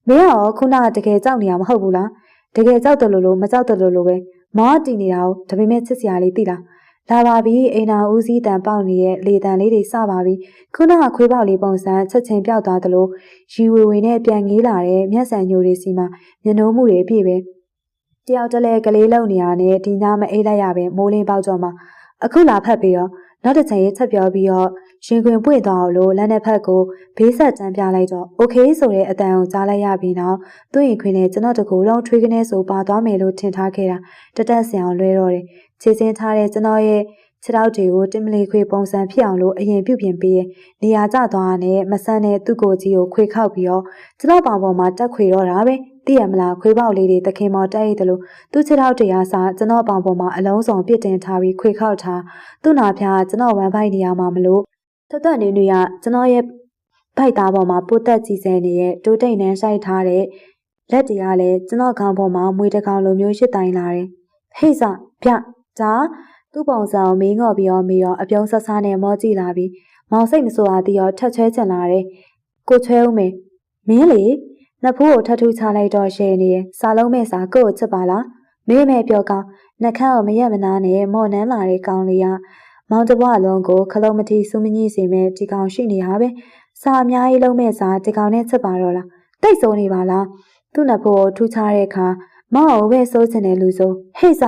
မင်းရောခုနကတကယ်ကြောက်နေရမဟုတ်ဘူးလားတကယ်ကြောက်တယ်လို့မကြောက်တယ်လို့ပဲမောင်တည်နေတာကိုဒါပေမဲ့ချစ်စရာလေးသိလားလာပါပြီအိမ်နာဦးစီးတန်ပေါက်နေတဲ့လေတန်လေးတွေစပါပြီခုနကခွေးပေါက်လေးပုံစံချက်ချင်းပြောက်သွားသလိုရီဝေဝေနဲ့ပြန်ငေးလာတဲ့မျက်စံညိုတွေစီမှာမျက်နှာမှုတွေပြည့်ပဲတယောက်တလဲကလေးလုံနေရတဲ့ဒီညမအေးလိုက်ရပဲမိုးလင်းပေါက်ကြောမှာအခုလာဖတ်ပြီးတော့နောက်တစ်ချိန်ချက်ပြောပြီးတော့ရင်ခွင်ပွင့်သွားအောင်လို့လက်နဲ့ဖက်ကိုဘေးဆက်တန်းပြလိုက်တော့โอเคဆိုတဲ့အတန်ကိုကြားလိုက်ရပြီးနောက်သူ့ရင်ခွင်နဲ့ကျွန်တော်တကူလုံးထွေးကနေဆိုပါသွားမယ်လို့ထင်ထားခဲ့တာတက်ဆင်အောင်လွဲတော့တယ်ခြေစင်းထားတဲ့ကျွန်တော်ရဲ့ခြေထောက်တွေကိုတင်မလီခွေပုံစံဖြစ်အောင်လို့အရင်ပြုပြင်ပေးနေရာကျသွားတဲ့မဆန်းတဲ့သူ့ကိုယ်ကြီးကိုခွေခောက်ပြီးတော့ကျွန်တော်ပေါင်ပေါ်မှာတက်ခွေတော့တာပဲသိရမလားခွေးပေါက်လေးတွေတခင်မော်တက်ရည်တယ်လို့သူ့ခြေထောက်တရားစားကျွန်တော်ပေါင်ပေါ်မှာအလုံးစုံပြစ်တင်ထားပြီးခွေခောက်ထားသူ့နာဖျားကျွန်တော်ဝမ်းပိုက်နေရမှာမလို့ထွက်နေကကျွန်တော်ရဲ့ဘိုက်သားပေါ်မှာပိုတက်ကြည့်စဲနေတဲ့တိုးတိတ်နှန်းဆိုင်ထားတဲ့လက်တရားလည်းကျွန်တော်ခေါင်းပေါ်မှာမွေးတကောင်လိုမျိုးရှစ်တိုင်းလာတယ်ဟေ့စဗျဒါသူ့ပုံစံကိုမင်းငော်ပြီးတော့မေးတော့အပြုံးဆဆနဲ့မောကြည့်လာပြီးမောင်စိတ်မဆိုးအားတည်းရောထက်ချွဲချင်လာတယ်ကိုချွဲဦးမေမင်းလေနှစ်ဖူးကိုထထူးချလိုက်တော့ရှယ်နေရစာလုံးမဲ့စာကို့ကိုချစ်ပါလားမေးမဲပြောကောင်းနှခမ်းကိုမရက်မနာနဲ့မော်နန်းလာတဲ့ကောင်လေးကမောင်တဘွားလုံးကိုခလုံးမထီစူးမညိစေမဲ့ဒီကောင်ရှိနေရပဲစာအများကြီးလုံးမဲ့စာဒီကောင်နဲ့ချစ်ပါတော့လားတိတ်ဆိုးနေပါလားသူ့နှစ်ဖူးကိုထူးချတဲ့အခါမောင်ကိုပဲစိုးချင်တဲ့လူဆိုဟေ့စ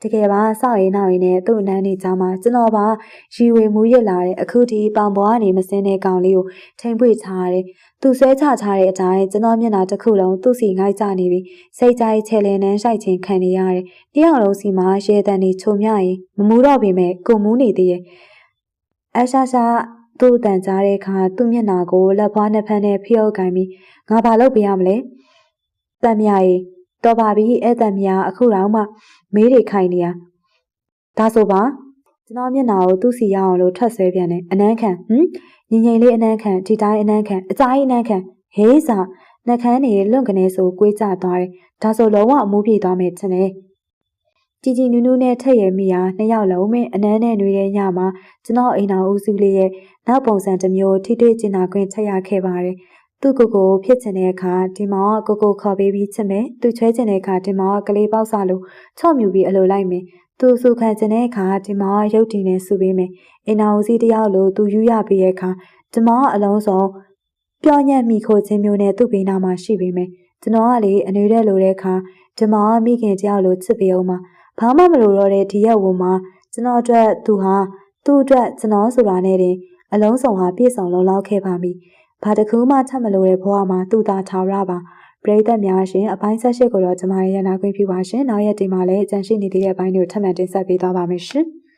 တကယ်ပါစောက်ရင်နောက်ရင်နဲ့သူ့နန်းနေကြမှာကျွန်တော်ပါရီဝေမူရစ်လာတဲ့အခုဒီပေါင်ပေါ်ကနေမစင်းတဲ့ကောင်လေးကိုထိန်ပွေချရတယ်သူဆွဲချထားတဲ့အတိုင်းကျွန်တော်မျက်နှာတစ်ခုလုံးသူ့စီငိုက်ကြနေပြီစိတ်ကြိုက်ချဲလင်းနှန်းဆိုင်ခြင်းခံနေရတယ်တယောက်လုံးစီမှာရဲတန်နေချုံမြရင်မမူတော့ပေမဲ့ကိုမူးနေသေးရဲ့အရှာရှာသူ့တန်ကြားတဲ့အခါသူ့မျက်နှာကိုလက်ဖွားနှစ်ဖက်နဲ့ဖျောက်ခိုင်းပြီးငါဘာလုပ်ပေးရမလဲတန်မြရီတော်ပါပြီအဲ့တန်မြအခုတော့မှမေးတွေခိုင်နေရဒါဆိုပါကျွန်တော်မျက်နှာကိုသူ့စီရအောင်လို့ထွက်ဆွဲပြန်တယ်အနန်းခံငင်ငယ်လေးအနန်းခံဒီတိုင်းအနန်းခံအကြားကြီးအနန်းခံဟေးစာနှက်ခမ်းနေလွန့်ကနေဆိုကွေးကြသွားတယ်ဒါဆိုလုံးဝအမှုပြေသွားမယ်ထင်တယ်ជីជីနူးနူးနဲ့ထက်ရမိဟာနှစ်ယောက်လုံးပဲအနန်းနဲ့နှွေးတဲ့ညမှာကျွန်တော်အိမ်တော်ဦးစုလေးရဲ့နောက်ပုံစံတစ်မျိုးထိတွေ့ကျင်နာခွင့်ချက်ရခဲ့ပါတယ်သူ့ကိုဖြစ်ချင်တဲ့အခါဒီမောင်ကကိုခေါ်ပေးပြီးချစ်မယ်သူချွဲချင်တဲ့အခါဒီမောင်ကလေးပေါက်စားလို့ချော့မြူပြီးအလိုလိုက်မယ်သူစုခံချင်တဲ့အခါဒီမောင်ရုပ်တည်နဲ့စုပေးမယ်အိမ်တော်ဦးစီးတယောက်လိုသူယူရပြီးတဲ့အခါဒီမောင်အလုံးစုံပျော်ညံ့မိခိုခြင်းမျိုးနဲ့သူ့ဘေးနားမှာရှိပေးမယ်ကျွန်တော်ကလေအနေနဲ့လိုတဲ့အခါဒီမောင်မိခင်တယောက်လိုချစ်ပေးအောင်မှာဘာမှမလိုတော့တဲ့ဒီရက်ဝမှာကျွန်တော်အတွက်သူ့အတွက်ကျွန်တော်ဆိုတာနဲ့တင်အလုံးစုံဟာပြည့်စုံလုံလောက်ခဲ့ပါပြီဘာတခုမှထပ်မလို့တဲ့ဘဝမှာသူ့သားထားရပါပရိသတ်များရှင်အပိုင်းဆက်ရှိကိုတော့ကျွန်မရရနာခွင့်ပြုပါရှင်နောက်ရက်ဒီမှာလည်းအကြံရှိနေသေးတဲ့အပိုင်းတွေကိုထပ်မံတင်ဆက်ပေးသွားပါမယ်ရှင်